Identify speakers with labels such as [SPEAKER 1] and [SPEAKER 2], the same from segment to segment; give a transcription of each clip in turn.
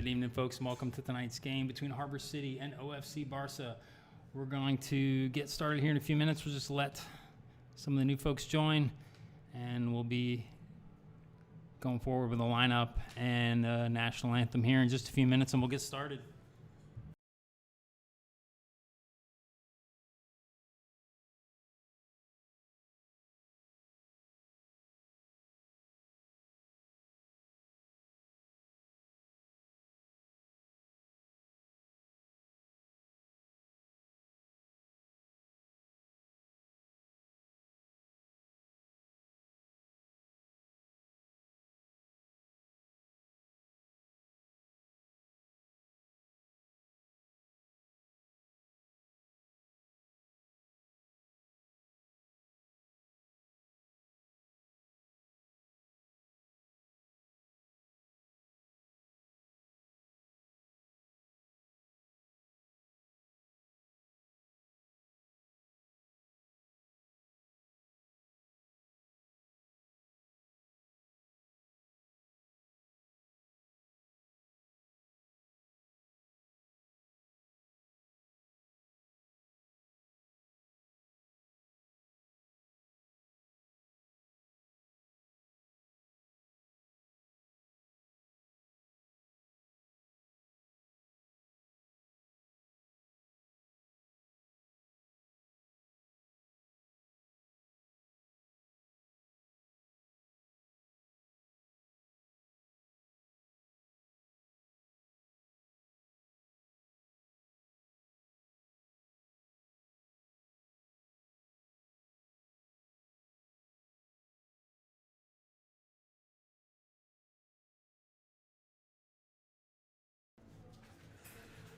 [SPEAKER 1] Good evening, folks, and welcome to tonight's game between Harbor City and OFC Barca. We're going to get started here in a few minutes. We'll just let some of the new folks join, and we'll be going forward with the lineup and the national anthem here in just a few minutes, and we'll get started.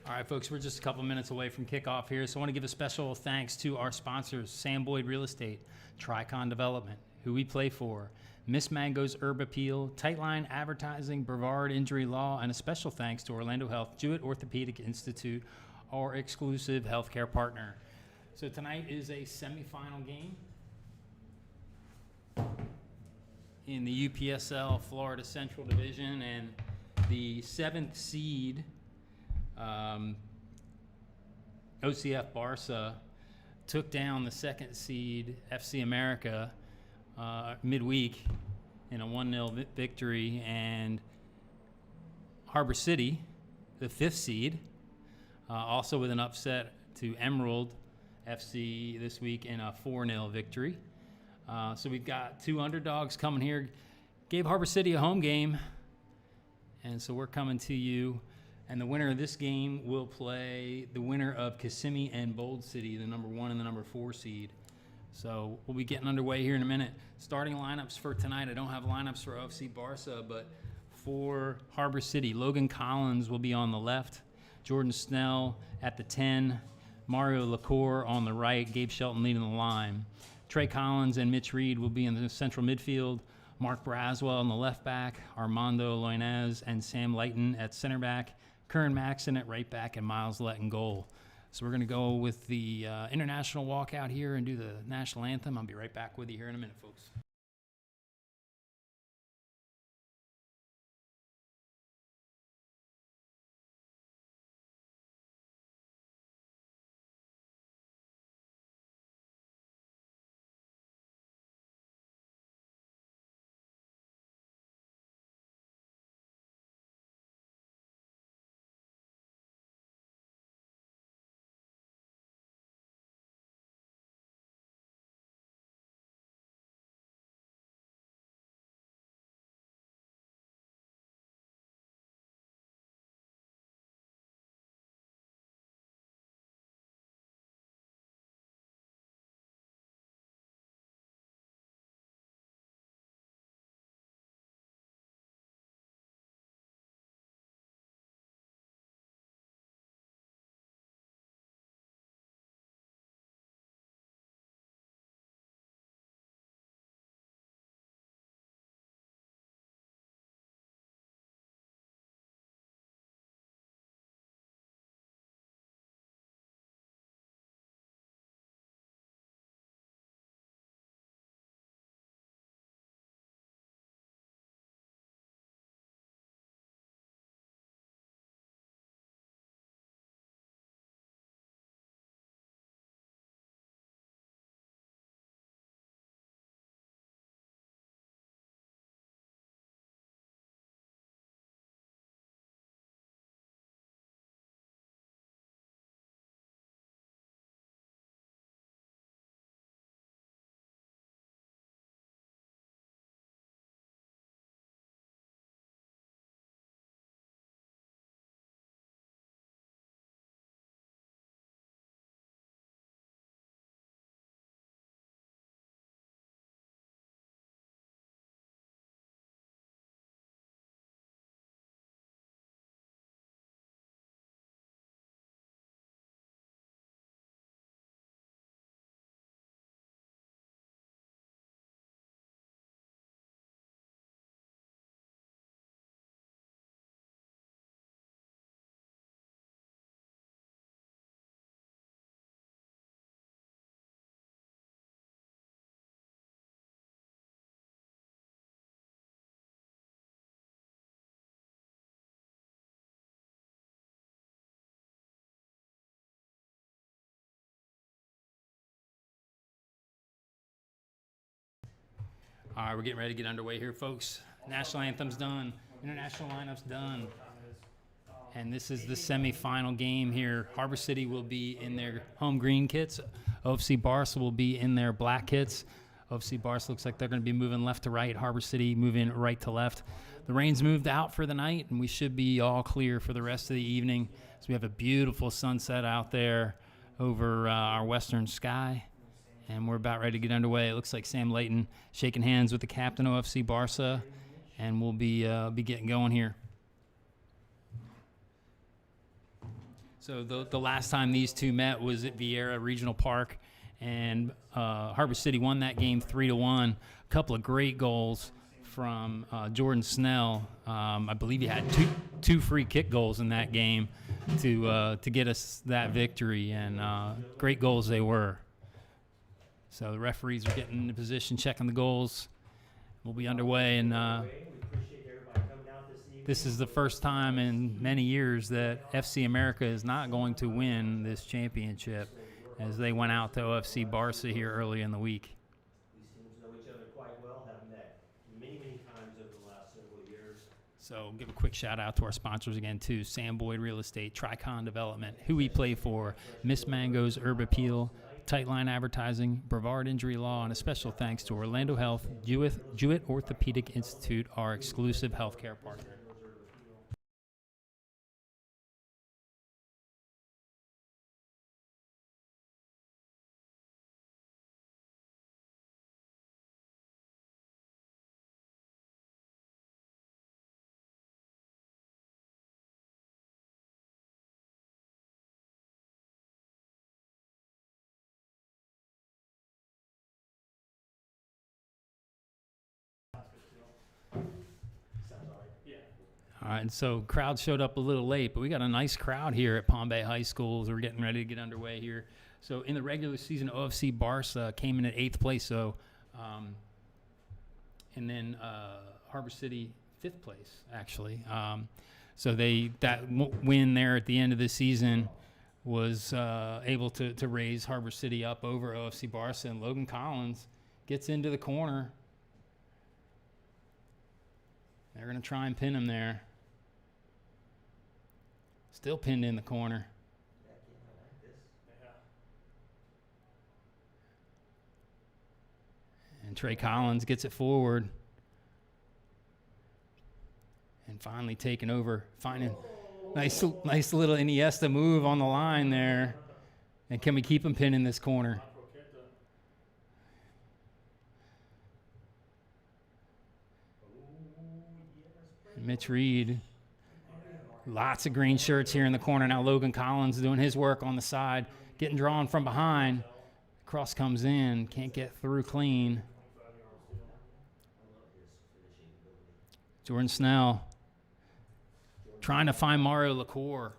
[SPEAKER 1] All right, folks, we're just a couple minutes away from kickoff here, so I want to give a special thanks to our sponsors, Sam Boyd Real Estate, Tricon Development, Who We Play For, Miss Mango's Herb Appeal, Tightline Advertising, Brevard Injury Law, and a special thanks to Orlando Health, Jewett Orthopedic Institute, our exclusive healthcare partner. So tonight is a semifinal game in the UPSL Florida Central Division, and the 7th seed OCF Barca took down the 2nd seed FC America midweek in a 1-0 victory, and Harbor City, the 5th seed, also with an upset to Emerald FC this week in a 4-0 victory. So we've got 2 underdogs coming here. Gave Harbor City a home game, and so we're coming to you. And the winner of this game will play the winner of Kissimmee and Bold City, the number 1 and the number 4 seed. So we'll be getting underway here in a minute. Starting lineups for tonight. I don't have lineups for OFC Barca, but for Harbor City, Logan Collins will be on the left, Jordan Snell at the 10, Mario LaCour on the right, Gabe Shelton leading the line. Trey Collins and Mitch Reed will be in the central midfield, Mark Braswell on the left back, Armando Loinez and Sam Lighton at center back, Curran Maxon at right back, and Miles Lett in goal. So we're going to go with the international walkout here and do the national anthem. I'll be right back with you here in a minute, folks. All right, we're getting ready to get underway here, folks. National anthem's done. International lineup's done. And this is the semifinal game here. Harbor City will be in their home green kits. OFC Barca will be in their black kits. OFC Barca looks like they're going to be moving left to right. Harbor City moving right to left. The rain's moved out for the night, and we should be all clear for the rest of the evening. So we have a beautiful sunset out there over our western sky. And we're about ready to get underway. It looks like Sam Layton shaking hands with the captain of OFC Barca, and we'll be getting going here. So the last time these two met was at Vieira Regional Park, and Harbor City won that game 3-1. A couple of great goals from Jordan Snell. I believe he had two free kick goals in that game to get us that victory, and great goals they were. So the referees are getting into position, checking the goals. We'll be underway, and this is the first time in many years that FC America is not going to win this championship, as they went out to OFC Barca here early in the week.
[SPEAKER 2] These teams know each other quite well, have met many, many times over the last several years.
[SPEAKER 1] So give a quick shout out to our sponsors again too: Sam Boyd Real Estate, Tricon Development, who we play for, Miss Mango's Herb Appeal, Tightline Advertising, Brevard Injury Law, and a special thanks to Orlando Health, Jewett Orthopedic Institute, our exclusive healthcare partner. All right, and so crowd showed up a little late, but we got a nice crowd here at Palm Bay High School as we're getting ready to get underway here. So in the regular season, OFC Barca came in at 8th place, so and then Harbor City 5th place, actually. So that win there at the end of the season was able to raise Harbor City up over OFC Barca, and Logan Collins gets into the corner. They're going to try and pin him there. Still pinned in the corner. And Trey Collins gets it forward. And finally taking over, finding nice little Iniesta move on the line there. And can we keep him pinned in this corner? Mitch Reed. Lots of green shirts here in the corner. Now Logan Collins doing his work on the side, getting drawn from behind. Cross comes in, can't get through clean. Jordan Snell trying to find Mario LaCour.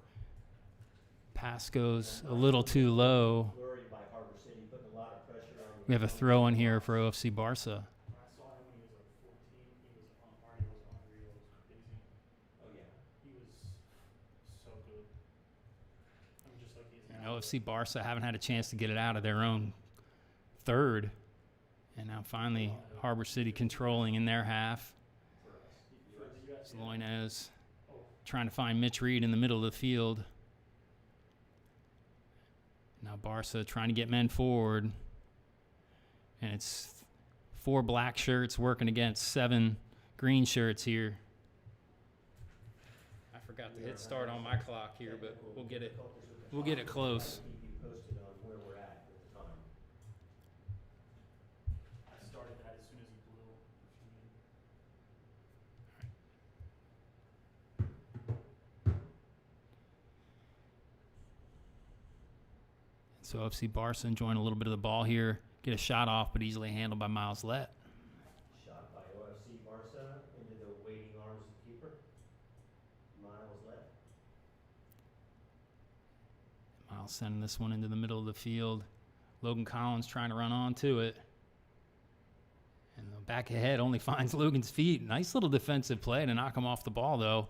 [SPEAKER 1] Pass goes a little too low. We have a throw in here for OFC Barca. OFC Barca haven't had a chance to get it out of their own third. And now finally Harbor City controlling in their half. Loinez trying to find Mitch Reed in the middle of the field. Now Barca trying to get men forward. And it's 4 black shirts working against 7 green shirts here. I forgot to hit start on my clock here, but we'll get it. We'll get it close.
[SPEAKER 2] Keep you posted on where we're at the time.
[SPEAKER 3] I started that as soon as he blew.
[SPEAKER 1] So FC Barca enjoying a little bit of the ball here. Get a shot off, but easily handled by Miles Lett.
[SPEAKER 2] Shot by OFC Barca into the waiting arms of the keeper. Miles Lett.
[SPEAKER 1] Miles sending this one into the middle of the field. Logan Collins trying to run onto it. And the back ahead only finds Logan's feet. Nice little defensive play to knock him off the ball, though.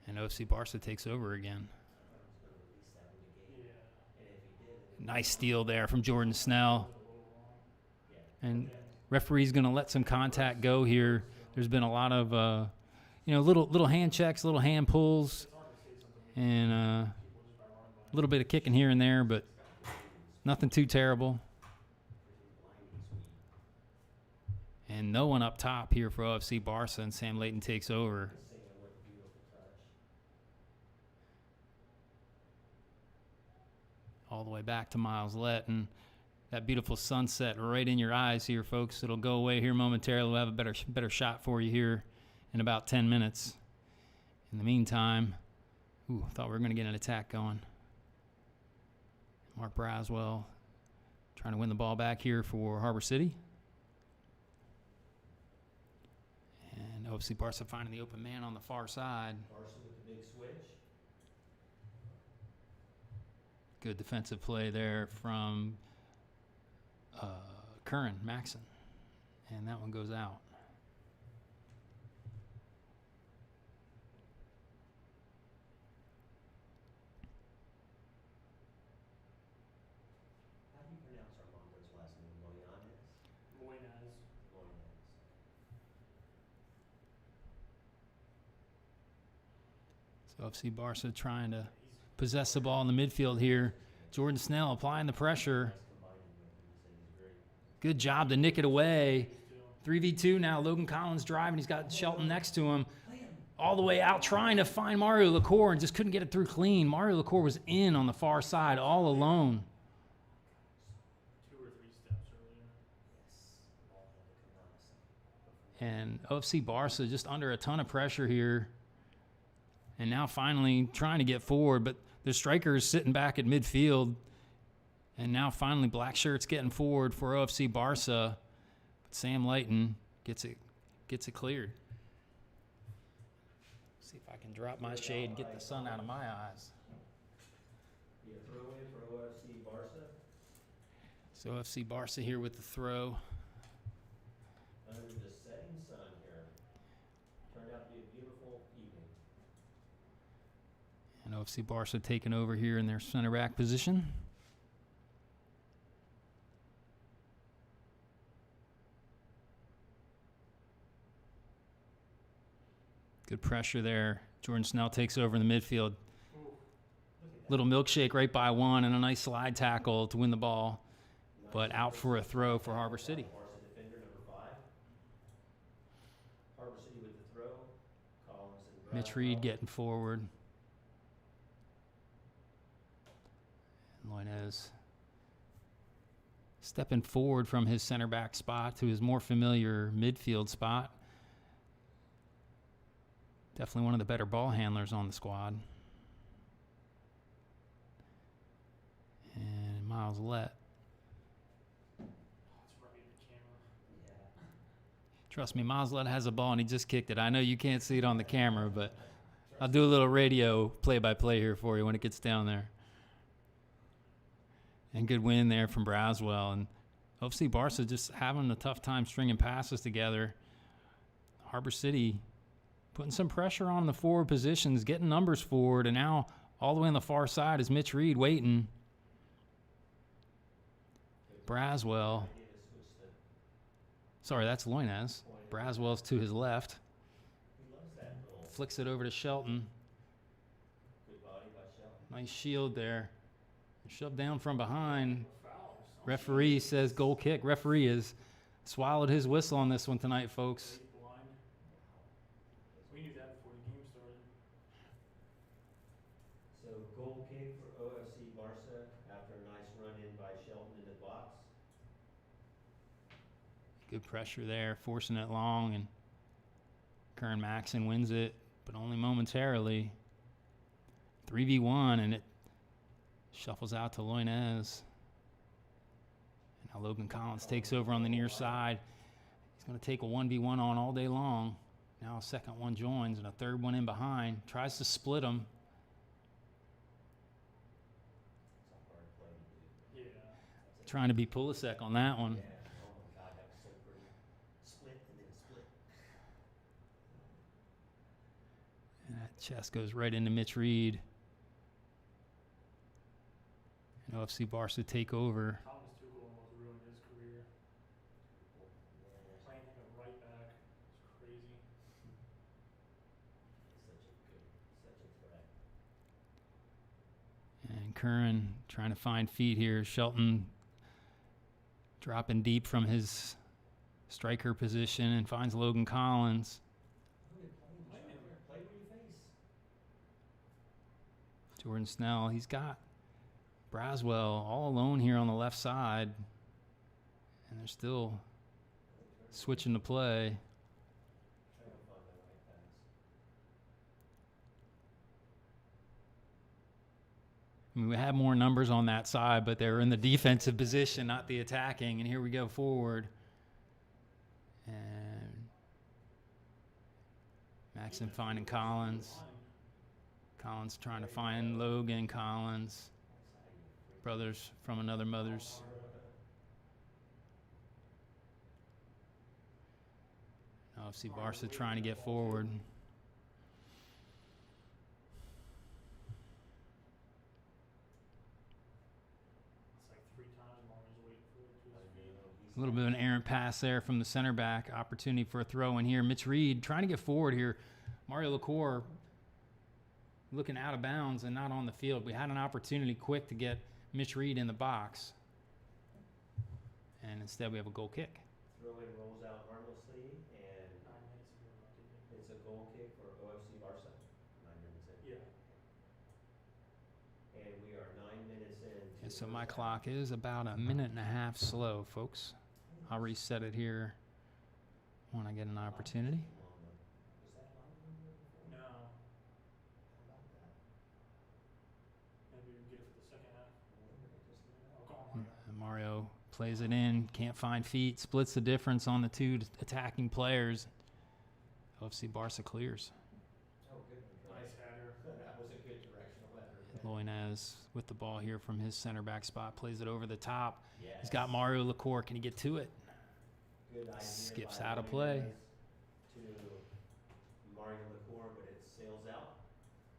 [SPEAKER 1] And OFC Barca takes over again. Nice steal there from Jordan Snell. And Referee's going to let some contact go here. There's been a lot of, little hand checks, little hand pulls, and a little bit of kicking here and there, but nothing too terrible. And no one up top here for OFC Barca, and Sam Layton takes over. All the way back to Miles Lett, and that beautiful sunset right in your eyes here, folks. It'll go away here momentarily. We'll have a better shot for you here in about 10 minutes. In the meantime, I thought we were going to get an attack going. Mark Braswell trying to win the ball back here for Harbor City. And OFC Barca finding the open man on the far side.
[SPEAKER 2] Barca with the big switch.
[SPEAKER 1] Good defensive play there from Curran Maxon. And that one goes out.
[SPEAKER 2] How do you pronounce Armando's last name? Loyanes?
[SPEAKER 3] Moinez.
[SPEAKER 2] Loyanes.
[SPEAKER 1] So FC Barca trying to possess the ball in the midfield here. Jordan Snell applying the pressure. Good job to nick it away. 3v2 now. Logan Collins driving. He's got Shelton next to him. All the way out trying to find Mario LaCour and just couldn't get it through clean. Mario LaCour was in on the far side all alone.
[SPEAKER 3] 2 or 3 steps earlier.
[SPEAKER 1] And OFC Barca just under a ton of pressure here. And now finally trying to get forward, but the striker is sitting back at midfield. And now finally Black Shirt's getting forward for OFC Barca. But Sam Layton gets it cleared. See if I can drop my shade and get the sun out of my eyes.
[SPEAKER 2] Be a throw in for OFC Barca.
[SPEAKER 1] So OFC Barca here with the throw.
[SPEAKER 2] Under the setting sun here. Turned out to be a beautiful evening.
[SPEAKER 1] And OFC Barca taking over here in their center back position. Good pressure there. Jordan Snell takes over in the midfield. Little milkshake right by one and a nice slide tackle to win the ball. But out for a throw for Harbor City.
[SPEAKER 2] Barca defender number 5. Harbor City with the throw. Collins and
[SPEAKER 1] Mitch Reed getting forward. And Loinez stepping forward from his center back spot to his more familiar midfield spot. Definitely one of the better ball handlers on the squad. And Miles Lett.
[SPEAKER 3] It's right in the camera.
[SPEAKER 2] Yeah.
[SPEAKER 1] Trust me, Miles Lett has a ball and he just kicked it. I know you can't see it on the camera, but I'll do a little radio play-by-play here for you when it gets down there. And good win there from Braswell. And OFC Barca just having a tough time stringing passes together. Harbor City putting some pressure on the forward positions, getting numbers forward, and now all the way on the far side is Mitch Reed waiting. Braswell. Sorry, that's Loinez. Braswell's to his left.
[SPEAKER 2] He loves that little
[SPEAKER 1] Flicks it over to Shelton.
[SPEAKER 2] good body by Shelton.
[SPEAKER 1] Nice shield there. Shoved down from behind.
[SPEAKER 3] Foul or something.
[SPEAKER 1] Referee says goal kick. Referee has swallowed his whistle on this one tonight, folks.
[SPEAKER 3] He's blind. We knew that before the game started.
[SPEAKER 2] So goal kick for OFC Barca after a nice run in by Shelton into the box.
[SPEAKER 1] Good pressure there, forcing it long, and Curran Maxon wins it, but only momentarily. 3v1, and it shuffles out to Loinez. And now Logan Collins takes over on the near side. He's going to take a 1v1 on all day long. Now a second one joins, and a third one in behind. Tries to split them.
[SPEAKER 2] It's a hard play to do.
[SPEAKER 3] Yeah.
[SPEAKER 1] Trying to be Pulisic on that one.
[SPEAKER 2] Yeah. Oh my God, that was so pretty. Split and then split.
[SPEAKER 1] And that chest goes right into Mitch Reed. And OFC Barca take over.
[SPEAKER 3] Thomas Tuchel almost ruined his career.
[SPEAKER 1] Curran trying to find feet here. Shelton dropping deep from his striker position and finds Logan Collins.
[SPEAKER 2] Play where you face.
[SPEAKER 1] Jordan Snell, he's got Braswell all alone here on the left side. And they're still switching to play.
[SPEAKER 2] Trying to find the right pass.
[SPEAKER 1] I mean, we had more numbers on that side, but they were in the defensive position, not the attacking. And here we go forward. And Maxon finding Collins. Collins trying to find Logan Collins. Brothers from another mother's. OFC Barca trying to get forward.
[SPEAKER 3] It's like 3 times Mario's waiting for it to his feet.
[SPEAKER 1] A little bit of an errant pass there from the center back. Opportunity for a throw in here. Mitch Reed trying to get forward here. Mario LaCour looking out of bounds and not on the field. We had an opportunity quick to get Mitch Reed in the box. And instead we have a goal kick.
[SPEAKER 2] Throw-in rolls out harmlessly, and
[SPEAKER 3] 9 minutes ago, I did it.
[SPEAKER 2] it's a goal kick for OFC Barca. 9 minutes in.
[SPEAKER 3] Yeah.
[SPEAKER 2] And we are 9 minutes in.
[SPEAKER 1] And so my clock is about a minute and a half slow, folks. I'll reset it here when I get an opportunity.
[SPEAKER 2] Was that longer than before?
[SPEAKER 3] No.
[SPEAKER 2] How about that?
[SPEAKER 3] Maybe we get it for the second half.
[SPEAKER 2] Just
[SPEAKER 3] I'll call him.
[SPEAKER 1] And Mario plays it in, can't find feet, splits the difference on the two attacking players. OFC Barca clears.
[SPEAKER 2] Oh, good.
[SPEAKER 3] Nice header.
[SPEAKER 2] That was a good directional header.
[SPEAKER 1] Loinez with the ball here from his center back spot, plays it over the top.
[SPEAKER 2] Yes.
[SPEAKER 1] He's got Mario LaCour. Can he get to it?
[SPEAKER 2] Good idea.
[SPEAKER 1] Skips
[SPEAKER 2] by
[SPEAKER 1] out of play.
[SPEAKER 2] Loinez to Mario LaCour, but it sails out.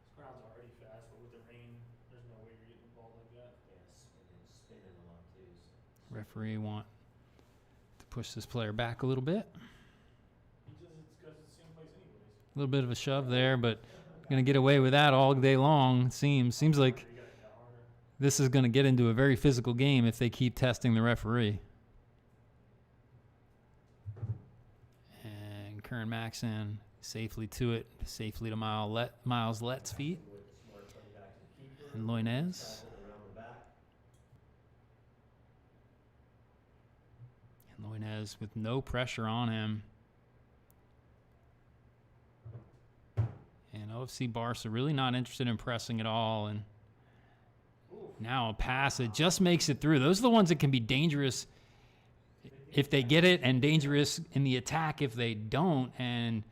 [SPEAKER 3] This ground's already fast, but with the rain, there's no way you're getting the ball like that.
[SPEAKER 2] Yes, and then spinning a lot too. So.
[SPEAKER 1] Referee want to push this player back a little bit.
[SPEAKER 3] He does it because it's the same place anyways.
[SPEAKER 1] A little bit of a shove there, but going to get away with that all day long, it seems. Seems like
[SPEAKER 3] You gotta hit harder.
[SPEAKER 1] this is going to get into a very physical game if they keep testing the referee. And Curran Maxon safely to it, safely to Miles Lett's feet.
[SPEAKER 2] With the smart play back to the keeper.
[SPEAKER 1] And Loinez.
[SPEAKER 2] Tackled around the back.
[SPEAKER 1] And Loinez with no pressure on him. And OFC Barca really not interested in pressing at all. And now a pass that just makes it through. Those are the ones that can be dangerous if they get it, and dangerous in the attack if they don't. And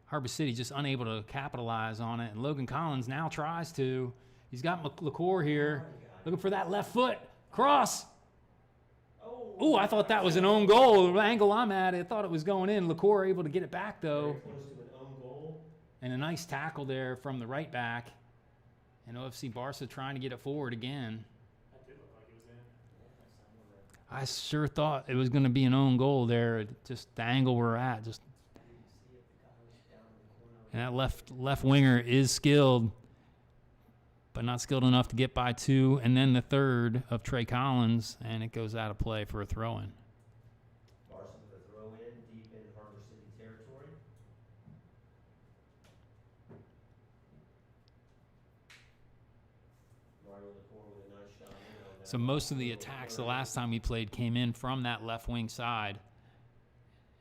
[SPEAKER 1] Harbor City just unable to capitalize on it. And Logan Collins now tries to. He's got LaCour here, looking for that left foot. Cross. Oh, I thought that was an own goal. The angle I'm at, I thought it was going in. LaCour able to get it back, though.
[SPEAKER 2] Very close to an own goal.
[SPEAKER 1] And a nice tackle there from the right back. And OFC Barca trying to get it forward again.
[SPEAKER 3] That did look like it was in.
[SPEAKER 2] Yeah,
[SPEAKER 1] I sure thought it was going to be an own goal there. Just the angle we're at. Just
[SPEAKER 2] I didn't see it. The guy was down in the corner.
[SPEAKER 1] and that left winger is skilled, but not skilled enough to get by two. And then the third of Trey Collins, and it goes out of play for a throw-in.
[SPEAKER 2] Barca with a throw in deep in Harbor City territory. Mario LaCour with a nice shot in on that.
[SPEAKER 1] So most of the attacks the last time we played came in from that left wing side.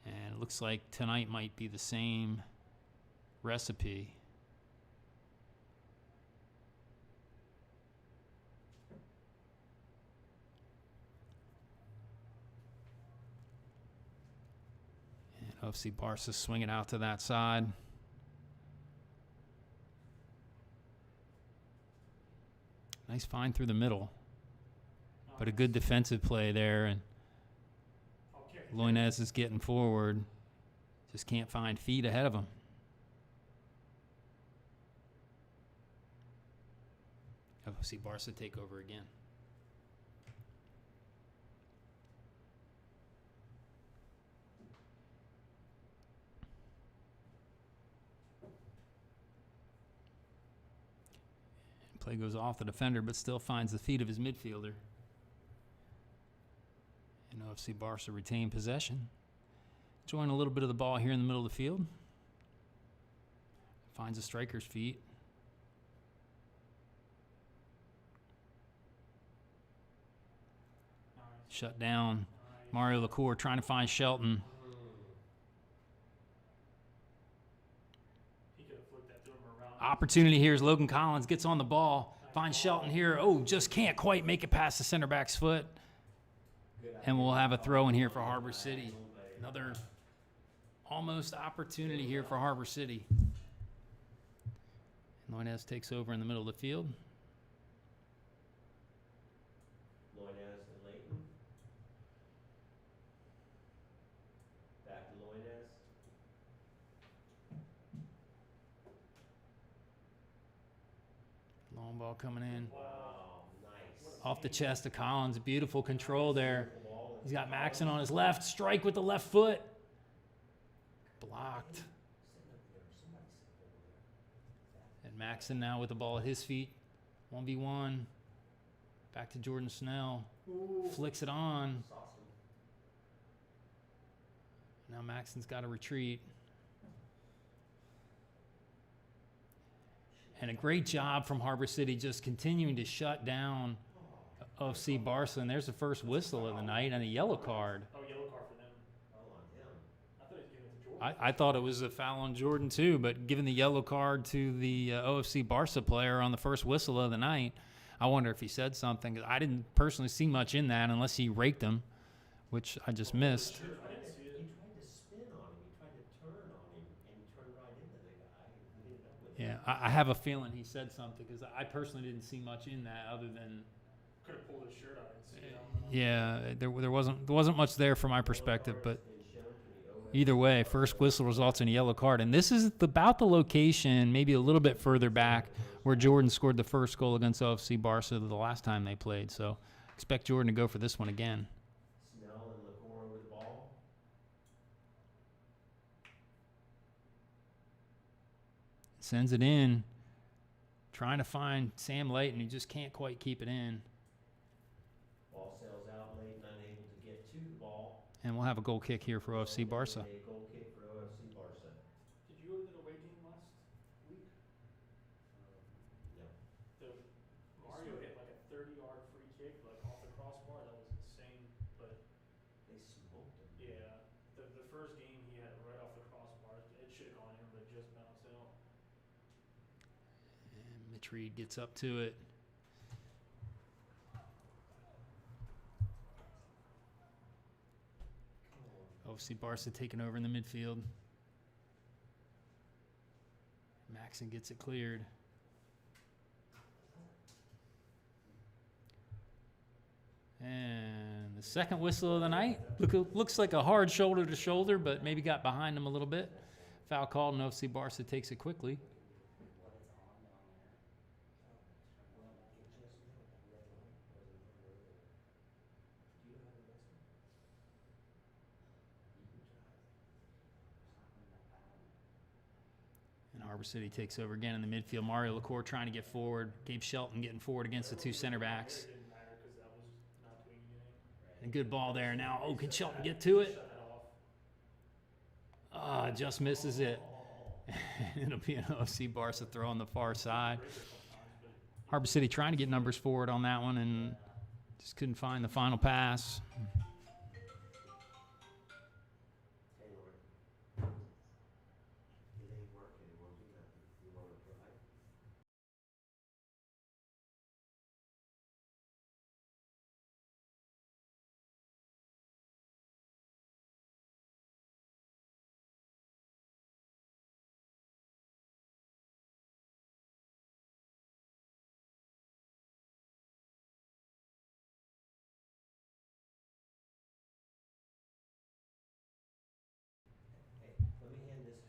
[SPEAKER 1] And it looks like tonight might be the same recipe. And OFC Barca swing it out to that side. Nice find through the middle. But a good defensive play there. And
[SPEAKER 3] I'll kick it.
[SPEAKER 1] Loinez is getting forward. Just can't find feet ahead of him. OFC Barca take over again. Play goes off the defender, but still finds the feet of his midfielder. And OFC Barca retain possession. Enjoying a little bit of the ball here in the middle of the field. Finds the striker's feet.
[SPEAKER 3] Nice.
[SPEAKER 1] Shut down.
[SPEAKER 3] Nice.
[SPEAKER 1] Mario Lacour trying to find Shelton.
[SPEAKER 3] He could have flicked that to him around.
[SPEAKER 1] Opportunity here as Logan Collins gets on the ball. Finds Shelton here. Oh, just can't quite make it past the center back's foot. And we'll have a throw in here for Harbor City. Another almost opportunity here for Harbor City. Loinez takes over in the middle of the field.
[SPEAKER 2] Loinez and Leighton. Back to Loinez.
[SPEAKER 1] Long ball coming in.
[SPEAKER 2] Wow, nice.
[SPEAKER 1] Off the chest of Collins. Beautiful control there.
[SPEAKER 2] Beautiful ball.
[SPEAKER 1] He's got Maxon on his left. Strike with the left foot. Blocked.
[SPEAKER 2] Sitting up there. Somebody sitting over there.
[SPEAKER 1] And Maxon now with the ball at his feet. 1v1. Back to Jordan Snell.
[SPEAKER 2] Ooh.
[SPEAKER 1] Flicks it on.
[SPEAKER 2] Sauce him.
[SPEAKER 1] Now Maxon's got to retreat. And a great job from Harbor City just continuing to shut down OFC Barca. And there's the first whistle of the night and a yellow card.
[SPEAKER 3] Oh, yellow card for them.
[SPEAKER 2] Oh, on him.
[SPEAKER 3] I thought he was giving it to Jordan.
[SPEAKER 1] I thought it was a foul on Jordan too, but given the yellow card to the OFC Barca player on the first whistle of the night, I wonder if he said something. 'Cause I didn't personally see much in that unless he raked him, which I just missed.
[SPEAKER 3] I didn't see it.
[SPEAKER 2] He tried to spin on him. He tried to turn on him, and he turned right into the guy. He ended up with
[SPEAKER 1] Yeah, I have a feeling he said something because I personally didn't see much in that other than,
[SPEAKER 3] Could have pulled his shirt out and see it.
[SPEAKER 1] yeah, there wasn't much there from my perspective, but
[SPEAKER 2] been shown to the OFC.
[SPEAKER 1] either way, first whistle results in a yellow card. And this is about the location, maybe a little bit further back, where Jordan scored the first goal against OFC Barca the last time they played. So expect Jordan to go for this one again.
[SPEAKER 2] Snell and Lacour with the ball.
[SPEAKER 1] Sends it in, trying to find Sam Layton, who just can't quite keep it in.
[SPEAKER 2] Ball sails out late, unable to get to the ball.
[SPEAKER 1] And we'll have a goal kick here for OFC Barca.
[SPEAKER 2] A goal kick for OFC Barca.
[SPEAKER 3] Did you go to the away game last week?
[SPEAKER 2] No.
[SPEAKER 3] The Mario hit like a 30-yard free kick, like off the crossbar. That was insane. But
[SPEAKER 2] They smoked him.
[SPEAKER 3] yeah, the first game he had it right off the crossbar. It should have gone in, but it just bounced out.
[SPEAKER 1] And Mitch Reed gets up to it. OFC Barca taking over in the midfield. Maxon gets it cleared. And the second whistle of the night. Looks like a hard shoulder to shoulder, but maybe got behind him a little bit. Foul called, and OFC Barca takes it quickly. And Harbor City takes over again in the midfield. Mario Lacour trying to get forward. Gabe Shelton getting forward against the two center backs.
[SPEAKER 3] It didn't matter because that was not doing anything.
[SPEAKER 1] And good ball there. Now, oh, can Shelton get to it?
[SPEAKER 3] Shut that off.
[SPEAKER 1] Just misses it. It'll be an OFC Barca throw on the far side. Harbor City trying to get numbers forward on that one and just couldn't find the final pass.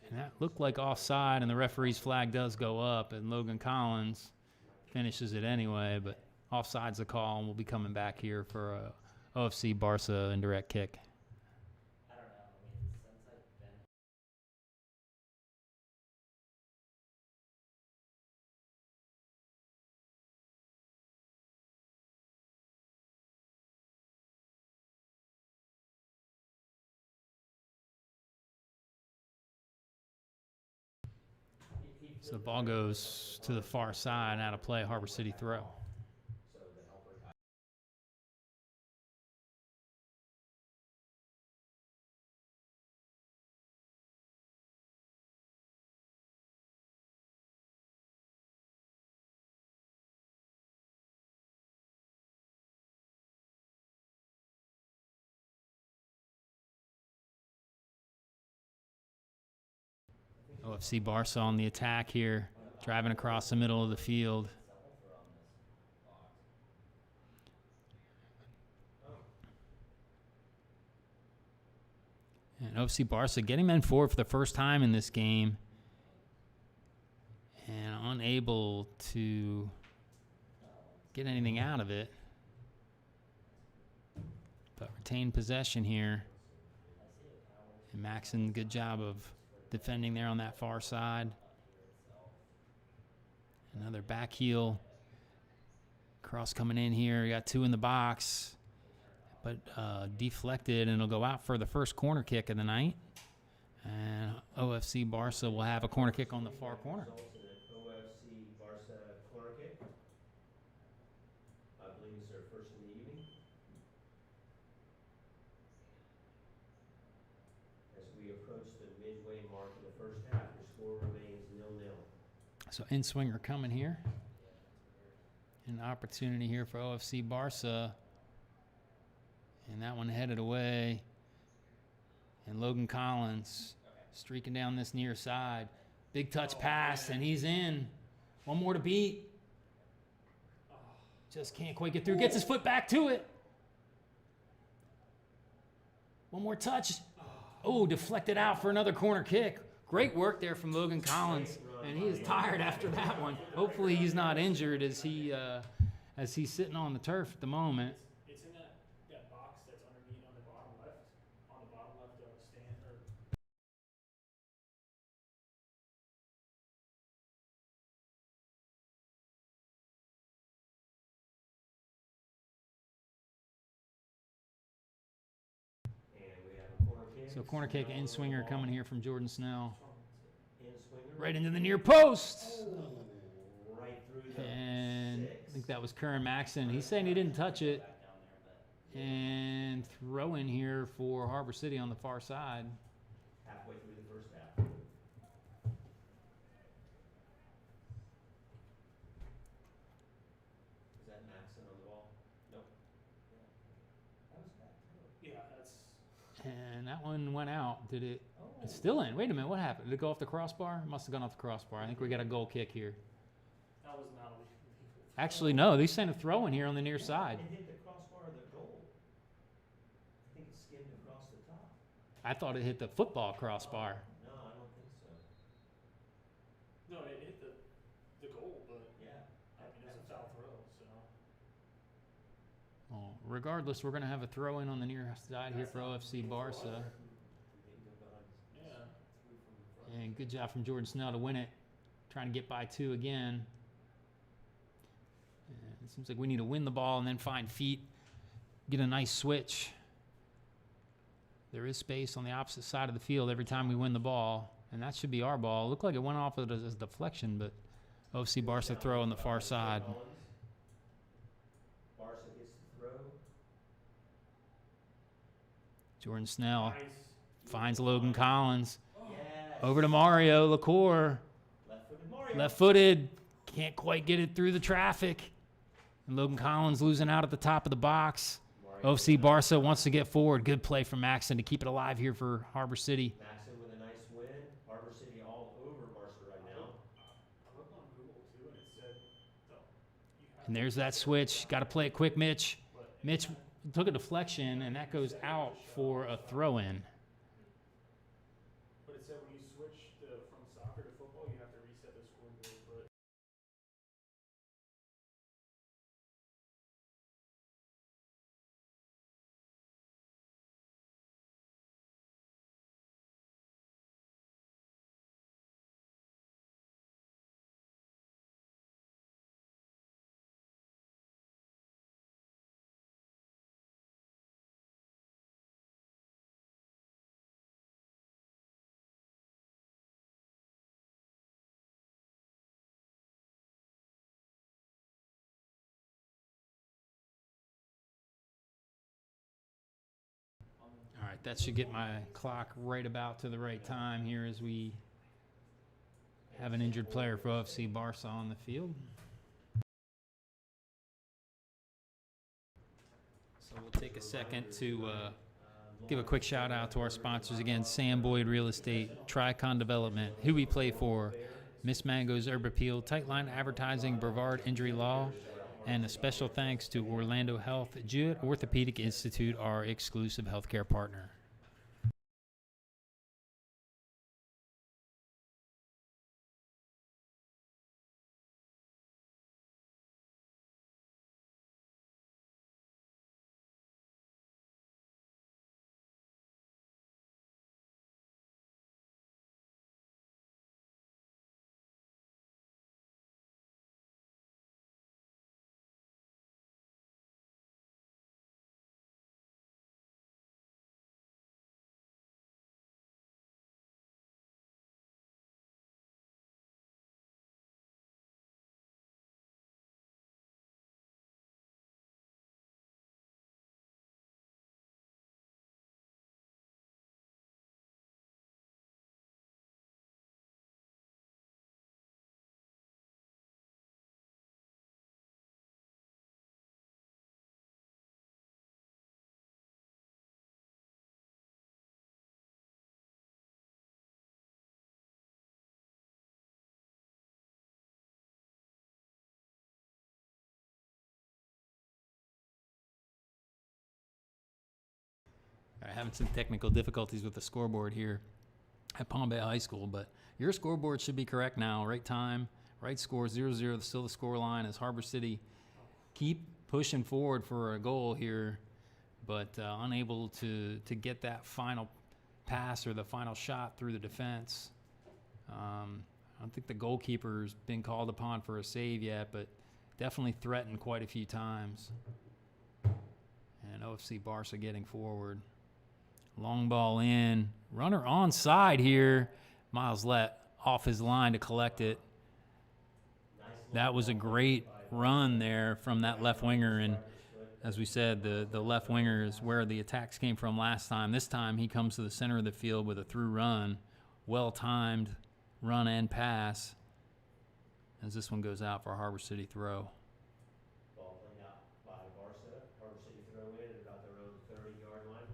[SPEAKER 1] And that looked like offside, and the referee's flag does go up, and Logan Collins finishes it anyway, but offside's the call, and we'll be coming back here for a OFC Barca indirect kick. So the ball goes to the far side, out of play, Harbor City throw.
[SPEAKER 2] So the helper guy.
[SPEAKER 1] OFC Barca on the attack here, driving across the middle of the field. And OFC Barca getting men forward for the first time in this game and unable to get anything out of it. But retain possession here. And Maxon, good job of defending there on that far side. Another back heel. Cross coming in here. You got two in the box. But deflected, and it'll go out for the first corner kick of the night. And OFC Barca will have a corner kick on the far corner.
[SPEAKER 2] Results in an OFC Barca corner kick. I believe it's their first in the evening. As we approach the midway mark of the first half, your score remains 0-0.
[SPEAKER 1] So in-swinger coming here. An opportunity here for OFC Barca. And that one headed away. And Logan Collins streaking down this near side. Big touch pass, and he's in. One more to beat. Just can't quite get through. Gets his foot back to it. One more touch. Oh, deflected out for another corner kick. Great work there from Logan Collins. And he is tired after that one. Hopefully he's not injured as he's sitting on the turf at the moment.
[SPEAKER 3] It's in that box that's underneath on the bottom left of the stand. Or
[SPEAKER 2] And we have a corner kick.
[SPEAKER 1] So corner kick in-swinger coming here from Jordan Snell.
[SPEAKER 2] In-swinger.
[SPEAKER 1] Right into the near post.
[SPEAKER 2] Right through the
[SPEAKER 1] And
[SPEAKER 2] six.
[SPEAKER 1] I think that was Curran Maxon. He's saying he didn't touch it. And throw in here for Harbor City on the far side.
[SPEAKER 2] Halfway through the first half. Is that Maxon on the ball? Nope. That was back too.
[SPEAKER 3] yeah, that's
[SPEAKER 1] And that one went out. Did it? It's still in. Wait a minute. What happened? Did it go off the crossbar? It must have gone off the crossbar. I think we got a goal kick here.
[SPEAKER 3] that was not illegal.
[SPEAKER 1] Actually, no. They sent a throw in here on the near side.
[SPEAKER 2] It hit the crossbar of the goal. I think it skimmed across the top.
[SPEAKER 1] I thought it hit the football crossbar.
[SPEAKER 2] No, I don't think so.
[SPEAKER 3] No, it hit the goal, but
[SPEAKER 2] Yeah.
[SPEAKER 3] I mean it's a foul throw, so
[SPEAKER 1] Well, regardless, we're going to have a throw in on the near side here for OFC Barca.
[SPEAKER 2] We didn't go behind his-
[SPEAKER 3] yeah.
[SPEAKER 2] through from the front.
[SPEAKER 1] And good job from Jordan Snell to win it. Trying to get by two again. And it seems like we need to win the ball and then find feet. Get a nice switch. There is space on the opposite side of the field every time we win the ball. And that should be our ball. Looked like it went off as a deflection, but OFC Barca throw on the far side.
[SPEAKER 2] Collins. Barca gets the throw.
[SPEAKER 1] Jordan Snell
[SPEAKER 3] Nice.
[SPEAKER 1] finds Logan Collins.
[SPEAKER 2] Yes.
[SPEAKER 1] Over to Mario LaCour.
[SPEAKER 2] Left-footed Mario.
[SPEAKER 1] Left-footed. Can't quite get it through the traffic. And Logan Collins losing out at the top of the box.
[SPEAKER 2] Mario
[SPEAKER 1] OFC Barca wants to get forward. Good play from Maxon to keep it alive here for Harbor City.
[SPEAKER 2] Maxon with a nice win. Harbor City all over Barca right now.
[SPEAKER 3] I looked on Google too, and it said you have
[SPEAKER 1] And there's that switch. Got to play it quick, Mitch. Mitch took a deflection, and that goes out for a throw-in.
[SPEAKER 3] But it said when you switch from soccer to football, you have to reset the scoreboard. But
[SPEAKER 1] right, that should get my clock right about to the right time here as we have an injured player for OFC Barca on the field. So we'll take a second to give a quick shout out to our sponsors again: Sam Boyd Real Estate, Tricon Development, Who We Play For, Miss Mango's Herb Appeal, Tightline Advertising, Brevard Injury Law, and a special thanks to Orlando Health. Jewett Orthopedic Institute, our exclusive healthcare partner. All right, having some technical difficulties with the scoreboard here at Palm Bay High School, but your scoreboard should be correct now. Right time, right score, 0-0, still the score line as Harbor City keep pushing forward for a goal here, but unable to get that final pass or the final shot through the defense. I don't think the goalkeeper's been called upon for a save yet, but definitely threatened quite a few times. And OFC Barca getting forward. Long ball in. Runner onside here. Miles Lett off his line to collect it. That was a great run there from that left winger. And as we said, the left winger is where the attacks came from last time. This time he comes to the center of the field with a through run. Well-timed run and pass as this one goes out for a Harbor City throw.
[SPEAKER 2] Ball played out by Barca. Harbor City throw in at about their own 30-yard line.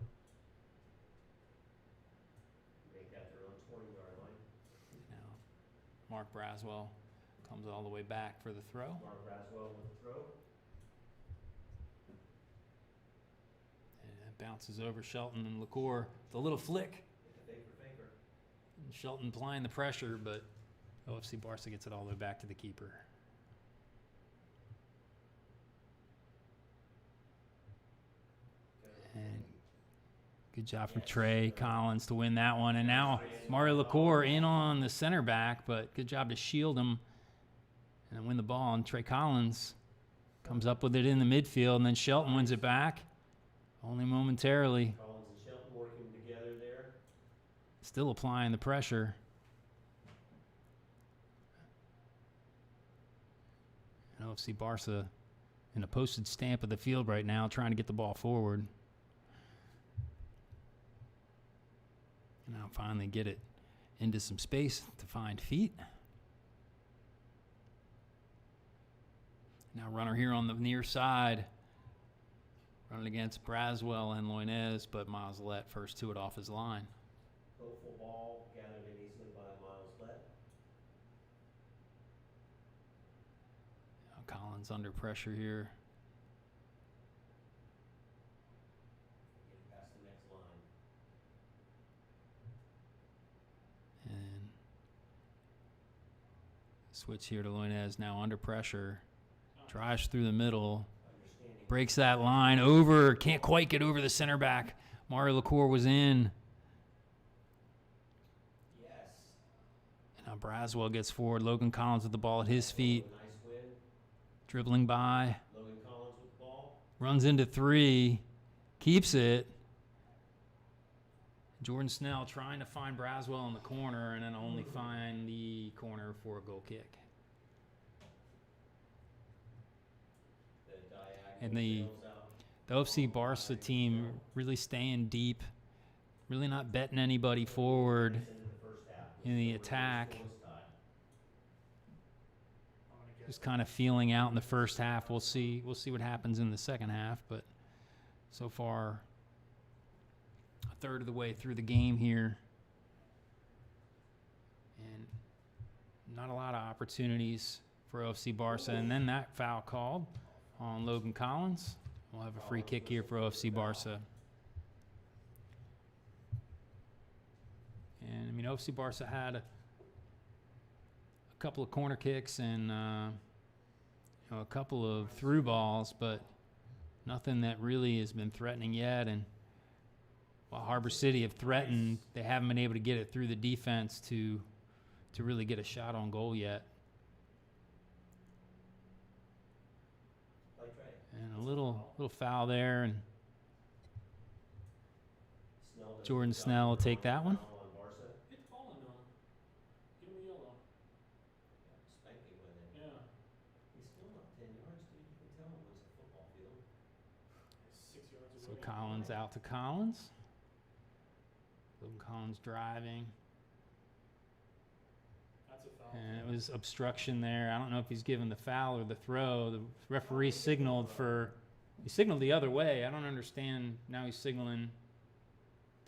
[SPEAKER 2] Make that their own 20-yard line.
[SPEAKER 1] Now, Mark Braswell comes all the way back for the throw.
[SPEAKER 2] Mark Braswell with the throw.
[SPEAKER 1] And it bounces over Shelton and LaCour. It's a little flick.
[SPEAKER 2] Faker.
[SPEAKER 1] And Shelton applying the pressure, but OFC Barca gets it all the way back to the keeper. And good job from Trey Collins to win that one. And now Mario LaCour in on the center back, but good job to shield him and win the ball. And Trey Collins comes up with it in the midfield, and then Shelton wins it back, only momentarily.
[SPEAKER 2] Collins and Shelton working together there.
[SPEAKER 1] Still applying the pressure. And OFC Barca in a posted stamp of the field right now, trying to get the ball forward. And now finally get it into some space to find feet. Now runner here on the near side, running against Braswell and Loinez, but Miles Lett first to it off his line.
[SPEAKER 2] Hopeful ball gathered in easily by Miles Lett.
[SPEAKER 1] Now Collins under pressure here.
[SPEAKER 2] Get past the next line.
[SPEAKER 1] And switch here to Loinez, now under pressure. Drives through the middle. Breaks that line over. Can't quite get over the center back. Mario LaCour was in.
[SPEAKER 2] Yes.
[SPEAKER 1] And now Braswell gets forward. Logan Collins with the ball at his feet.
[SPEAKER 2] Nice win.
[SPEAKER 1] Dribbling by.
[SPEAKER 2] Logan Collins with the ball.
[SPEAKER 1] Runs into three. Keeps it. Jordan Snell trying to find Braswell in the corner and then only find the corner for a goal kick. And the OFC Barca team really staying deep, really not betting anybody forward
[SPEAKER 2] Into the first half.
[SPEAKER 1] in the
[SPEAKER 2] We're still
[SPEAKER 1] attack.
[SPEAKER 2] close tied.
[SPEAKER 3] I'm gonna guess
[SPEAKER 1] Just kind of feeling out in the first half. We'll see what happens in the second half, but so far a third of the way through the game here. And not a lot of opportunities for OFC Barca. And then that foul called on Logan Collins. We'll have a free kick here for OFC Barca. And I mean, OFC Barca had a couple of corner kicks and a couple of through balls, but nothing that really has been threatening yet. And while Harbor City have threatened, they haven't been able to get it through the defense to really get a shot on goal yet.
[SPEAKER 2] Play Trey.
[SPEAKER 1] And a little foul there, and
[SPEAKER 2] Snell does a
[SPEAKER 1] Jordan
[SPEAKER 2] good job
[SPEAKER 1] Snell will
[SPEAKER 2] of
[SPEAKER 1] take that one.
[SPEAKER 2] foul on Barca.
[SPEAKER 3] hit the ball into him. Give him a yellow.
[SPEAKER 2] Yeah, spanking with it.
[SPEAKER 3] Yeah.
[SPEAKER 2] He's still not 10 yards, dude. You can tell him it's a football field.
[SPEAKER 3] It's 6 yards
[SPEAKER 1] So
[SPEAKER 3] away.
[SPEAKER 1] Collins out to Collins. Logan Collins driving.
[SPEAKER 3] That's a foul.
[SPEAKER 1] And it was obstruction there. I don't know if he's given the foul or the throw. The referee signaled the other way. I don't understand. Now he's signaling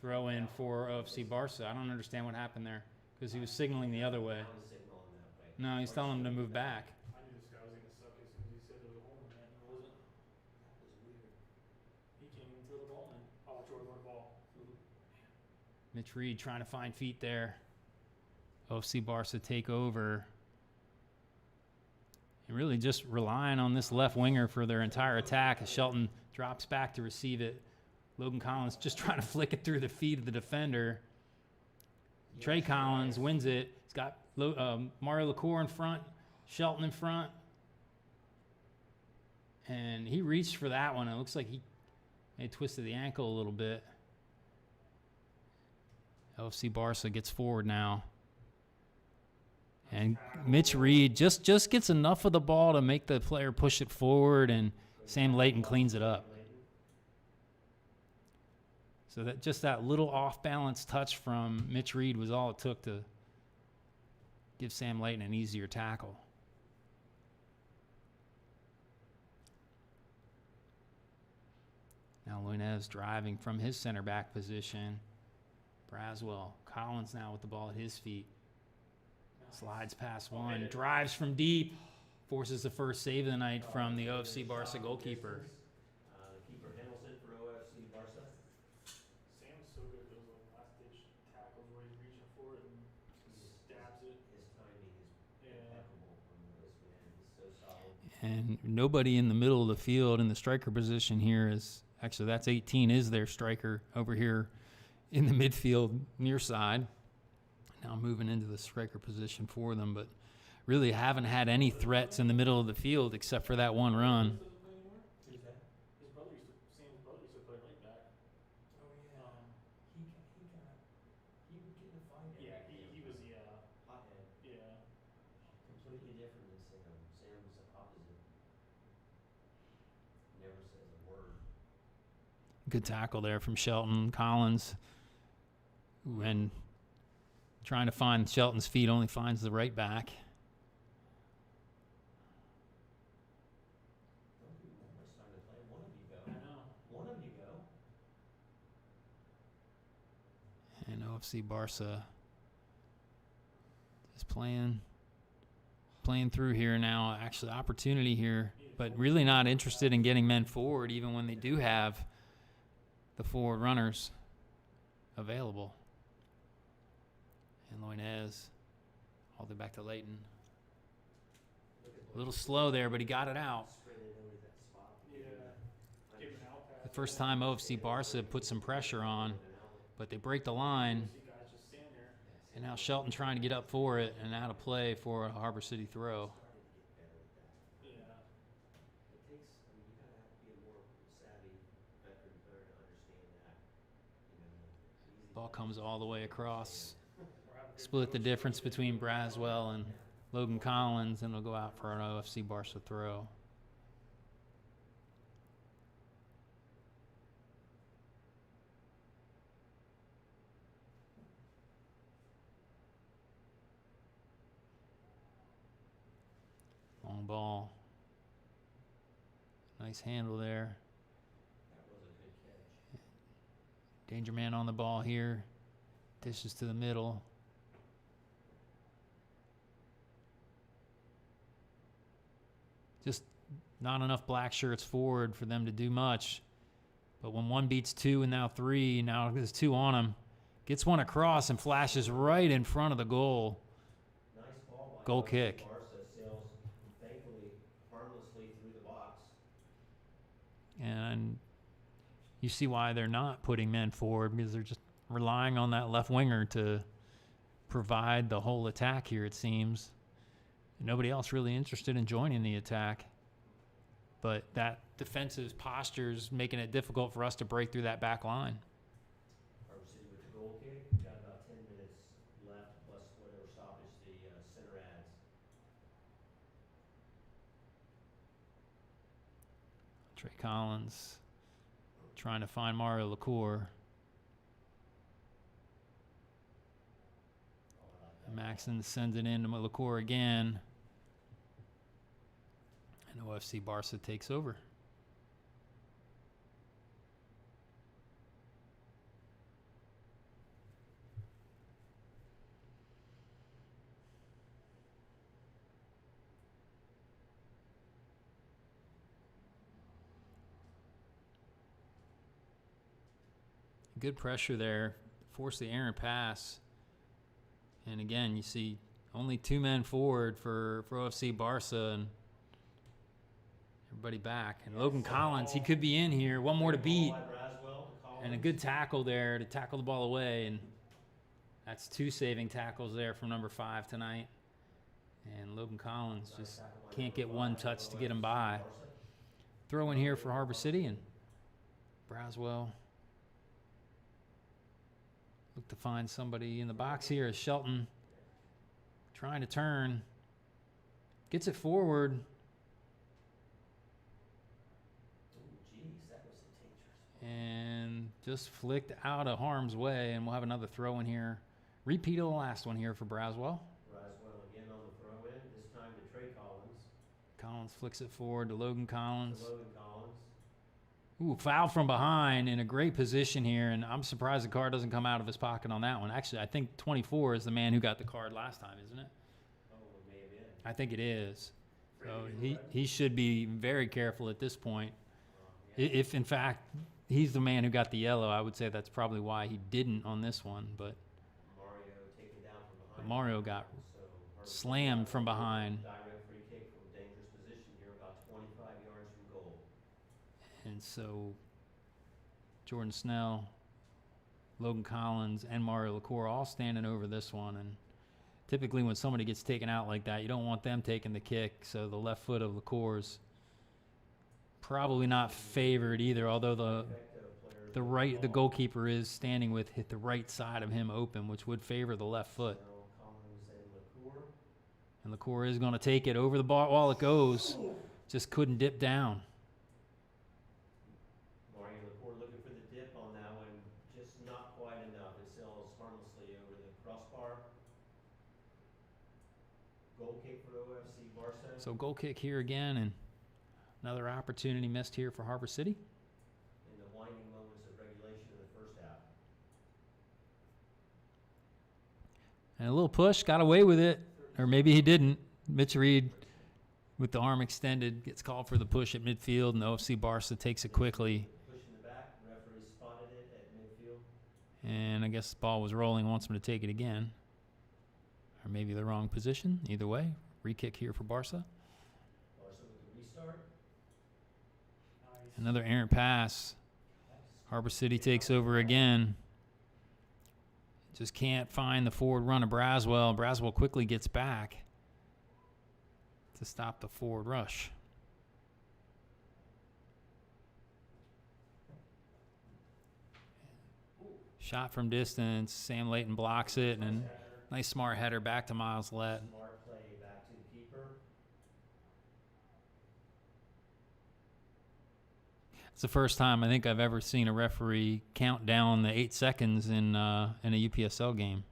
[SPEAKER 1] throw in for OFC Barca. I don't understand what happened there because he was signaling the other way.
[SPEAKER 2] Now he's signaling that way.
[SPEAKER 1] No, he's telling him to move back.
[SPEAKER 3] I knew this guy was gonna suck as soon as he said there was a hole in that, and there wasn't.
[SPEAKER 2] That was weird.
[SPEAKER 3] He can't even throw the ball in. Oh, Jordan with the ball.
[SPEAKER 1] Mitch Reed trying to find feet there. OFC Barca take over. And really just relying on this left winger for their entire attack as Shelton drops back to receive it. Logan Collins just trying to flick it through the feet of the defender. Trey Collins wins it. He's got Mario LaCour in front, Shelton in front. And he reached for that one. It looks like he may have twisted the ankle a little bit. OFC Barca gets forward now. And Mitch Reed just gets enough of the ball to make the player push it forward, and Sam Layton cleans it up. So that little off-balance touch from Mitch Reed was all it took to give Sam Layton an easier tackle. Now Lunez driving from his center back position. Braswell, Collins now with the ball at his feet. Slides past one, drives from deep, forces the first save of the night from the OFC Barca goalkeeper.
[SPEAKER 2] The keeper handles it for OFC Barca.
[SPEAKER 3] Sam's so good at those like last-ditch tackles where he's reaching for it and stabs it.
[SPEAKER 2] His timing is
[SPEAKER 3] Yeah.
[SPEAKER 2] impeccable on those, man. He's so solid.
[SPEAKER 1] And nobody in the middle of the field in the striker position here is, actually that's 18 is their striker over here in the midfield near side. Now moving into the striker position for them, but really haven't had any threats in the middle of the field except for that one run.
[SPEAKER 3] Doesn't play anymore?
[SPEAKER 2] Who's that?
[SPEAKER 3] His brother Sam's brother used to play right back.
[SPEAKER 2] Oh, yeah.
[SPEAKER 3] Um,
[SPEAKER 2] He would get in a fight.
[SPEAKER 3] yeah,
[SPEAKER 2] every
[SPEAKER 3] he
[SPEAKER 2] game.
[SPEAKER 3] was,
[SPEAKER 2] Hothead.
[SPEAKER 3] yeah.
[SPEAKER 2] Completely different than Sam. Sam was the opposite. Never says a word.
[SPEAKER 1] Good tackle there from Shelton. Collins, when trying to find Shelton's feet, only finds the right back.
[SPEAKER 2] Don't give him that much time to play. One of you go.
[SPEAKER 3] I know.
[SPEAKER 2] One of you go.
[SPEAKER 1] And OFC Barca is playing through here now. Actually, opportunity here, but really not interested in getting men forward, even when they do have the forward runners available. And Loinez all the way back to Layton.
[SPEAKER 2] Look at
[SPEAKER 1] A little slow there, but he got it out.
[SPEAKER 2] straight in over that spot.
[SPEAKER 3] Yeah. Give him an out pass.
[SPEAKER 1] The first time OFC Barca put some pressure on, but they break the line.
[SPEAKER 3] See guys just stand there.
[SPEAKER 1] And now Shelton trying to get up for it and out of play for a Harbor City throw.
[SPEAKER 2] Starting to get better at that.
[SPEAKER 3] Yeah.
[SPEAKER 2] It takes, I mean, you gotta have to be a more savvy veteran player to understand that. You know, easy
[SPEAKER 1] Ball comes all the way across.
[SPEAKER 3] We're having good
[SPEAKER 1] Split the
[SPEAKER 3] coaching.
[SPEAKER 1] difference between Braswell and Logan Collins, and it'll go out for an OFC Barca throw. ball. Nice handle there.
[SPEAKER 2] That was a good catch.
[SPEAKER 1] Danger man on the ball here. Dishes to the middle. Just not enough black shirts forward for them to do much. But when one beats two and now three, now there's two on him. Gets one across and flashes right in front of the goal.
[SPEAKER 2] Nice ball by
[SPEAKER 1] Goal
[SPEAKER 2] OFC
[SPEAKER 1] kick.
[SPEAKER 2] Barca, sails thankfully harmlessly through the box.
[SPEAKER 1] And you see why they're not putting men forward, because they're just relying on that left winger to provide the whole attack here, it seems. Nobody else really interested in joining the attack. But that defensive posture is making it difficult for us to break through that back line.
[SPEAKER 2] Harbor City with the goal kick. We've got about 10 minutes left, plus whatever stoppage the center adds.
[SPEAKER 1] Trey Collins trying to find Mario LaCour.
[SPEAKER 2] Oh, I like that.
[SPEAKER 1] Maxson sends it in to LaCour again. And OFC Barca takes over. Good pressure there. Force the errant pass. And again, you see only two men forward for OFC Barca and everybody back. And Logan Collins, he could be in here. One more to beat.
[SPEAKER 2] Ball by Braswell to Collins.
[SPEAKER 1] And a good tackle there to tackle the ball away. And that's two saving tackles there from number 5 tonight. And Logan Collins
[SPEAKER 2] Nice
[SPEAKER 1] just
[SPEAKER 2] tackle by
[SPEAKER 1] can't
[SPEAKER 2] number
[SPEAKER 1] get one
[SPEAKER 2] 5
[SPEAKER 1] touch to
[SPEAKER 2] by
[SPEAKER 1] get him
[SPEAKER 2] OFC
[SPEAKER 1] by.
[SPEAKER 2] Barca.
[SPEAKER 1] Throw in here for Harbor City, and Braswell look to find somebody in the box here as Shelton trying to turn. Gets it forward.
[SPEAKER 2] Ooh, geez, that was a dangerous one.
[SPEAKER 1] And just flicked out of harm's way, and we'll have another throw in here. Repeat of the last one here for Braswell.
[SPEAKER 2] Braswell again on the throw in, this time to Trey Collins.
[SPEAKER 1] Collins flicks it forward to Logan Collins.
[SPEAKER 2] To Logan Collins.
[SPEAKER 1] Ooh, foul from behind in a great position here, and I'm surprised the card doesn't come out of his pocket on that one. Actually, I think 24 is the man who got the card last time, isn't it?
[SPEAKER 2] Oh, it may have been.
[SPEAKER 1] I think it is. So
[SPEAKER 2] Maybe
[SPEAKER 1] he should be very careful at this point.
[SPEAKER 2] yeah.
[SPEAKER 1] If, in fact, he's the man who got the yellow, I would say that's probably why he didn't on this one. But
[SPEAKER 2] Mario taken down from behind.
[SPEAKER 1] Mario got
[SPEAKER 2] So Harbor City
[SPEAKER 1] slammed
[SPEAKER 2] got
[SPEAKER 1] from
[SPEAKER 2] a
[SPEAKER 1] behind.
[SPEAKER 2] Direct free kick from a dangerous position here, about 25 yards from goal.
[SPEAKER 1] And so Jordan Snell, Logan Collins, and Mario LaCour all standing over this one. And typically when somebody gets taken out like that, you don't want them taking the kick. So the left foot of LaCour's probably not favored either, although the goalkeeper is standing with the right side of him open, which would favor the left foot.
[SPEAKER 2] Snell, Collins, and LaCour.
[SPEAKER 1] And LaCour is going to take it over the ball while it goes. Just couldn't dip down.
[SPEAKER 2] Mario LaCour looking for the dip on that one, just not quite enough. It sails harmlessly over the crossbar. Goal kick for OFC Barca.
[SPEAKER 1] So goal kick here again, and another opportunity missed here for Harbor City.
[SPEAKER 2] In the winding moments of regulation in the first half.
[SPEAKER 1] And a little push, got away with it. Or maybe he didn't. Mitch Reed, with the arm extended, gets called for the push at midfield, and OFC Barca takes it quickly.
[SPEAKER 2] Push in the back, referee spotted it at midfield.
[SPEAKER 1] And I guess the ball was rolling, wants him to take it again. Or maybe the wrong position. Either way, re-kick here for Barca.
[SPEAKER 2] Barca with the restart.
[SPEAKER 3] Nice.
[SPEAKER 1] Another errant pass. Harbor City takes over again. Just can't find the forward run of Braswell. Braswell quickly gets back to stop the forward rush. Shot from distance. Sam Layton blocks it, and nice smart header back to Miles Lett.
[SPEAKER 2] Smart play back to the keeper.
[SPEAKER 1] It's the first time I think I've ever seen a referee count down the 8 seconds in a UPSL game.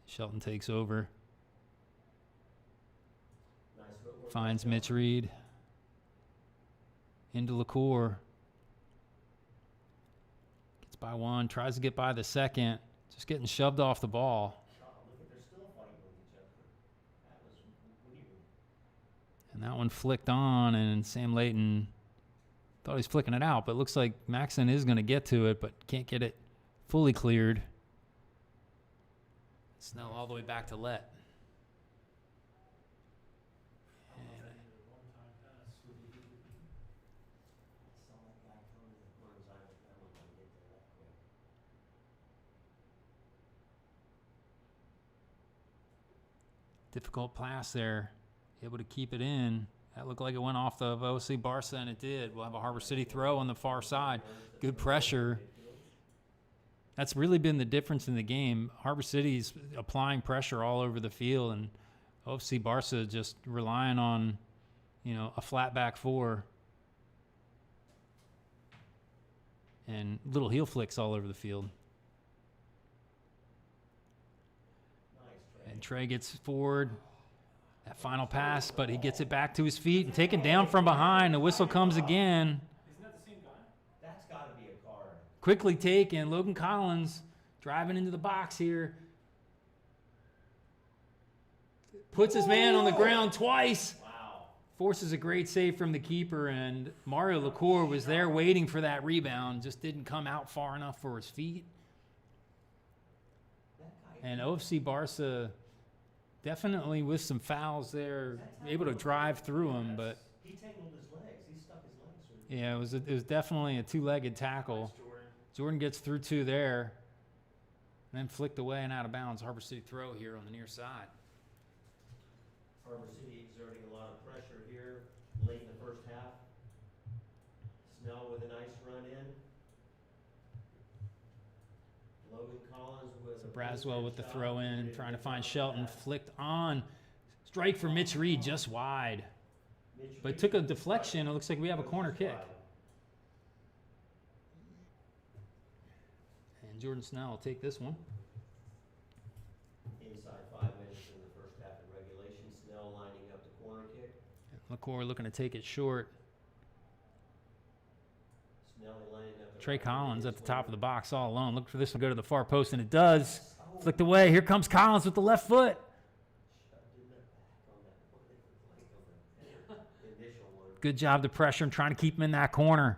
[SPEAKER 1] Shelton takes over. Finds Mitch Reed. Into LaCour. Gets by one. Tries to get by the second. Just getting shoved off the ball.
[SPEAKER 2] Oh, look at, they're still fighting with each other. That was weird.
[SPEAKER 1] And that one flicked on, and Sam Layton thought he was flicking it out, but it looks like Maxon is going to get to it, but can't get it fully cleared. Snell all the way back to Let.
[SPEAKER 3] One-time pass.
[SPEAKER 2] I saw that guy coming to the corners. I wasn't going to get there that quick.
[SPEAKER 1] Difficult pass there. Able to keep it in. That looked like it went off the OFC Barca, and it did. We'll have a Harbor City throw on the far side. Good pressure. That's really been the difference in the game. Harbor City's applying pressure all over the field, and OFC Barca just relying on, a flat back four and little heel flicks all over the field.
[SPEAKER 2] Nice, Trey.
[SPEAKER 1] And Trey gets forward. That final pass, but he gets it back to his feet and taken down from behind. The whistle comes again.
[SPEAKER 3] Isn't that the same guy?
[SPEAKER 2] That's got to be a card.
[SPEAKER 1] Quickly taken. Logan Collins driving into the box here. Puts his man on the ground twice.
[SPEAKER 2] Wow.
[SPEAKER 1] Forces a great save from the keeper, and Mario LaCour was there waiting for that rebound. Just didn't come out far enough for his feet.
[SPEAKER 2] That guy.
[SPEAKER 1] And OFC Barca definitely with some fouls there, able to drive through him, but
[SPEAKER 2] He tangled his legs. He stuck his legs through.
[SPEAKER 1] yeah, it was definitely a two-legged tackle.
[SPEAKER 3] Nice, Jordan.
[SPEAKER 1] Jordan gets through two there, and then flicked away and out of bounds. Harbor City throw here on the near side.
[SPEAKER 2] Harbor City exerting a lot of pressure here late in the first half. Snell with a nice run in. Logan Collins with
[SPEAKER 1] So
[SPEAKER 2] a
[SPEAKER 1] Braswell with the
[SPEAKER 2] shot.
[SPEAKER 1] throw in,
[SPEAKER 2] Did a
[SPEAKER 1] trying to
[SPEAKER 2] good
[SPEAKER 1] find
[SPEAKER 2] job of
[SPEAKER 1] Shelton,
[SPEAKER 2] that.
[SPEAKER 1] flicked on. Strike for Mitch Reed, just wide.
[SPEAKER 2] Mitch
[SPEAKER 1] But
[SPEAKER 2] Reed
[SPEAKER 1] took a
[SPEAKER 2] with the
[SPEAKER 1] deflection. It looks like we have a
[SPEAKER 2] strike.
[SPEAKER 1] corner kick.
[SPEAKER 2] Wide.
[SPEAKER 1] And Jordan Snell will take this one.
[SPEAKER 2] Inside 5 minutes in the first half of regulation. Snell lining up the corner kick.
[SPEAKER 1] LaCour looking to take it short.
[SPEAKER 2] Snell lining up the
[SPEAKER 1] Trey
[SPEAKER 2] right
[SPEAKER 1] Collins
[SPEAKER 2] wing
[SPEAKER 1] at the top of
[SPEAKER 2] swing.
[SPEAKER 1] the box all alone. Look for this one to go to the far post, and it does.
[SPEAKER 2] Oh,
[SPEAKER 1] Flicked away. Here comes Collins with the left foot.
[SPEAKER 2] shoved in the back on that one. It looked like on the initial one.
[SPEAKER 1] Good job to pressure him, trying to keep him in that corner.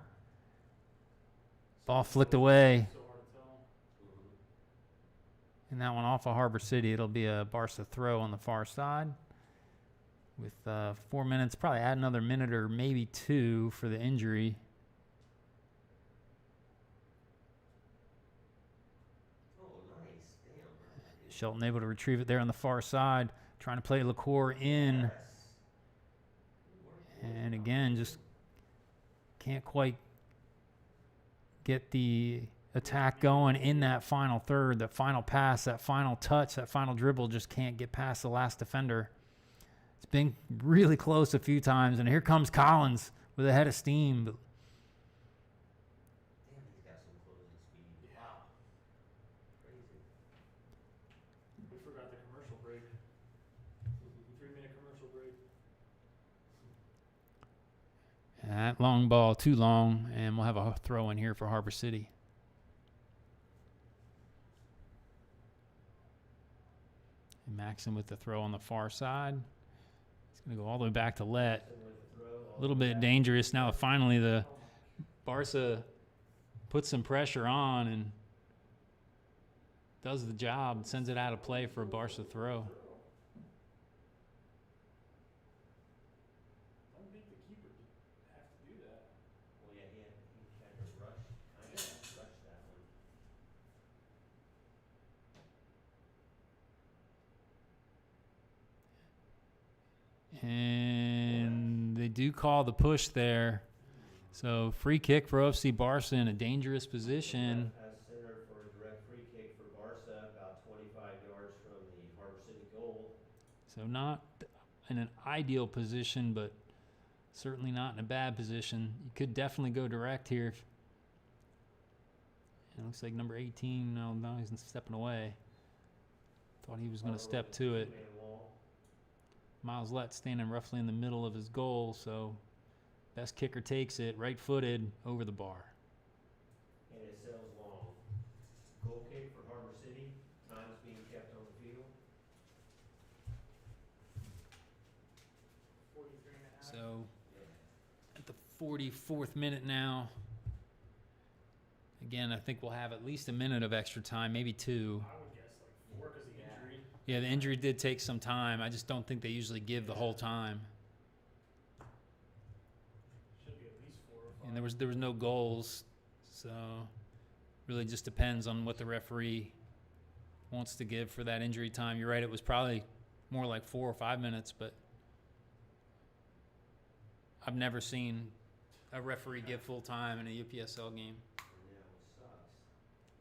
[SPEAKER 1] Ball flicked away.
[SPEAKER 3] So hard to tell.
[SPEAKER 1] And that one off of Harbor City. It'll be a Barca throw on the far side. With 4 minutes, probably add another minute or maybe two for the injury.
[SPEAKER 2] Oh, nice. Damn.
[SPEAKER 1] Shelton able to retrieve it there on the far side. Trying to play LaCour in.
[SPEAKER 2] Yes.
[SPEAKER 1] And again, just can't quite get the attack going in that final third, that final pass, that final touch, that final dribble. Just can't get past the last defender. It's been really close a few times, and here comes Collins with a head of steam. But
[SPEAKER 2] Damn, he's got some closing speed. Wow. Crazy.
[SPEAKER 3] We forgot the commercial break. 3-minute commercial break.
[SPEAKER 1] that long ball too long, and we'll have a throw in here for Harbor City. And Maxon with the throw on the far side. He's going to go all the way back to Let. A little bit dangerous. Now finally the Barca puts some pressure on and does the job, sends it out of play for a Barca throw.
[SPEAKER 3] I don't think the keeper did have to do that.
[SPEAKER 2] Well, yeah, he kind of rushed that one.
[SPEAKER 1] And they do call the push there. So free kick for OFC Barca in a dangerous position.
[SPEAKER 2] As center for a direct free kick for Barca, about 25 yards from the Harbor City goal.
[SPEAKER 1] So not in an ideal position, but certainly not in a bad position. You could definitely go direct here. It looks like number 18, no, he's stepping away. Thought he was going to step to it.
[SPEAKER 2] Two-man wall.
[SPEAKER 1] Miles Lett standing roughly in the middle of his goal, so best kicker takes it, right-footed, over the bar.
[SPEAKER 2] And it sails long. Goal kick for Harbor City, time's being kept on the field.
[SPEAKER 3] 43 and a half.
[SPEAKER 1] So
[SPEAKER 2] Yeah.
[SPEAKER 1] at the 44th minute now. Again, I think we'll have at least a minute of extra time, maybe 2.
[SPEAKER 3] I would guess like 4 because of
[SPEAKER 2] Yeah.
[SPEAKER 3] injury.
[SPEAKER 1] Yeah, the injury did take some time. I just don't think they usually give the whole time.
[SPEAKER 3] Should be at least 4 or 5.
[SPEAKER 1] And there was no goals, so really just depends on what the referee wants to give for that injury time. You're right, it was probably more like 4 or 5 minutes, but I've never seen a referee give full time in a UPSL game.
[SPEAKER 2] No, it sucks.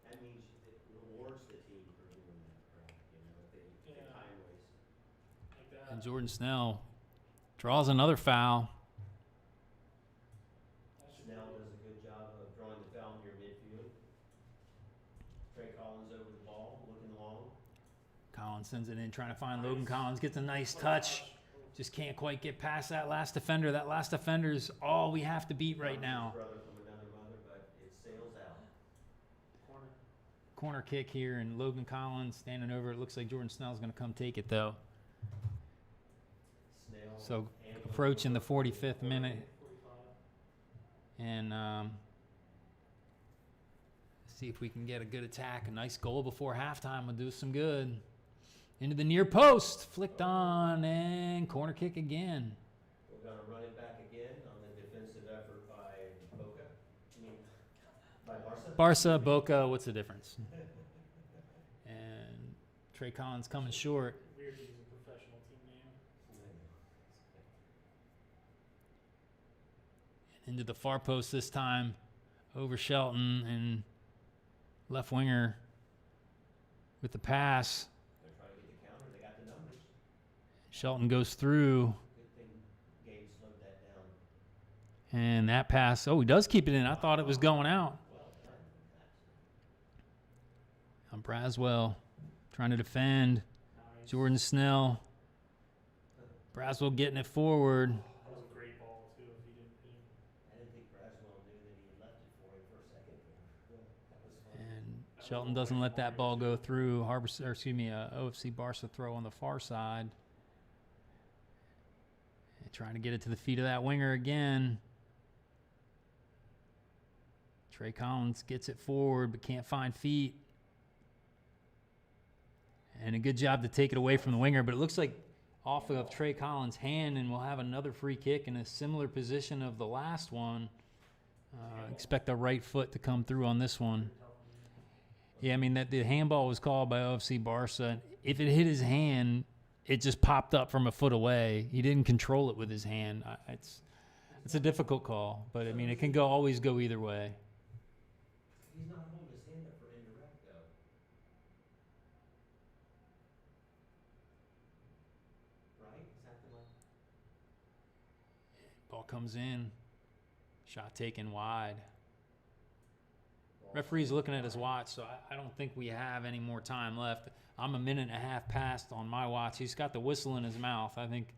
[SPEAKER 2] That means it rewards the team for doing that crap, if they
[SPEAKER 3] Yeah.
[SPEAKER 2] time waste.
[SPEAKER 3] Like that.
[SPEAKER 1] And Jordan Snell draws another foul.
[SPEAKER 3] That should
[SPEAKER 2] Snell
[SPEAKER 3] be-
[SPEAKER 2] does a good job of drawing the foul near midfield. Trey Collins over the ball, looking long.
[SPEAKER 1] Collins sends it in, trying to find Logan
[SPEAKER 3] Nice.
[SPEAKER 1] Collins, gets a nice
[SPEAKER 3] What a
[SPEAKER 1] touch. Just can't quite get past that last defender. That last defender is all we have to beat right
[SPEAKER 2] His
[SPEAKER 1] now.
[SPEAKER 2] brother from another mother, but it sails out.
[SPEAKER 3] Corner.
[SPEAKER 1] Corner kick here, and Logan Collins standing over. It looks like Jordan Snell's going to come take it, though.
[SPEAKER 2] Snell.
[SPEAKER 1] So
[SPEAKER 2] and
[SPEAKER 1] approaching the
[SPEAKER 2] Logan
[SPEAKER 1] 45th minute,
[SPEAKER 3] 45.
[SPEAKER 1] and see if we can get a good attack. A nice goal before halftime will do us some good. Into the near post, flicked on, and corner kick again.
[SPEAKER 2] We're gonna run it back again on the defensive effort by Boca. By Barca.
[SPEAKER 1] Barca, Boca, what's the difference? And Trey Collins coming short.
[SPEAKER 3] Weird to use a professional team name.
[SPEAKER 1] Into the far post this time, over Shelton, and left winger with the pass.
[SPEAKER 2] They're trying to get the counter, they got the numbers.
[SPEAKER 1] Shelton goes through,
[SPEAKER 2] Good thing Gabe slowed that down.
[SPEAKER 1] and that pass, oh, he does keep it in. I thought it was going out.
[SPEAKER 2] Well done.
[SPEAKER 1] On Braswell trying to defend.
[SPEAKER 3] Nice.
[SPEAKER 1] Jordan Snell. Braswell getting it forward.
[SPEAKER 3] That was a great ball too. If he didn't hit him.
[SPEAKER 2] I didn't think Braswell knew that he had left it for him for a second there. That was fun.
[SPEAKER 1] And Shelton doesn't let that ball go through. OFC Barca throw on the far side. And trying to get it to the feet of that winger again. Trey Collins gets it forward but can't find feet. And a good job to take it away from the winger, but it looks like off of Trey Collins' hand, and we'll have another free kick in a similar position of the last one. Expect the right foot to come through on this one. Yeah, I mean, that the handball was called by OFC Barca. If it hit his hand, it just popped up from a foot away. He didn't control it with his hand. It's a difficult call, but I mean, it can always go either way.
[SPEAKER 2] He's not holding his hand up for indirect though. Right? Is that the one?
[SPEAKER 1] Ball comes in, shot taken wide. Referee's looking at his watch, so I don't think we have any more time left. I'm a minute and a half past on my watch. He's got the whistle in his mouth. I think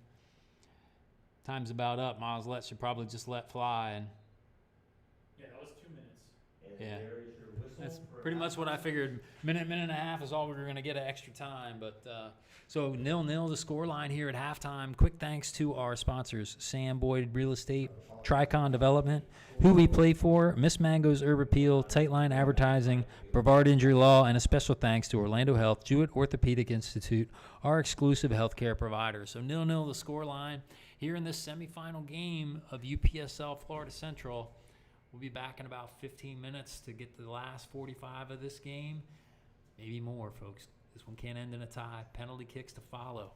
[SPEAKER 1] time's about up. Miles Lett should probably just let fly. And
[SPEAKER 3] Yeah, that was 2 minutes.
[SPEAKER 2] And
[SPEAKER 1] Yeah.
[SPEAKER 2] there is your whistle.
[SPEAKER 1] that's
[SPEAKER 2] for
[SPEAKER 1] pretty much what I figured. Minute and a half is all we were going to get at extra time. But so 0-0 the scoreline here at halftime. Quick thanks to our sponsors, Sam Boyd Real Estate, Tricon Development, Who We Play For, Miss Mango's Herb Appeal, Tightline Advertising, Brevard Injury Law, and a special thanks to Orlando Health, Jewett Orthopedic Institute, our exclusive healthcare provider. So 0-0 the scoreline here in this semifinal game of UPSL Florida Central. We'll be back in about 15 minutes to get to the last 45 of this game. Maybe more, folks. This one can't end in a tie. Penalty kicks to follow.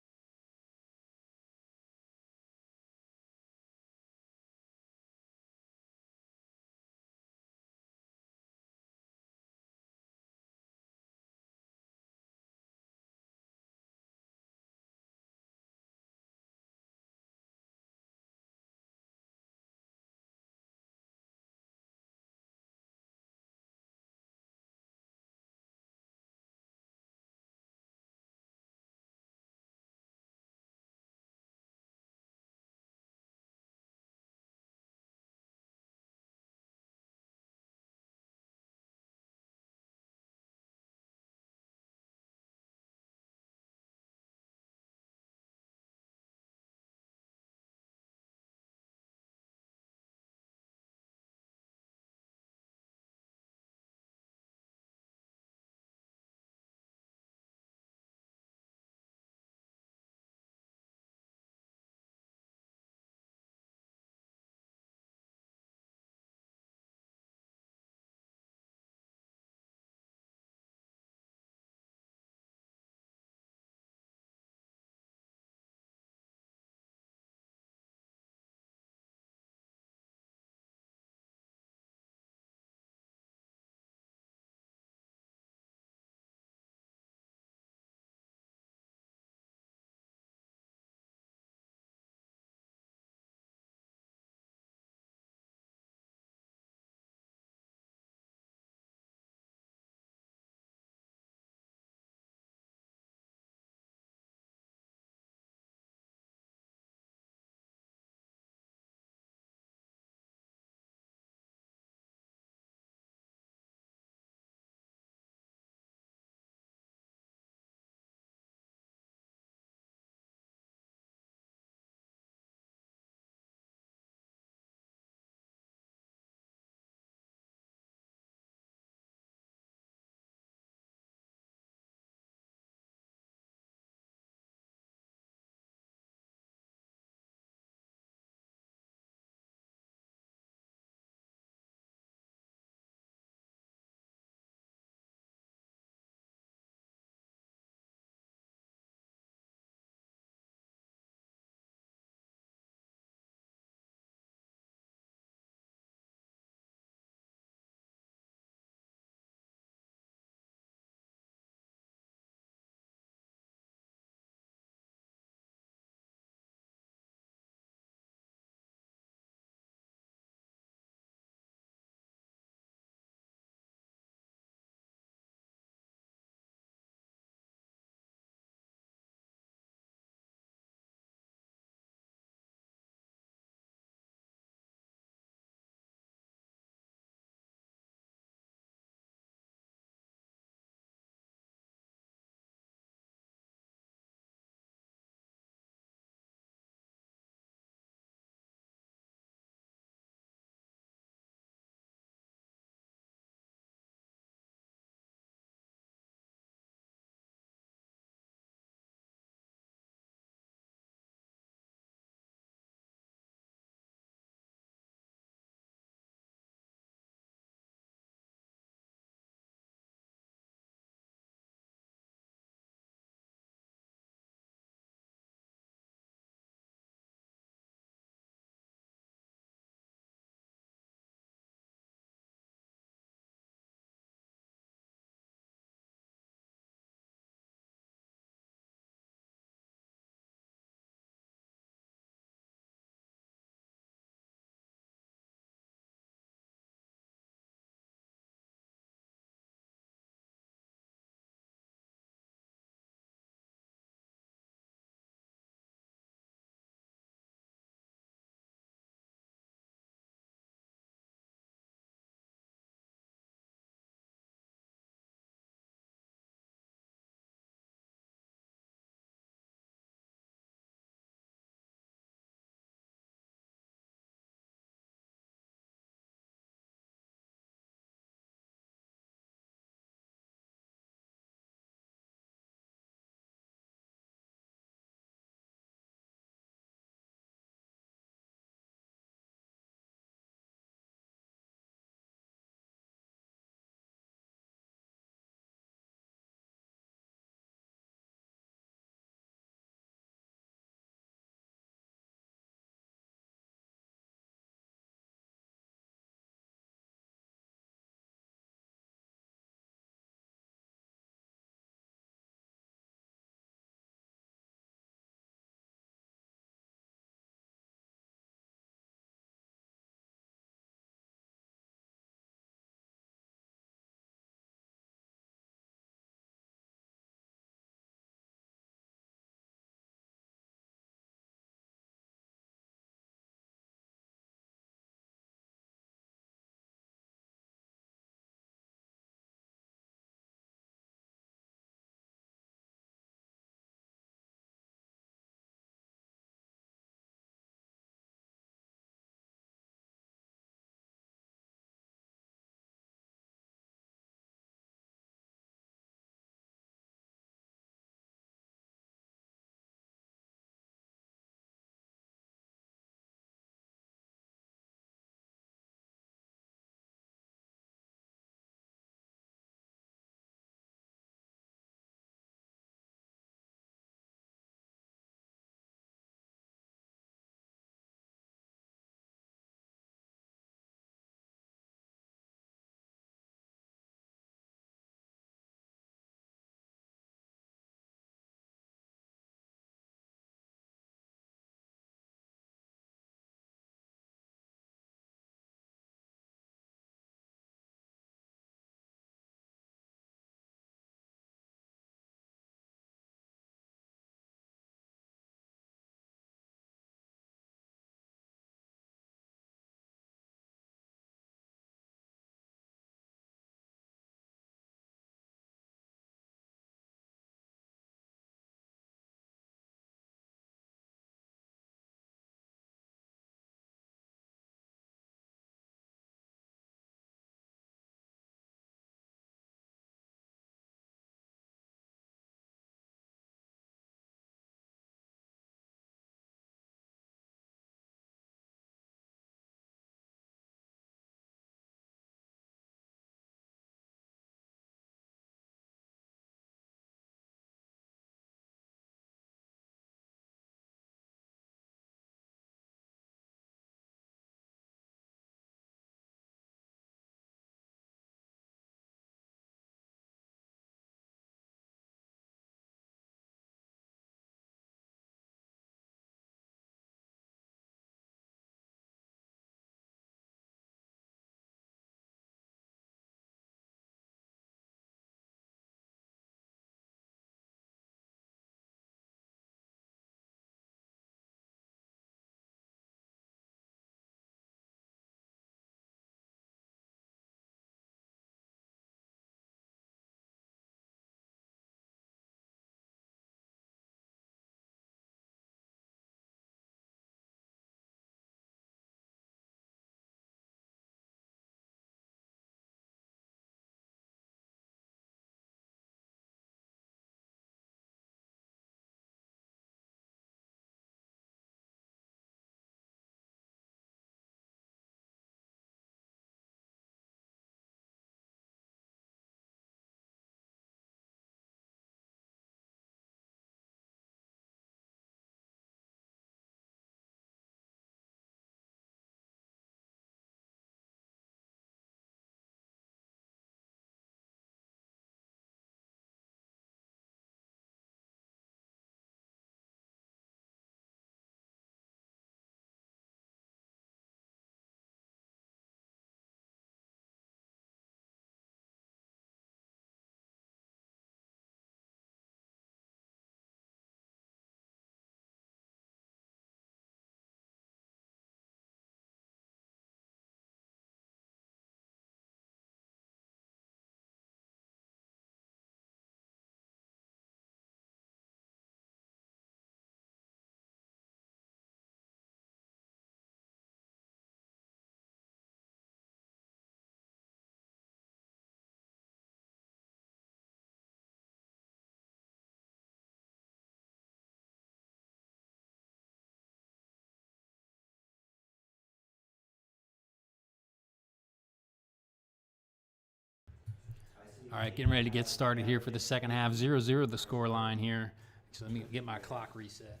[SPEAKER 1] All right, getting ready to get started here for the second half. 0-0 the score line here. So let me get my clock reset.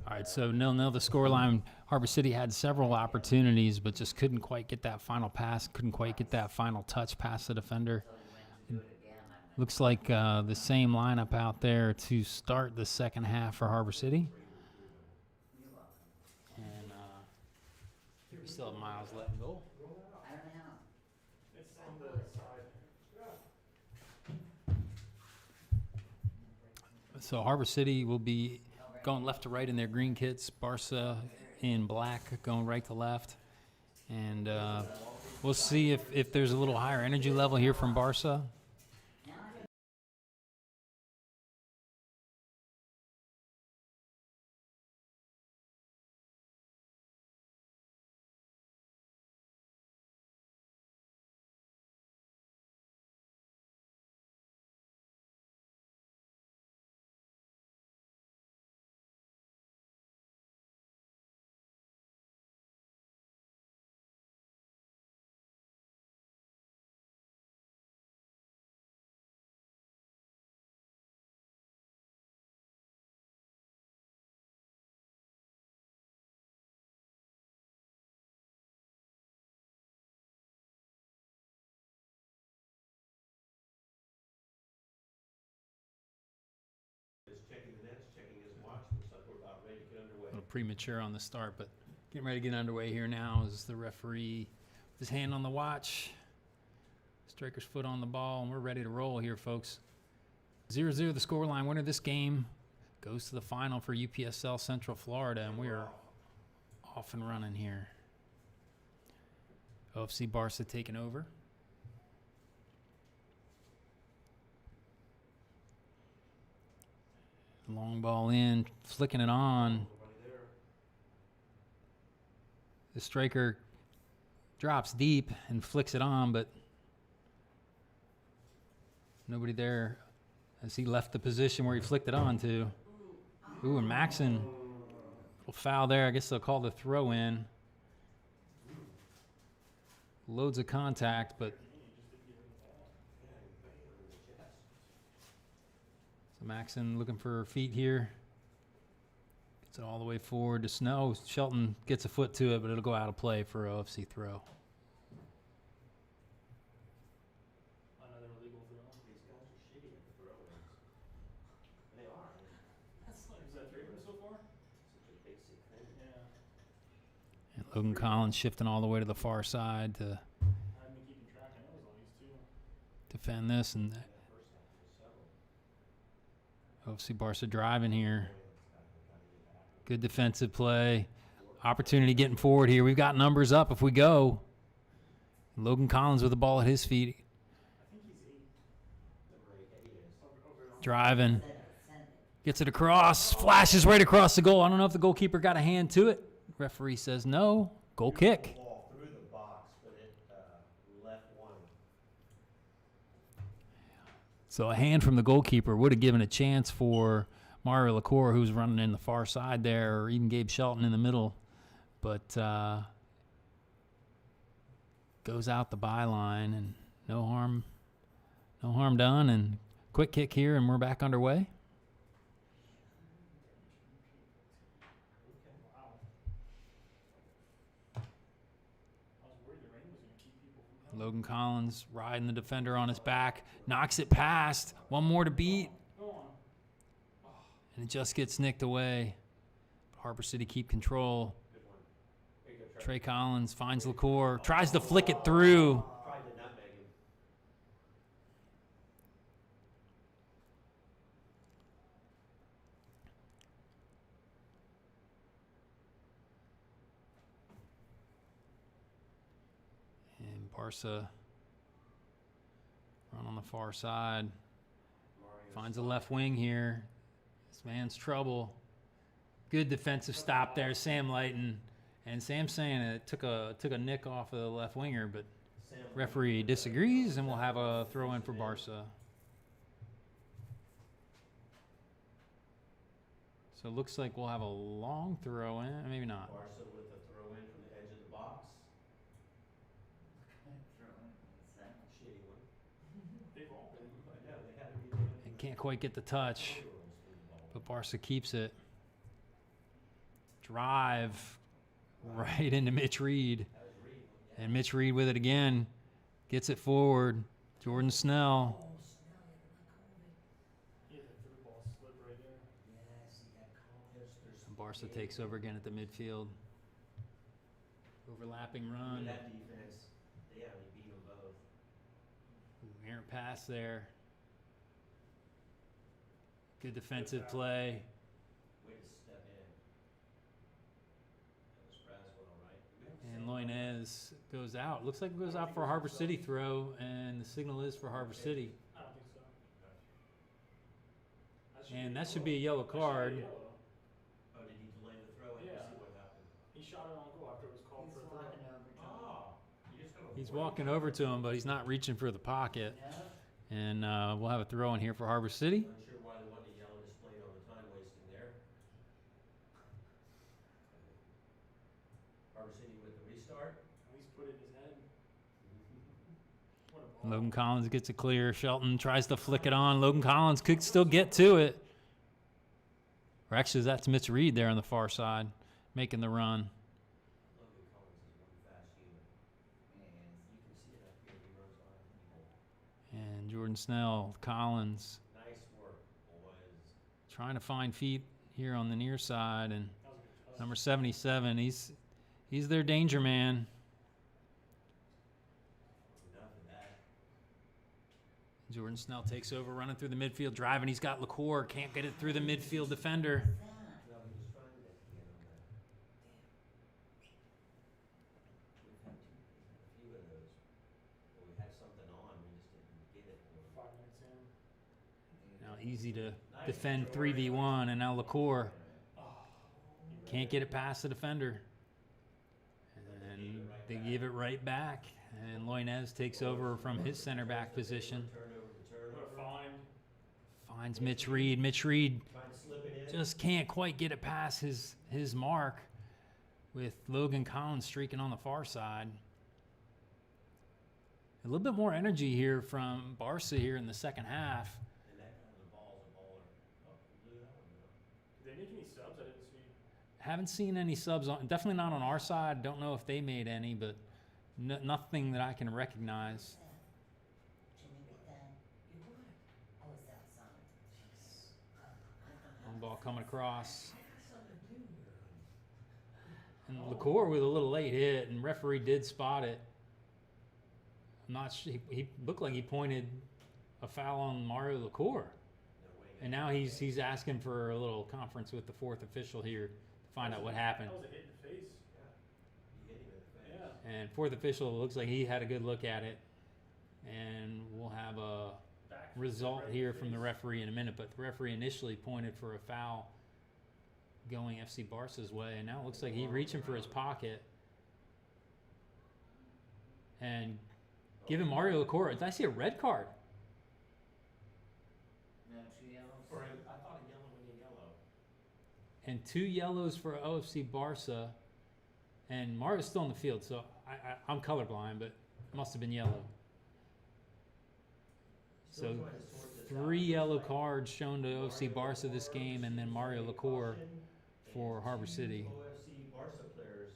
[SPEAKER 1] All right, so 0-0 the scoreline. Harbor City had several opportunities, but just couldn't quite get that final pass, couldn't quite get that final touch past the defender. Looks like the same lineup out there to start the second half for Harbor City. And we still have Miles letting go.
[SPEAKER 4] I don't know.
[SPEAKER 3] It's on the side.
[SPEAKER 1] So Harbor City will be going left to right in their green kits. Barca in black going right to left. And we'll see if there's a little higher energy level here from Barca.
[SPEAKER 2] Is checking the nets, checking his watch. Looks like we're about ready to get underway.
[SPEAKER 1] A little premature on the start, but getting ready to get underway here now is the referee with his hand on the watch, striker's foot on the ball, and we're ready to roll here, folks. 0-0 the scoreline. Winner of this game goes to the final for UPSL Central Florida, and we are off and running here. OFC Barca taking over. Long ball in, flicking it on.
[SPEAKER 2] Nobody there.
[SPEAKER 1] The striker drops deep and flicks it on, but nobody there as he left the position where he flicked it on to. Ooh, and Maxon, little foul there. I guess they'll call the throw in. Loads of contact, but so Maxon looking for feet here. Gets it all the way forward to Snow. Shelton gets a foot to it, but it'll go out of play for OFC throw.
[SPEAKER 3] Another illegal throw.
[SPEAKER 2] These guys are shitty at the throw-ins. They are.
[SPEAKER 3] That's like, is that favorite so far?
[SPEAKER 2] Such a basic thing.
[SPEAKER 3] Yeah.
[SPEAKER 1] And Logan Collins shifting all the way to the far side to
[SPEAKER 3] I've been keeping track. I know it was on these two.
[SPEAKER 1] defend this, and
[SPEAKER 2] That first half was settled.
[SPEAKER 1] OFC Barca driving here.
[SPEAKER 2] Boy, it's gotta get back.
[SPEAKER 1] Good defensive play. Opportunity getting forward here. We've got numbers up if we go. Logan Collins with the ball at his feet.
[SPEAKER 3] I think he's 8.
[SPEAKER 2] Number 8, he is.
[SPEAKER 3] Over on
[SPEAKER 1] Driving.
[SPEAKER 4] Send it.
[SPEAKER 1] Gets it across. Flashes right across the goal. I don't know if the goalkeeper got a hand to it. Referee says no. Goal kick.
[SPEAKER 2] Ball through the box, but it left one.
[SPEAKER 1] So a hand from the goalkeeper would have given a chance for Mario Lacour, who's running in the far side there, or even Gabe Shelton in the middle. But goes out the byline, and no harm done. And quick kick here, and we're back underway.
[SPEAKER 3] Wow. I was worried the rain was going to keep people from coming.
[SPEAKER 1] Logan Collins riding the defender on his back, knocks it past. One more to beat,
[SPEAKER 3] Go on.
[SPEAKER 1] and it just gets nicked away. Harbor City keep control.
[SPEAKER 2] Good one. There you go,
[SPEAKER 1] Trey Collins finds Lacour, tries to flick it through.
[SPEAKER 2] Tried to nutmeg him.
[SPEAKER 1] And Barca run on the far side.
[SPEAKER 2] Mario
[SPEAKER 1] Finds a left wing here. This man's trouble. Good defensive stop there, Sam Lighton. And Sam's saying it took a nick off of the left winger, but
[SPEAKER 2] Sam
[SPEAKER 1] referee disagrees, and we'll have a throw in for Barca. So it looks like we'll have a long throw in, maybe not.
[SPEAKER 2] Barca with a throw in from the edge of the box. Shitty one.
[SPEAKER 3] They've all been.
[SPEAKER 2] I know, they had to be doing it.
[SPEAKER 1] And can't quite get the touch, but Barca keeps it. Drive right into Mitch Reed.
[SPEAKER 2] That was Reed. Yeah.
[SPEAKER 1] And Mitch Reed with it again. Gets it forward. Jordan Snell.
[SPEAKER 2] Oh, Snell,
[SPEAKER 3] Yeah, the through ball slip right there.
[SPEAKER 2] yes, he got called. There's
[SPEAKER 1] Barca takes over again at the midfield. Overlapping run.
[SPEAKER 2] That defense, they only beat them both.
[SPEAKER 1] Ooh, errant pass there. Good defensive play.
[SPEAKER 2] Way to step in. That was Braswell, right? Did we have
[SPEAKER 1] And
[SPEAKER 2] the same-
[SPEAKER 1] Loinez goes out. Looks like it goes out for a Harbor City throw, and the signal is for Harbor City.
[SPEAKER 3] I don't think so.
[SPEAKER 1] And that should be a yellow
[SPEAKER 3] that should be
[SPEAKER 1] card.
[SPEAKER 3] yellow.
[SPEAKER 2] Oh, did he delay the throw? I didn't
[SPEAKER 3] Yeah.
[SPEAKER 2] see what happened.
[SPEAKER 3] He shot it on goal after it was called for a throw.
[SPEAKER 2] Oh, you just gotta
[SPEAKER 1] He's
[SPEAKER 2] avoid
[SPEAKER 1] walking
[SPEAKER 2] it.
[SPEAKER 1] over to him, but he's not reaching for the pocket. And we'll have a throw in here for Harbor City.
[SPEAKER 2] Unsure why they wanted a yellow displayed on the time wasting there. Harbor City with the restart.
[SPEAKER 3] At least put it in his head. What a ball.
[SPEAKER 1] Logan Collins gets it clear. Shelton tries to flick it on. Logan Collins could still get to it. Or actually, that's Mitch Reed there on the far side, making the run.
[SPEAKER 2] Logan Collins is one fast unit. And you can see it up here. He runs by people.
[SPEAKER 1] And Jordan Snell, Collins,
[SPEAKER 2] Nice work, boys.
[SPEAKER 1] trying to find feet here on the near side. And
[SPEAKER 3] That was a good touch.
[SPEAKER 1] number 77, he's their danger man.
[SPEAKER 2] Enough of that.
[SPEAKER 1] Jordan Snell takes over, running through the midfield, driving. He's got LaCour, can't get it through the midfield defender.
[SPEAKER 2] No, he was trying to get on that. Damn. We've had a few of those. Where we had something on, we just didn't get it.
[SPEAKER 3] 5 minutes in.
[SPEAKER 1] Now easy to defend 3v1, and now LaCour can't get it past the defender. And they give it right back, and Loinez takes over from his center back position.
[SPEAKER 2] Turnover to
[SPEAKER 3] What a
[SPEAKER 2] turnover.
[SPEAKER 3] find.
[SPEAKER 1] Finds Mitch Reed. Mitch Reed
[SPEAKER 2] Trying to slip it in.
[SPEAKER 1] just can't quite get it past his mark, with Logan Collins streaking on the far side. A little bit more energy here from Barca here in the second half.
[SPEAKER 2] And that guy on the ball's a baller. Oh, he blew that one though.
[SPEAKER 3] Did they make any subs? I didn't see.
[SPEAKER 1] Haven't seen any subs on, definitely not on our side. Don't know if they made any, but nothing that I can recognize. Long ball coming across. And LaCour with a little late hit, and referee did spot it. I'm not sure, he looked like he pointed a foul on Mario LaCour.
[SPEAKER 2] No way.
[SPEAKER 1] And now he's asking for a little conference with the fourth official here to find out what happened.
[SPEAKER 3] That was a hit in the face.
[SPEAKER 2] Yeah. You hit him in the face.
[SPEAKER 3] Yeah.
[SPEAKER 1] And fourth official looks like he had a good look at it. And we'll have a
[SPEAKER 3] Back
[SPEAKER 1] result
[SPEAKER 3] right in
[SPEAKER 1] here
[SPEAKER 3] the
[SPEAKER 1] from the
[SPEAKER 3] face.
[SPEAKER 1] referee in a minute. But the referee initially pointed for a foul going FC Barca's way. And now it looks like he's reaching for his pocket. And giving Mario LaCour, did I see a red card?
[SPEAKER 4] No, 2 yellows.
[SPEAKER 2] Or I thought a yellow and a yellow.
[SPEAKER 1] And 2 yellows for OFC Barca. And Mario's still in the field, so I'm colorblind, but it must have been yellow.
[SPEAKER 2] Still
[SPEAKER 1] So
[SPEAKER 2] trying to sort this
[SPEAKER 1] 3
[SPEAKER 2] out.
[SPEAKER 1] yellow cards shown to OFC Barca this game, and then Mario LaCour for
[SPEAKER 2] And
[SPEAKER 1] Harbor
[SPEAKER 2] two
[SPEAKER 1] City.
[SPEAKER 2] OFC Barca players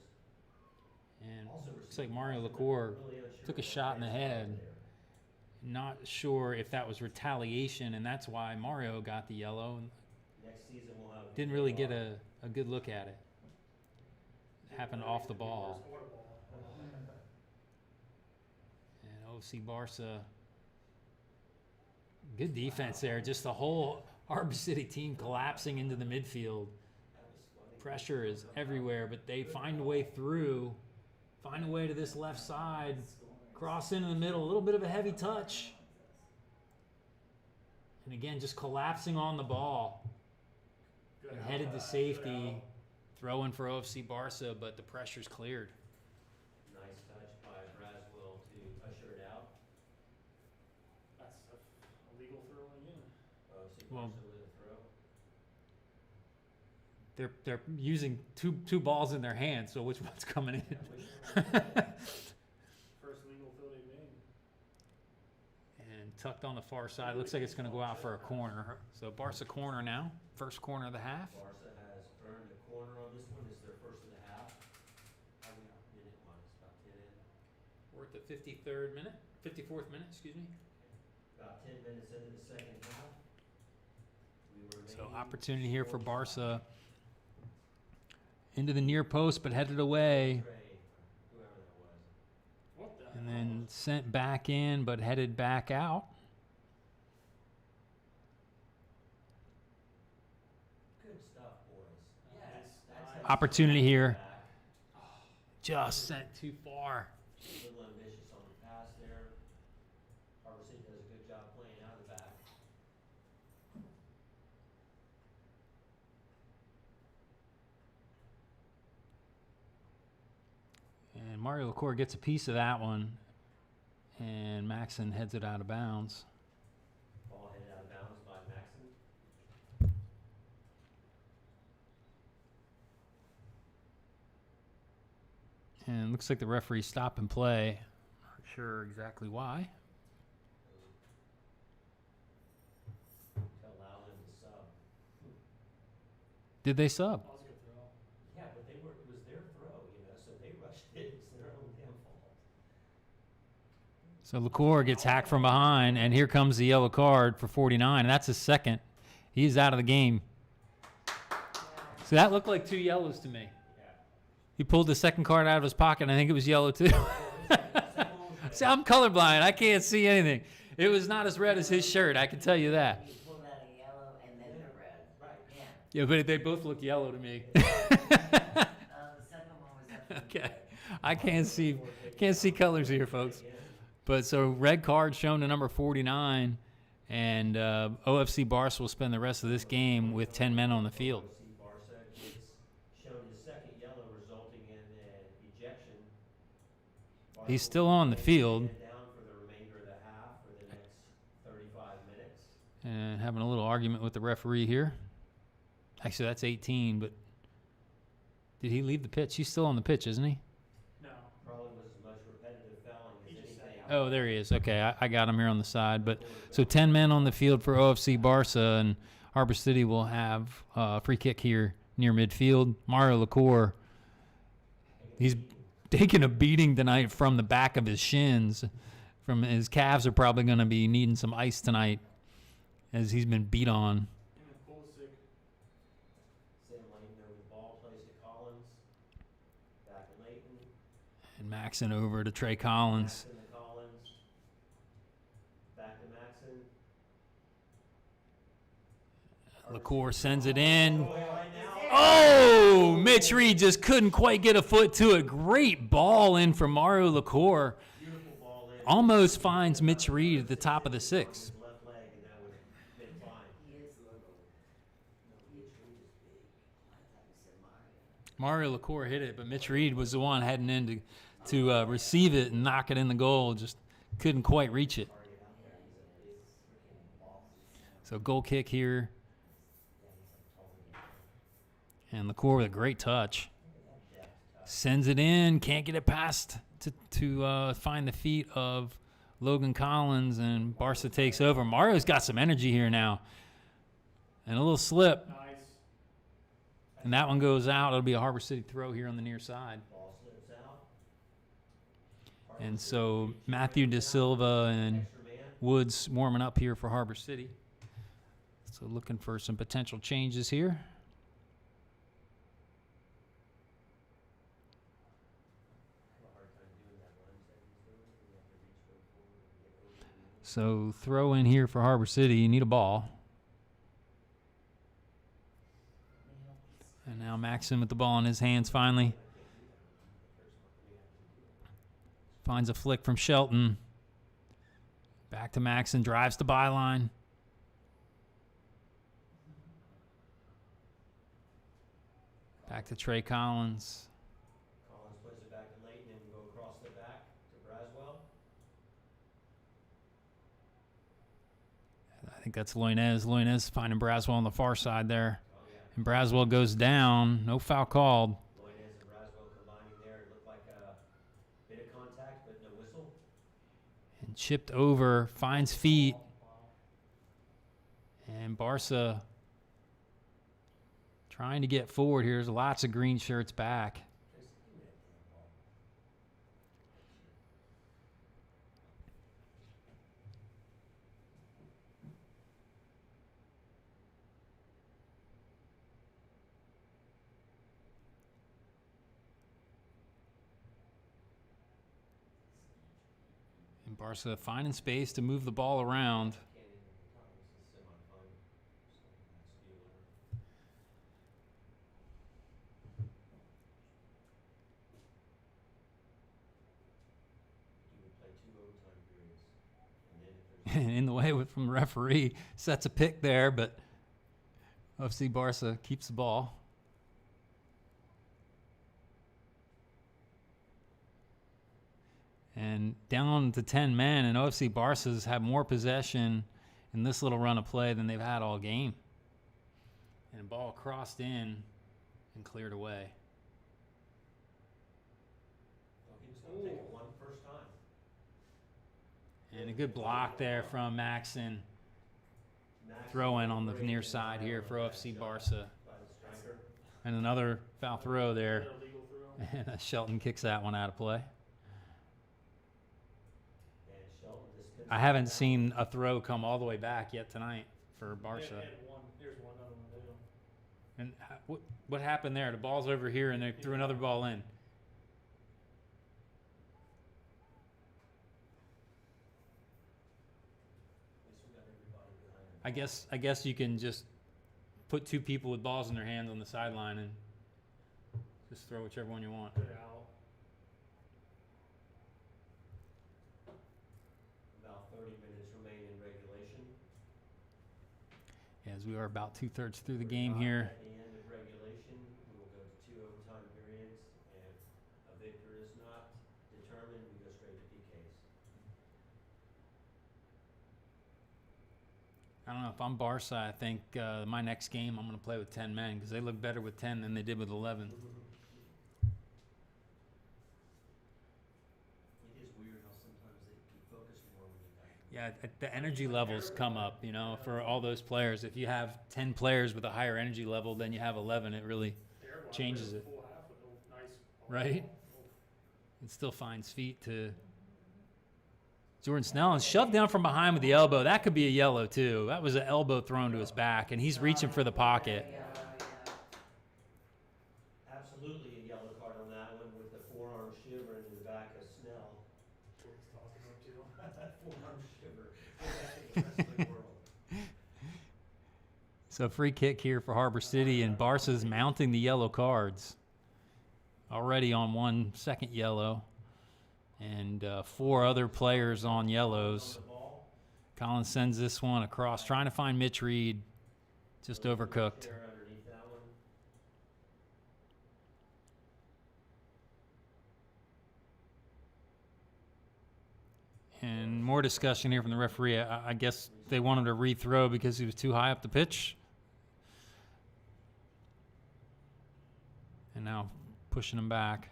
[SPEAKER 1] And
[SPEAKER 2] also
[SPEAKER 1] looks
[SPEAKER 2] received
[SPEAKER 1] like Mario
[SPEAKER 2] cards.
[SPEAKER 1] LaCour
[SPEAKER 2] Really unsure
[SPEAKER 1] took a
[SPEAKER 2] what
[SPEAKER 1] shot in the
[SPEAKER 2] transpired
[SPEAKER 1] head.
[SPEAKER 2] there.
[SPEAKER 1] not sure if that was retaliation, and that's why Mario got the yellow. And
[SPEAKER 2] Next season we'll have.
[SPEAKER 1] didn't really get a good look at it. Happened off the ball.
[SPEAKER 3] What a ball.
[SPEAKER 1] And OFC Barca, good defense there. Just the whole Harbor City team collapsing into the midfield.
[SPEAKER 2] That was funny.
[SPEAKER 1] Pressure is everywhere, but they find a way through, find a way to this left side, cross into the middle, a little bit of a heavy touch. And again, just collapsing on the ball.
[SPEAKER 3] Good.
[SPEAKER 1] and headed to safety, throwing for OFC Barca, but the pressure's cleared.
[SPEAKER 2] Nice touch by Braswell to usher it out.
[SPEAKER 3] That's a legal throwing in.
[SPEAKER 2] OFC
[SPEAKER 1] Well-
[SPEAKER 2] Barca with a throw.
[SPEAKER 1] They're using two balls in their hands, so which one's coming in?
[SPEAKER 2] Yeah, which one was it?
[SPEAKER 3] First legal throw they've made.
[SPEAKER 1] And tucked on the far side, looks like it's going to go out for a corner. So Barca corner now, first corner of the half.
[SPEAKER 2] Barca has earned a corner on this one. This is their first of the half. How we are, minute one, it's about 10 in.
[SPEAKER 1] We're at the 53rd minute, 54th minute, excuse me.
[SPEAKER 2] About 10 minutes into the second half. We
[SPEAKER 1] So
[SPEAKER 2] remain
[SPEAKER 1] opportunity here for
[SPEAKER 2] 4-5.
[SPEAKER 1] Barca. Into the near post, but headed away.
[SPEAKER 2] Trey, or whoever that was.
[SPEAKER 3] What the
[SPEAKER 1] And
[SPEAKER 3] hell?
[SPEAKER 1] then sent back in, but headed back out.
[SPEAKER 2] Good stuff, boys.
[SPEAKER 3] Nice,
[SPEAKER 2] That's
[SPEAKER 3] nice.
[SPEAKER 2] how you
[SPEAKER 1] Opportunity
[SPEAKER 2] start
[SPEAKER 1] here.
[SPEAKER 2] back.
[SPEAKER 1] Just sent too far.
[SPEAKER 2] A little ambitious on the pass there. Harbor City does a good job playing out of the back.
[SPEAKER 1] And Mario LaCour gets a piece of that one. And Maxon heads it out of bounds.
[SPEAKER 2] Ball headed out of bounds by Maxon.
[SPEAKER 1] And looks like the referee stopped and play. Not sure exactly why.
[SPEAKER 2] To allow them to sub.
[SPEAKER 1] Did they sub?
[SPEAKER 3] That was a good throw.
[SPEAKER 2] Yeah, but it was their throw, so they rushed it. It's their own damn fault.
[SPEAKER 1] So LaCour gets hacked from behind, and here comes the yellow card for 49, and that's his second. He's out of the game. So that looked like 2 yellows to me.
[SPEAKER 2] Yeah.
[SPEAKER 1] He pulled the second card out of his pocket, and I think it was yellow too. See, I'm colorblind. I can't see anything. It was not as red as his shirt, I can tell you that.
[SPEAKER 4] You pulled out a yellow and then the red.
[SPEAKER 2] Right.
[SPEAKER 4] Yeah.
[SPEAKER 1] Yeah, but they both look yellow to me.
[SPEAKER 4] The second one was definitely
[SPEAKER 1] Okay. I can't see colors here, folks. But so red card shown to number 49, and OFC Barca will spend the rest of this game with 10 men on the field.
[SPEAKER 2] OFC Barca gets shown his second yellow, resulting in an ejection. Barca
[SPEAKER 1] He's still
[SPEAKER 2] will
[SPEAKER 1] on the
[SPEAKER 2] remain
[SPEAKER 1] field.
[SPEAKER 2] head down for the remainder of the half for the next 35 minutes.
[SPEAKER 1] And having a little argument with the referee here. Actually, that's 18, but did he leave the pitch? He's still on the pitch, isn't he?
[SPEAKER 3] No.
[SPEAKER 2] Probably was as much repetitive fouling
[SPEAKER 3] He
[SPEAKER 2] as
[SPEAKER 3] just sat
[SPEAKER 2] anything.
[SPEAKER 3] out.
[SPEAKER 1] Oh, there he is. Okay, I got him here on the side. But so 10 men on the field for OFC Barca, and Harbor City will have a free kick here near midfield. Mario LaCour, he's taking a beating tonight from the back of his shins. From his calves are probably going to be needing some ice tonight, as he's been beat on.
[SPEAKER 3] Him and Pulisic.
[SPEAKER 2] Sam Layton over the ball, plays to Collins. Back to Layton.
[SPEAKER 1] And Maxon over to Trey Collins.
[SPEAKER 2] Maxon to Collins. Back to Maxon.
[SPEAKER 1] LaCour sends it in.
[SPEAKER 2] Right now.
[SPEAKER 1] Oh, Mitch Reed just couldn't quite get a foot to it. Great ball in from Mario LaCour.
[SPEAKER 2] Beautiful ball in.
[SPEAKER 1] Almost finds Mitch Reed at the top of the 6.
[SPEAKER 2] His left leg, and that would have been fine.
[SPEAKER 4] He is little. No, he is big. I thought you said Mario.
[SPEAKER 1] Mario LaCour hit it, but Mitch Reed was the one heading in to receive it and knock it in the goal. Just couldn't quite reach it.
[SPEAKER 2] Target out there. He's a big freaking ball.
[SPEAKER 1] So goal kick here,
[SPEAKER 2] Yeah, he's a tall guy.
[SPEAKER 1] and LaCour with a great touch.
[SPEAKER 2] Depth touch.
[SPEAKER 1] Sends it in, can't get it past to find the feet of Logan Collins, and Barca takes over. Mario's got some energy here now, and a little slip,
[SPEAKER 3] Nice.
[SPEAKER 1] and that one goes out. It'll be a Harbor City throw here on the near side.
[SPEAKER 2] Ball slips out.
[SPEAKER 1] And so Matthew De Silva and
[SPEAKER 2] Extra man.
[SPEAKER 1] Woods warming up here for Harbor City. So looking for some potential changes here.
[SPEAKER 2] Have a hard time doing that lunge that he's doing. You have to reach way forward and get over the knee.
[SPEAKER 1] So throw in here for Harbor City. You need a ball. And now Maxim with the ball in his hands finally. Finds a flick from Shelton. Back to Maxon, drives the byline. Back to Trey Collins.
[SPEAKER 2] Collins plays it back to Leighton and go across the back to Braswell.
[SPEAKER 1] I think that's Loinez. Loinez finding Braswell on the far side there.
[SPEAKER 2] Oh, yeah.
[SPEAKER 1] And Braswell goes down. No foul called.
[SPEAKER 2] Loinez and Braswell combining there. It looked like a bit of contact, but no whistle.
[SPEAKER 1] And chipped over. Finds feet.
[SPEAKER 3] Wow.
[SPEAKER 1] And Barca trying to get forward here. There's lots of green shirts back.
[SPEAKER 2] Just give me that damn ball.
[SPEAKER 1] And Barca finding space to move the ball around.
[SPEAKER 2] Can't even tell. This is semifinal. So that's the winner. You would play 2 overtime periods. And then if there's
[SPEAKER 1] In the way from the referee. Sets a pick there, but OFC Barca keeps the ball. And down to 10 men, and OFC Barca's have more possession in this little run of play than they've had all game. And the ball crossed in and cleared away.
[SPEAKER 2] oh, he was going to take it one first time.
[SPEAKER 1] And a good block there from Maxon.
[SPEAKER 2] Max
[SPEAKER 1] Throw in on the
[SPEAKER 2] great
[SPEAKER 1] near
[SPEAKER 2] and
[SPEAKER 1] side here for
[SPEAKER 2] that
[SPEAKER 1] OFC
[SPEAKER 2] shot
[SPEAKER 1] Barca.
[SPEAKER 2] by the striker.
[SPEAKER 1] And another foul throw there.
[SPEAKER 3] Another legal throw.
[SPEAKER 1] And Shelton kicks that one out of play.
[SPEAKER 2] And Shelton just couldn't
[SPEAKER 1] I haven't
[SPEAKER 2] stop
[SPEAKER 1] seen a throw come all the way back yet tonight for Barca.
[SPEAKER 3] And one. There's one other one. They don't.
[SPEAKER 1] And what happened there? The ball's over here, and they threw another ball in.
[SPEAKER 2] At least we got everybody behind him.
[SPEAKER 1] I guess you can just put 2 people with balls in their hands on the sideline and just throw whichever one you want.
[SPEAKER 3] Good out.
[SPEAKER 2] About 30 minutes remain in regulation.
[SPEAKER 1] As we are about 2/3 through the game
[SPEAKER 2] We're
[SPEAKER 1] here.
[SPEAKER 2] At the end of regulation, we will go to 2 overtime periods. If a victor is not determined, we go straight to PKs.
[SPEAKER 1] I don't know if I'm Barca. I think my next game I'm going to play with 10 men because they look better with 10 than they did with 11.
[SPEAKER 2] It is weird how sometimes you focus more when you got.
[SPEAKER 1] Yeah, the energy levels come up, for all those players. If you have 10 players with a higher energy level than you have 11, it really
[SPEAKER 3] Derek
[SPEAKER 1] changes
[SPEAKER 3] played
[SPEAKER 1] it.
[SPEAKER 3] a full half with no nice ball.
[SPEAKER 1] Right?
[SPEAKER 3] Oh.
[SPEAKER 1] It still finds feet to Jordan Snell and shoved down from behind with the elbow. That could be a yellow too. That was an elbow thrown to his back, and he's reaching for the pocket.
[SPEAKER 4] Yeah.
[SPEAKER 2] Absolutely a yellow card on that one with the forearm shiver into the back of Snell.
[SPEAKER 3] Jordan's tossing up too.
[SPEAKER 2] Forearm shiver. Go back in the wrestling world.
[SPEAKER 1] So free kick here for Harbor City, and Barca's mounting the yellow cards. Already on 1 second yellow, and 4 other players on yellows.
[SPEAKER 2] On the ball.
[SPEAKER 1] Collins sends this one across, trying to find Mitch Reed. Just overcooked.
[SPEAKER 2] There underneath that one.
[SPEAKER 1] And more discussion here from the referee. I guess they wanted to rethrow because he was too high up the pitch. And now pushing him back.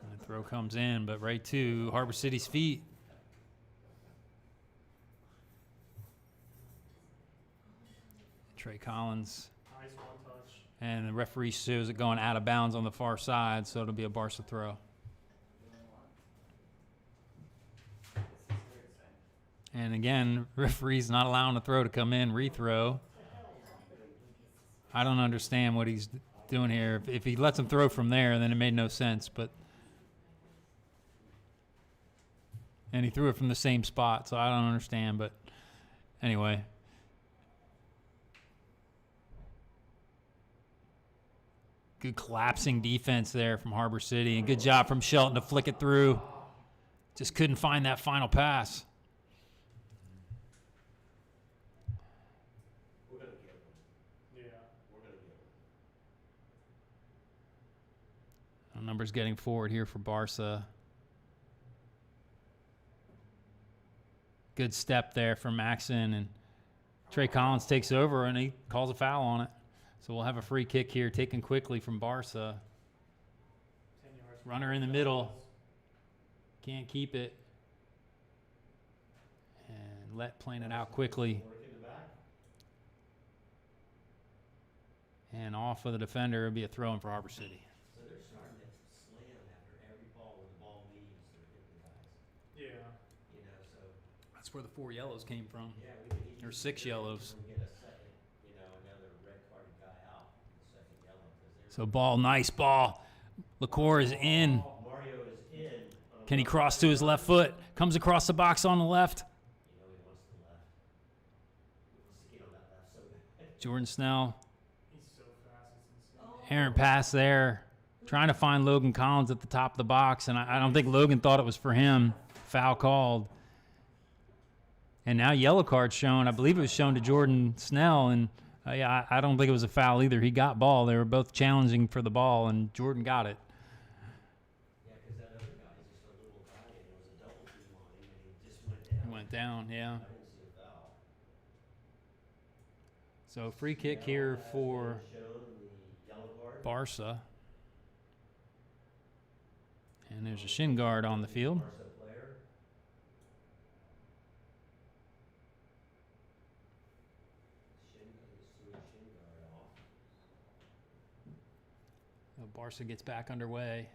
[SPEAKER 1] And the throw comes in, but right to Harbor City's feet. Trey Collins.
[SPEAKER 3] Nice one touch.
[SPEAKER 1] And the referee shows it going out of bounds on the far side, so it'll be a Barca throw. And again, referee's not allowing a throw to come in, rethrow. I don't understand what he's doing here. If he lets him throw from there, then it made no sense. But and he threw it from the same spot, so I don't understand. But anyway. Good collapsing defense there from Harbor City, and good job from Shelton to flick it through. Just couldn't find that final pass.
[SPEAKER 2] We're gonna get one.
[SPEAKER 3] Yeah.
[SPEAKER 2] We're gonna get one.
[SPEAKER 1] Numbers getting forward here for Barca. Good step there from Maxon, and Trey Collins takes over and he calls a foul on it. So we'll have a free kick here taken quickly from Barca.
[SPEAKER 3] 10 yards.
[SPEAKER 1] Runner in the middle. Can't keep it. And Let playing it out quickly.
[SPEAKER 2] Work in the back.
[SPEAKER 1] And off of the defender. It'll be a throw-in for Harbor City.
[SPEAKER 2] So they're starting to slam after every ball when the ball leaves, they're hitting the guys.
[SPEAKER 3] Yeah.
[SPEAKER 2] You know, so,
[SPEAKER 1] That's where the 4 yellows came from.
[SPEAKER 2] yeah, we could easily.
[SPEAKER 1] Or 6 yellows.
[SPEAKER 2] Get a second, you know, another red carded guy out in the second yellow. 'Cause they're-
[SPEAKER 1] So ball, nice ball. LaCour is in.
[SPEAKER 2] Mario is in. On a
[SPEAKER 1] Can he
[SPEAKER 2] block.
[SPEAKER 1] cross to his left foot? Comes across the box on the left.
[SPEAKER 2] You know, he wants the left. He wants to get on that left so bad.
[SPEAKER 1] Jordan Snell.
[SPEAKER 3] He's so fast. It's insane.
[SPEAKER 4] Oh.
[SPEAKER 1] Errant pass there. Trying to find Logan Collins at the top of the box, and I don't think Logan thought it was for him. Foul called. And now yellow card shown. I believe it was shown to Jordan Snell, and yeah, I don't think it was a foul either. He got ball. They were both challenging for the ball, and Jordan got it.
[SPEAKER 2] Yeah, because that other guy is just a little guy, and it was a double team on him, and he just went down.
[SPEAKER 1] He went down, yeah.
[SPEAKER 2] I didn't see a foul.
[SPEAKER 1] So free kick here
[SPEAKER 2] Snell has
[SPEAKER 1] for
[SPEAKER 2] been shown the yellow card.
[SPEAKER 1] Barca. And there's a shin guard on the field.
[SPEAKER 2] Barca player. Shin guard off.
[SPEAKER 1] So Barca gets back underway.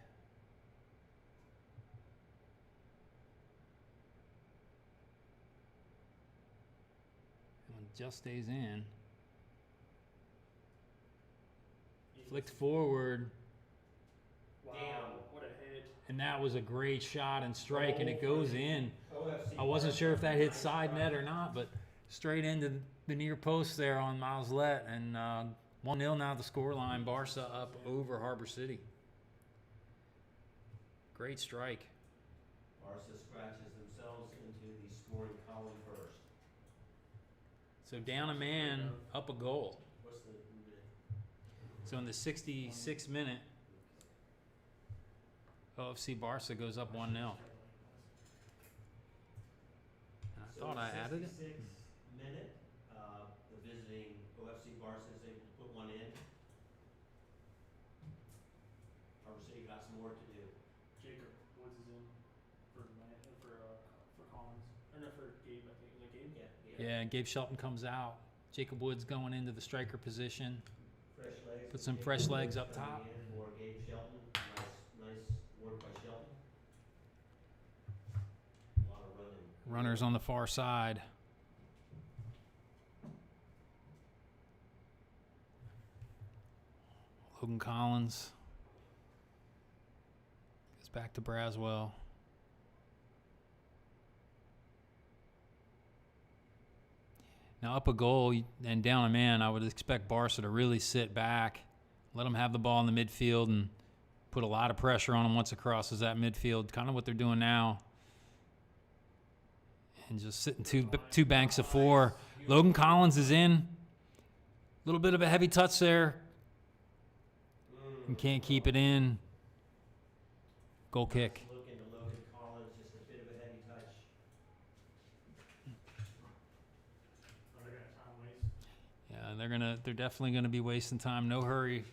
[SPEAKER 1] And just stays in. Flicked forward,
[SPEAKER 3] Wow.
[SPEAKER 2] Damn.
[SPEAKER 3] What a hit.
[SPEAKER 1] and that was a great shot and strike, and it goes in.
[SPEAKER 2] OFC
[SPEAKER 1] I wasn't sure if that hit
[SPEAKER 2] Barca.
[SPEAKER 1] side net or not, but straight into the near post there on Miles Lett, and 1-0 now the scoreline. Barca up over Harbor City. Great strike.
[SPEAKER 2] Barca scratches themselves into the scoring column first.
[SPEAKER 1] So down a man, up a goal.
[SPEAKER 2] What's the minute?
[SPEAKER 1] So in the 66th minute, OFC Barca goes up 1-0. And I thought I added it.
[SPEAKER 2] 66th minute, the visiting OFC Barca is able to put one in. Harbor City got some work to do.
[SPEAKER 3] Jacob Woods is in for Collins. Or no, for Gabe, I think. Was it Gabe?
[SPEAKER 2] Yeah.
[SPEAKER 1] Yeah, Gabe Shelton comes out. Jacob Woods going into the striker position.
[SPEAKER 2] Fresh legs.
[SPEAKER 1] Put some
[SPEAKER 2] Jacob
[SPEAKER 1] fresh
[SPEAKER 2] Woods
[SPEAKER 1] legs up
[SPEAKER 2] coming
[SPEAKER 1] top.
[SPEAKER 2] in for Gabe Shelton. Nice work by Shelton. A lot of running.
[SPEAKER 1] Runners on the far side. Logan Collins goes back to Braswell. Now up a goal and down a man, I would expect Barca to really sit back, let them have the ball in the midfield, and put a lot of pressure on them once it crosses that midfield, kind of what they're doing now. And just sitting two banks of 4. Logan Collins is in. A little bit of a heavy touch there. And can't keep it in. Goal kick.
[SPEAKER 2] Look into Logan Collins, just a bit of a heavy touch.
[SPEAKER 3] Are they gonna time waste?
[SPEAKER 1] Yeah, they're definitely gonna be wasting time. No hurry.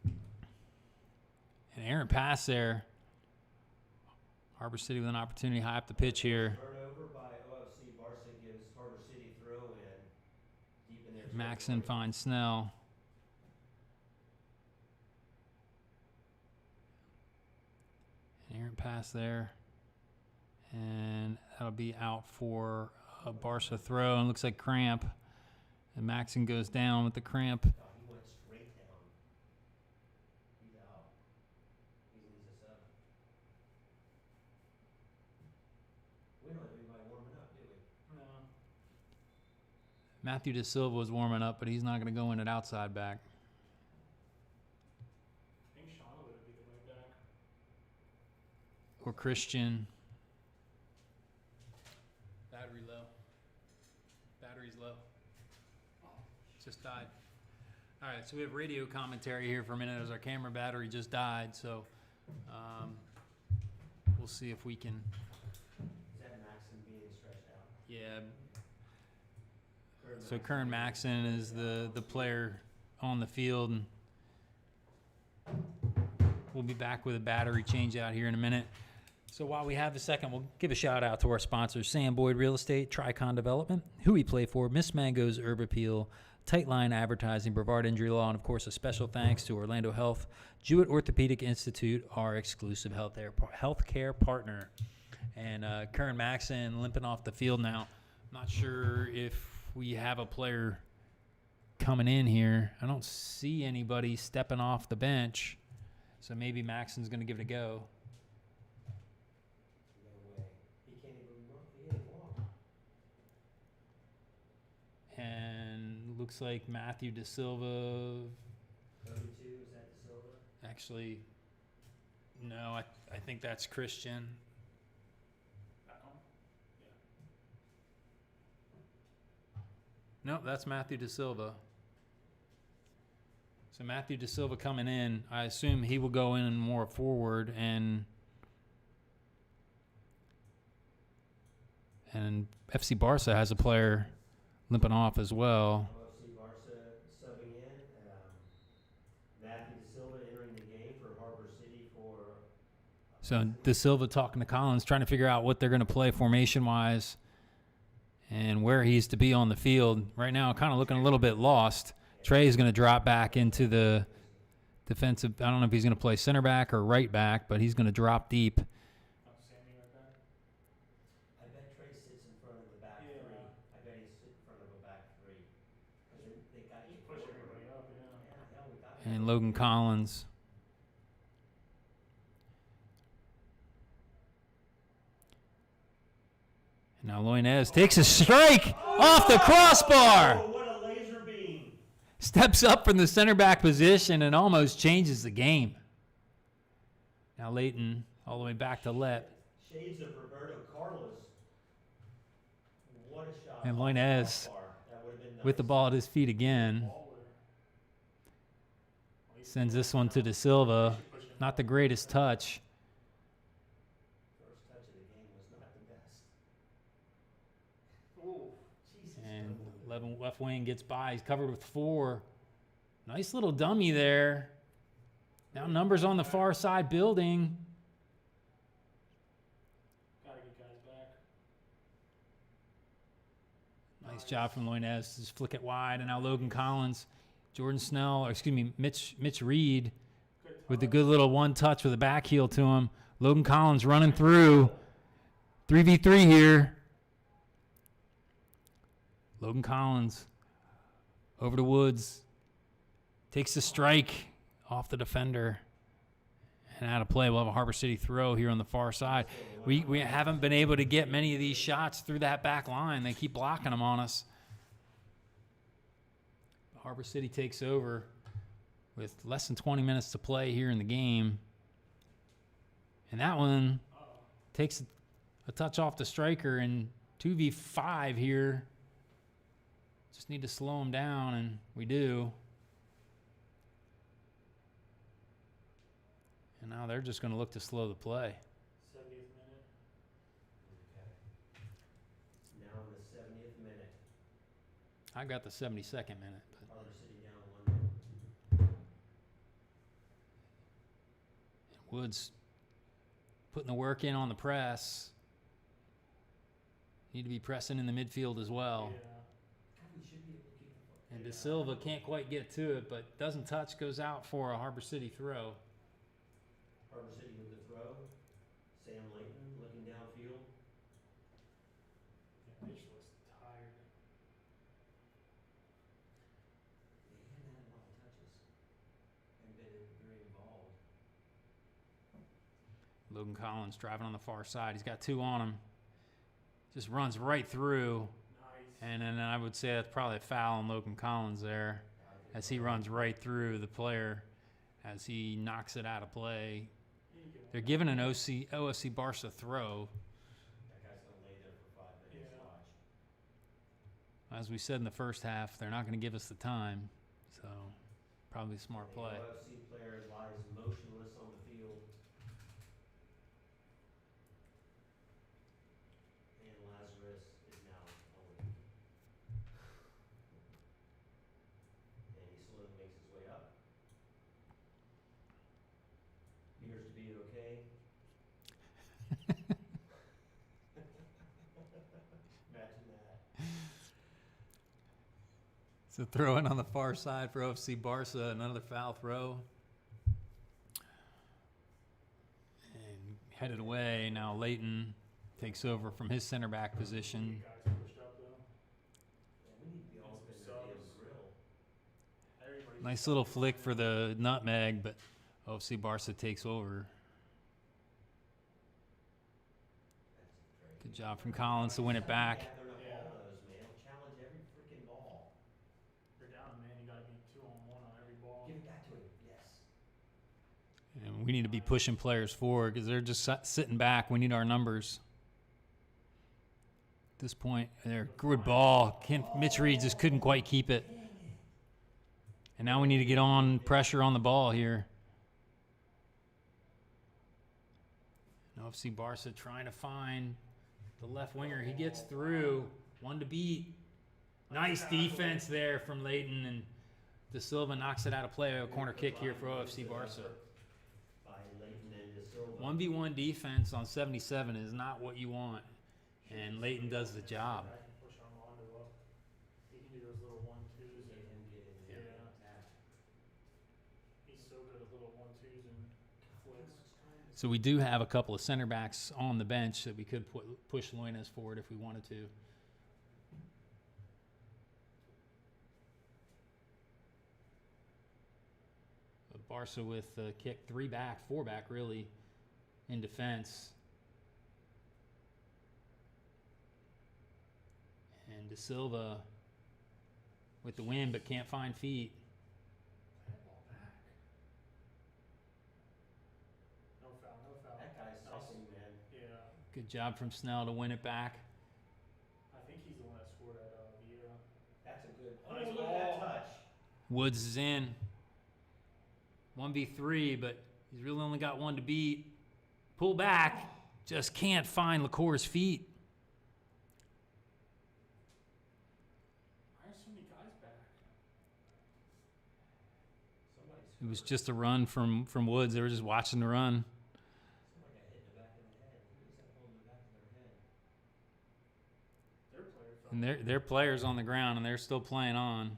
[SPEAKER 1] An errant pass there. Harbor City with an opportunity high up the pitch here.
[SPEAKER 2] Turnover by OFC Barca gives Harbor City throw in deep in their
[SPEAKER 1] Maxon
[SPEAKER 2] territory.
[SPEAKER 1] finds Snell. An errant pass there. And that'll be out for a Barca throw. And looks like cramp. And Maxon goes down with the cramp.
[SPEAKER 2] Oh, he went straight down. He's out. He needs a sub. We don't have anybody warming up, do we?
[SPEAKER 3] No.
[SPEAKER 1] Matthew De Silva was warming up, but he's not going to go in at outside back. or Christian. Battery low. Battery's low. Just died. All right, so we have radio commentary here for a minute as our camera battery just died. So we'll see if we can.
[SPEAKER 2] Is that Maxon being stretched out?
[SPEAKER 1] Yeah. So Kern Maxon is the player on the field. And we'll be back with a battery change out here in a minute. So while we have a second, we'll give a shout out to our sponsors, Sam Boyd Real Estate, Tricon Development, Who We Play For, Miss Mango's Herb Appeal, Tightline Advertising, Brevard Injury Law, and of course a special thanks to Orlando Health, Jewett Orthopedic Institute, our exclusive healthcare partner. And Kern Maxon limping off the field now. I'm not sure if we have a player coming in here. I don't see anybody stepping off the bench. So maybe Maxon's going to give it a go.
[SPEAKER 2] No way. He can't even walk.
[SPEAKER 1] And looks like Matthew De Silva.
[SPEAKER 2] 32, is that De Silva?
[SPEAKER 1] Actually, no, I think that's Christian.
[SPEAKER 3] Back on?
[SPEAKER 1] No, that's Matthew De Silva. So Matthew De Silva coming in. I assume he will go in more forward, and FC Barca has a player limping off as well.
[SPEAKER 2] OFC Barca subbing in. Matthew De Silva entering the game for Harbor City for.
[SPEAKER 1] So De Silva talking to Collins, trying to figure out what they're going to play formation-wise and where he's to be on the field. Right now, kind of looking a little bit lost. Trey is going to drop back into the defensive. I don't know if he's going to play center back or right back, but he's going to drop deep.
[SPEAKER 3] Oh, Sammy right back?
[SPEAKER 2] I bet Trey sits in front of the back
[SPEAKER 3] Yeah.
[SPEAKER 2] three. I bet he sits in front of a back three. Because they got you
[SPEAKER 3] Just push
[SPEAKER 2] forward.
[SPEAKER 3] everybody up, yeah.
[SPEAKER 2] Yeah, hell, we got
[SPEAKER 1] And Logan Collins. And now Loinez takes a strike off the crossbar.
[SPEAKER 2] Oh, what a laser beam.
[SPEAKER 1] Steps up from the center back position and almost changes the game. Now Leighton all the way back to left.
[SPEAKER 2] Shades of Roberto Carlos. What a shot.
[SPEAKER 1] And
[SPEAKER 2] off the
[SPEAKER 1] Loinez
[SPEAKER 2] crossbar. That would have been nice.
[SPEAKER 1] with the ball at his feet again.
[SPEAKER 3] Baller.
[SPEAKER 1] Sends this one to De Silva. Not the greatest touch.
[SPEAKER 2] First touch of the game was not the best.
[SPEAKER 3] Ooh.
[SPEAKER 2] Jesus.
[SPEAKER 1] And left wing gets by. He's covered with 4. Nice little dummy there. Now numbers on the far side building.
[SPEAKER 3] Gotta get guys back.
[SPEAKER 1] Nice job from Loinez to just flick it wide. And now Logan Collins, Jordan Snell, or excuse me, Mitch Reed with the good little one touch with a back heel to him. Logan Collins running through. 3v3 here. Logan Collins over to Woods. Takes the strike off the defender. And out of play, we'll have a Harbor City throw here on the far side. We haven't been able to get many of these shots through that back line. They keep blocking them on us. Harbor City takes over with less than 20 minutes to play here in the game. And that one takes a touch off the striker, and 2v5 here. Just need to slow him down, and we do. And now they're just going to look to slow the play.
[SPEAKER 3] 70th minute.
[SPEAKER 2] Okay. Now in the 70th minute.
[SPEAKER 1] I got the 72nd minute. But
[SPEAKER 2] Harbor City down 1-0.
[SPEAKER 1] Woods putting the work in on the press. Need to be pressing in the midfield as well.
[SPEAKER 3] Yeah.
[SPEAKER 2] God, we should be able to keep the foot.
[SPEAKER 1] And De Silva can't quite get to it, but doesn't touch, goes out for a Harbor City throw.
[SPEAKER 2] Harbor City with the throw. Sam Layton looking downfield.
[SPEAKER 3] Yeah, Mitch looks tired.
[SPEAKER 2] They haven't had a lot of touches. And been very involved.
[SPEAKER 1] Logan Collins driving on the far side. He's got 2 on him. Just runs right through.
[SPEAKER 3] Nice.
[SPEAKER 1] And then I would say that's probably a foul on Logan Collins there as he runs right through the player as he knocks it out of play.
[SPEAKER 3] You can
[SPEAKER 1] They're giving an OFC Barca throw.
[SPEAKER 2] That guy's gonna lay there for 5 minutes,
[SPEAKER 3] Yeah.
[SPEAKER 2] watch.
[SPEAKER 1] As we said in the first half, they're not going to give us the time. So probably a smart
[SPEAKER 2] The
[SPEAKER 1] play.
[SPEAKER 2] OFC player lies motionless on the field. And Lazarus is now awake. And he slowly makes his way up. Appears to be okay. Imagine that.
[SPEAKER 1] So throw in on the far side for OFC Barca, another foul throw. And headed away. Now Leighton takes over from his center back position.
[SPEAKER 3] Guys pushed up though.
[SPEAKER 2] Yeah, we need to be all up in
[SPEAKER 3] And
[SPEAKER 2] their
[SPEAKER 3] some
[SPEAKER 2] damn
[SPEAKER 3] subs.
[SPEAKER 2] grill.
[SPEAKER 3] Everybody's
[SPEAKER 1] Nice
[SPEAKER 3] just
[SPEAKER 1] little
[SPEAKER 3] up.
[SPEAKER 1] flick for the nutmeg, but OFC Barca takes over.
[SPEAKER 2] That's great.
[SPEAKER 1] Good job from Collins to win it back.
[SPEAKER 2] Yeah, they're not
[SPEAKER 3] Yeah.
[SPEAKER 2] all those, man. Challenge every freaking ball.
[SPEAKER 3] You're down, man. You gotta be 2-on-1 on every ball.
[SPEAKER 2] Give it back to him. Yes.
[SPEAKER 1] And we need to be pushing players forward because they're just sitting back. We need our numbers. At this point, they're good ball. Mitch Reed just couldn't quite keep it. And now we need to get on pressure on the ball here. And OFC Barca trying to find the left winger. He gets through. One to beat. Nice defense there from Leighton, and De Silva knocks it out of play. A corner kick here for OFC Barca.
[SPEAKER 2] By Leighton and De Silva.
[SPEAKER 1] 1v1 defense on 77 is not what you want. And Leighton does the job.
[SPEAKER 3] Back and push Armando up. He can do those little 1-2s
[SPEAKER 2] Let
[SPEAKER 3] and
[SPEAKER 2] him get in there
[SPEAKER 3] Yeah.
[SPEAKER 2] and attack.
[SPEAKER 3] he's so good at little 1-2s and flicks.
[SPEAKER 1] So we do have a couple of center backs on the bench that we could push Loinez forward if we wanted to. But Barca with the kick 4 back really in defense. And De Silva with the win but can't find feet.
[SPEAKER 2] Play that ball back.
[SPEAKER 3] No foul, no foul.
[SPEAKER 2] That guy's sussing, man.
[SPEAKER 3] Yeah.
[SPEAKER 1] Good job from Snell to win it back.
[SPEAKER 3] I think he's the one that scored at Vieira.
[SPEAKER 2] That's a good. Oh,
[SPEAKER 3] Nice
[SPEAKER 2] look at that
[SPEAKER 3] ball.
[SPEAKER 2] touch.
[SPEAKER 1] Woods is in. 1v3, but he's really only got one to beat. Pull back. Just can't find Lacour's feet.
[SPEAKER 3] Why are so many guys back?
[SPEAKER 2] Somebody's.
[SPEAKER 1] It was
[SPEAKER 2] hurt.
[SPEAKER 1] just a run from Woods. They were just watching the run.
[SPEAKER 2] Somebody got hit in the back of the head. Who was that pulling in the back of their head?
[SPEAKER 3] Their player fell.
[SPEAKER 1] And their players on the ground, and they're still playing on.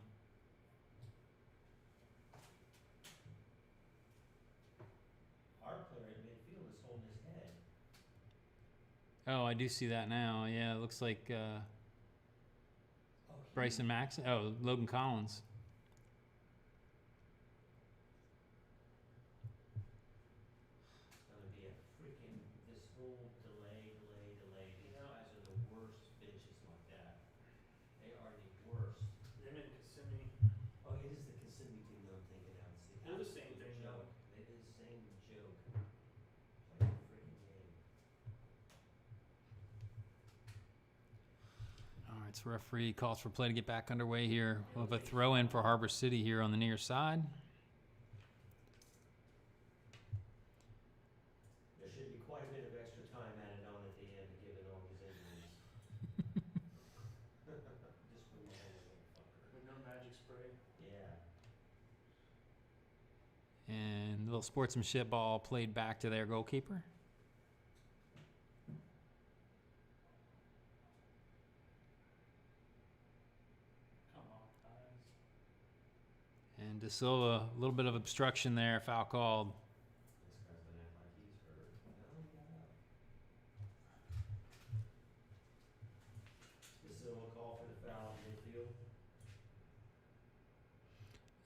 [SPEAKER 2] Our player at midfield is holding his head.
[SPEAKER 1] Oh, I do see that now. Yeah, it looks like
[SPEAKER 2] Oh,
[SPEAKER 1] Bryson Max. Oh, Logan Collins.
[SPEAKER 2] It's gonna be a freaking this whole delay. These guys are the worst bitches like that. They are the worst.
[SPEAKER 3] Him and Kissimmee.
[SPEAKER 2] Oh, it is the Kissimmee team that I'm thinking of. It's
[SPEAKER 3] They're the same
[SPEAKER 2] absolute
[SPEAKER 3] thing, though.
[SPEAKER 2] joke. It is the same joke. Like a freaking game.
[SPEAKER 1] All right, so referee calls for play to get back underway here. We'll have a throw in for Harbor City here on the near side.
[SPEAKER 2] There should be quite a bit of extra time added on at the end, given all these injuries. Just for my little fucker.
[SPEAKER 3] With no magic spray.
[SPEAKER 2] Yeah.
[SPEAKER 1] And a little sportsmanship ball played back to their goalkeeper.
[SPEAKER 3] Come on, guys.
[SPEAKER 1] And De Silva, a little bit of obstruction there, foul called.
[SPEAKER 2] This guy's gonna act like he's hurt. No, he got up. This is a call for the foul in midfield.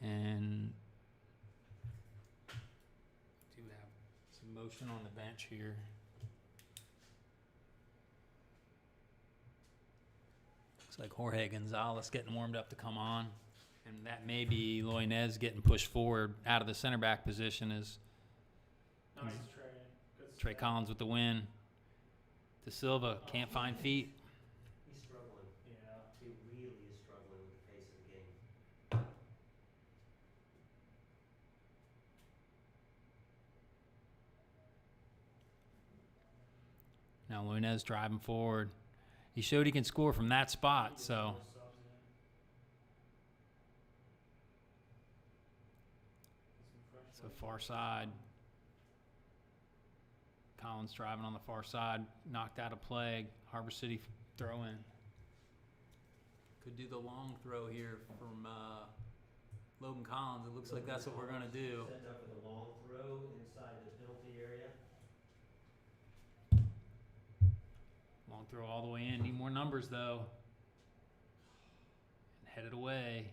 [SPEAKER 1] And do have some motion on the bench here. Looks like Jorge Gonzalez getting warmed up to come on. And that may be Loinez getting pushed forward out of the center back position as
[SPEAKER 3] Nice Trey.
[SPEAKER 1] Trey Collins with the win. De Silva can't find feet.
[SPEAKER 2] He's struggling.
[SPEAKER 3] Yeah.
[SPEAKER 2] He really is struggling with the pace of the game.
[SPEAKER 1] Now Lunez driving forward. He showed he can score from that spot, so
[SPEAKER 3] Subs in. Get some fresh
[SPEAKER 1] so
[SPEAKER 3] blood.
[SPEAKER 1] far side. Collins driving on the far side, knocked out of play. Harbor City throw in. Could do the long throw here from Logan Collins. It looks like that's what we're going to do.
[SPEAKER 2] Setting up for the long throw inside the penalty area.
[SPEAKER 1] Long throw all the way in. Need more numbers, though. And headed away.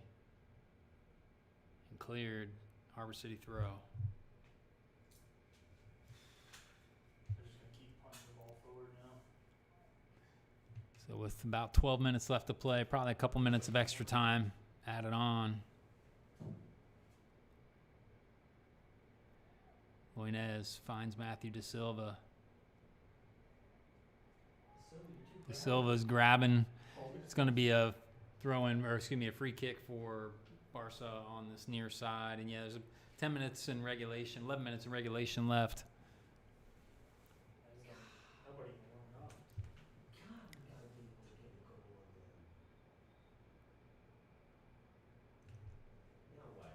[SPEAKER 1] And cleared. Harbor City throw.
[SPEAKER 3] They're just gonna keep punching the ball forward now.
[SPEAKER 1] So with about 12 minutes left to play, probably a couple minutes of extra time added on. Loinez finds Matthew De Silva. De Silva's grabbing. It's going to be a throw-in, or excuse me, a free kick for Barca on this near side. And yeah, there's 10 minutes in regulation, 11 minutes in regulation left.
[SPEAKER 3] Nobody even warming up.
[SPEAKER 4] God, we gotta be able to get a goal on them.
[SPEAKER 2] No way.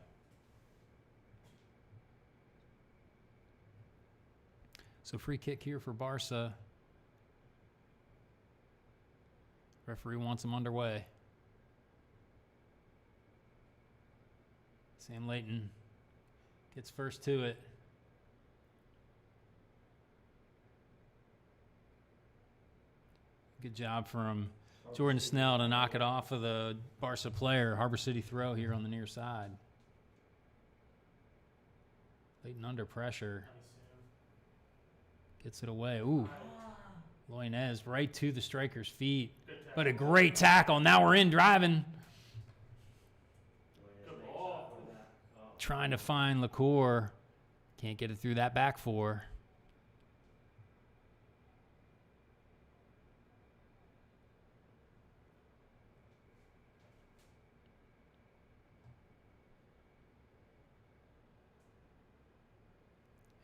[SPEAKER 1] So free kick here for Barca. Referee wants him underway. Sam Layton gets first to it. Good job from Jordan Snell to knock it off of the Barca player. Harbor City throw here on the near side. Layton under pressure.
[SPEAKER 3] Nice, Sam.
[SPEAKER 1] Gets it away. Ooh. Loinez right to the striker's feet.
[SPEAKER 3] Good tackle.
[SPEAKER 1] But a great tackle. Now we're in driving.
[SPEAKER 3] Good ball.
[SPEAKER 1] Trying to find LaCour. Can't get it through that back four.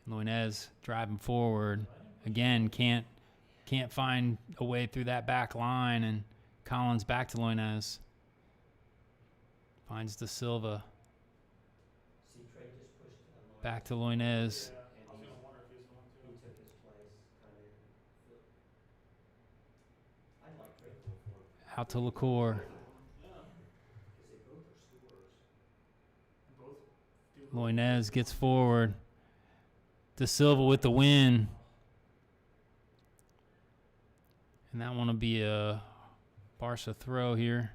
[SPEAKER 1] Loinez driving forward. Again, can't find a way through that back line, and Collins back to Loinez. Finds De Silva.
[SPEAKER 2] See, Trey just pushed Loinez.
[SPEAKER 1] Back to Loinez.
[SPEAKER 3] Yeah.
[SPEAKER 2] And
[SPEAKER 3] I was
[SPEAKER 2] he's-
[SPEAKER 3] gonna wonder if he was going
[SPEAKER 2] He
[SPEAKER 3] to.
[SPEAKER 2] took his place, kind of. I'd like Trey to go for it.
[SPEAKER 1] Out to LaCour.
[SPEAKER 3] Yeah.
[SPEAKER 2] Because they both are scorers.
[SPEAKER 3] Both do.
[SPEAKER 1] Loinez gets forward. De Silva with the win. And that one will be a Barca throw here.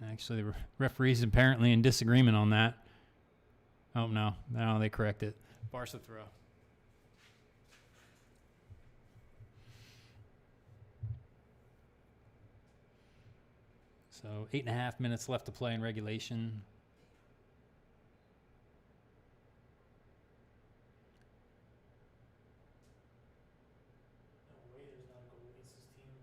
[SPEAKER 1] And actually, the referee's apparently in disagreement on that. Oh, no. No, they correct it. Barca throw. So 8.5 minutes left to play in regulation.
[SPEAKER 3] No way there's not a goal against this team.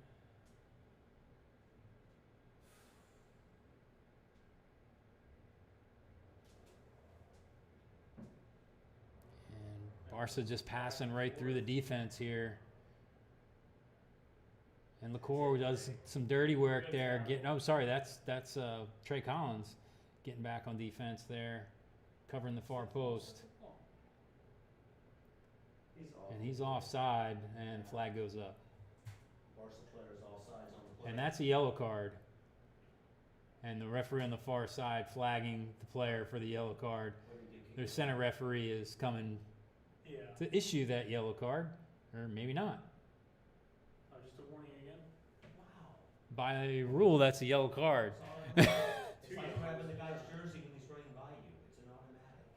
[SPEAKER 1] And Barca just passing right through the defense here. And LaCour does some dirty work there. That's Trey Collins getting back on defense there, covering the far post.
[SPEAKER 2] He's off.
[SPEAKER 1] And he's offside, and flag goes up.
[SPEAKER 2] Barca players all sides on the play.
[SPEAKER 1] And that's a yellow card. And the referee on the far side flagging the player for the yellow card.
[SPEAKER 2] What did he do?
[SPEAKER 1] Their center referee is coming
[SPEAKER 3] Yeah.
[SPEAKER 1] to issue that yellow card, or maybe not.
[SPEAKER 3] Just a warning again.
[SPEAKER 2] Wow.
[SPEAKER 1] By rule, that's a yellow card.
[SPEAKER 2] It's like grabbing the guy's jersey when he's running by you. It's an automatic.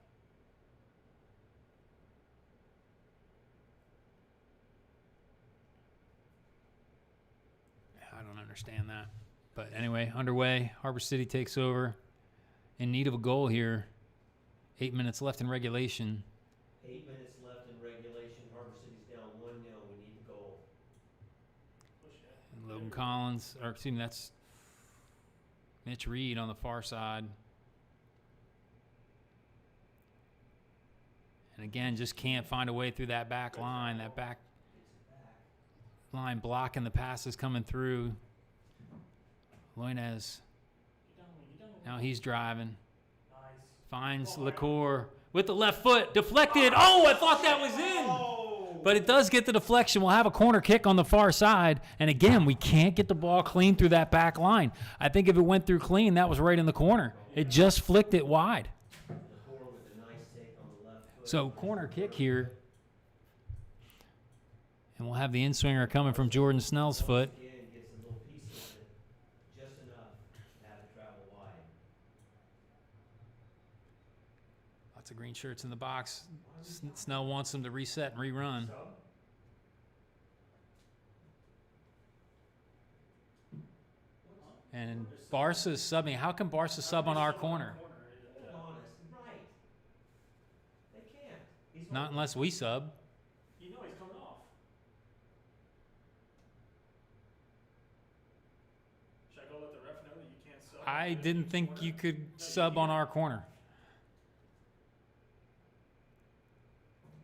[SPEAKER 1] I don't understand that. But anyway, underway. Harbor City takes over. In need of a goal here. 8 minutes left in regulation.
[SPEAKER 2] 8 minutes left in regulation.
[SPEAKER 1] Logan Collins, or excuse me, that's Mitch Reed on the far side. And again, just can't find a way through that back line. That back line blocking the passes coming through. Loinez. Now he's driving.
[SPEAKER 3] Nice.
[SPEAKER 1] Finds
[SPEAKER 3] Oh, my
[SPEAKER 1] Lacour with the left foot. Deflected. Oh, I thought that was in.
[SPEAKER 3] Oh!
[SPEAKER 1] But it does get the deflection. We'll have a corner kick on the far side. And again, we can't get the ball clean through that back line. I think if it went through clean, that was right in the corner. It just flicked it wide.
[SPEAKER 2] Lacour with a nice take on the left foot.
[SPEAKER 1] So corner kick here. And we'll have the in-swinger coming from Jordan Snell's foot.
[SPEAKER 2] Again, gets a little piece of it, just enough to have it travel wide.
[SPEAKER 1] Lots of green shirts in the box. Snell wants them to reset and rerun.
[SPEAKER 3] Sub?
[SPEAKER 1] And Barca's subbing. How can Barca sub on our corner?
[SPEAKER 2] Be honest, right. They can't. He's
[SPEAKER 1] Not
[SPEAKER 2] holding-
[SPEAKER 1] unless we sub.
[SPEAKER 3] You know he's coming off. Should I go let the ref know that you can't sub?
[SPEAKER 1] I didn't think you could sub on our corner.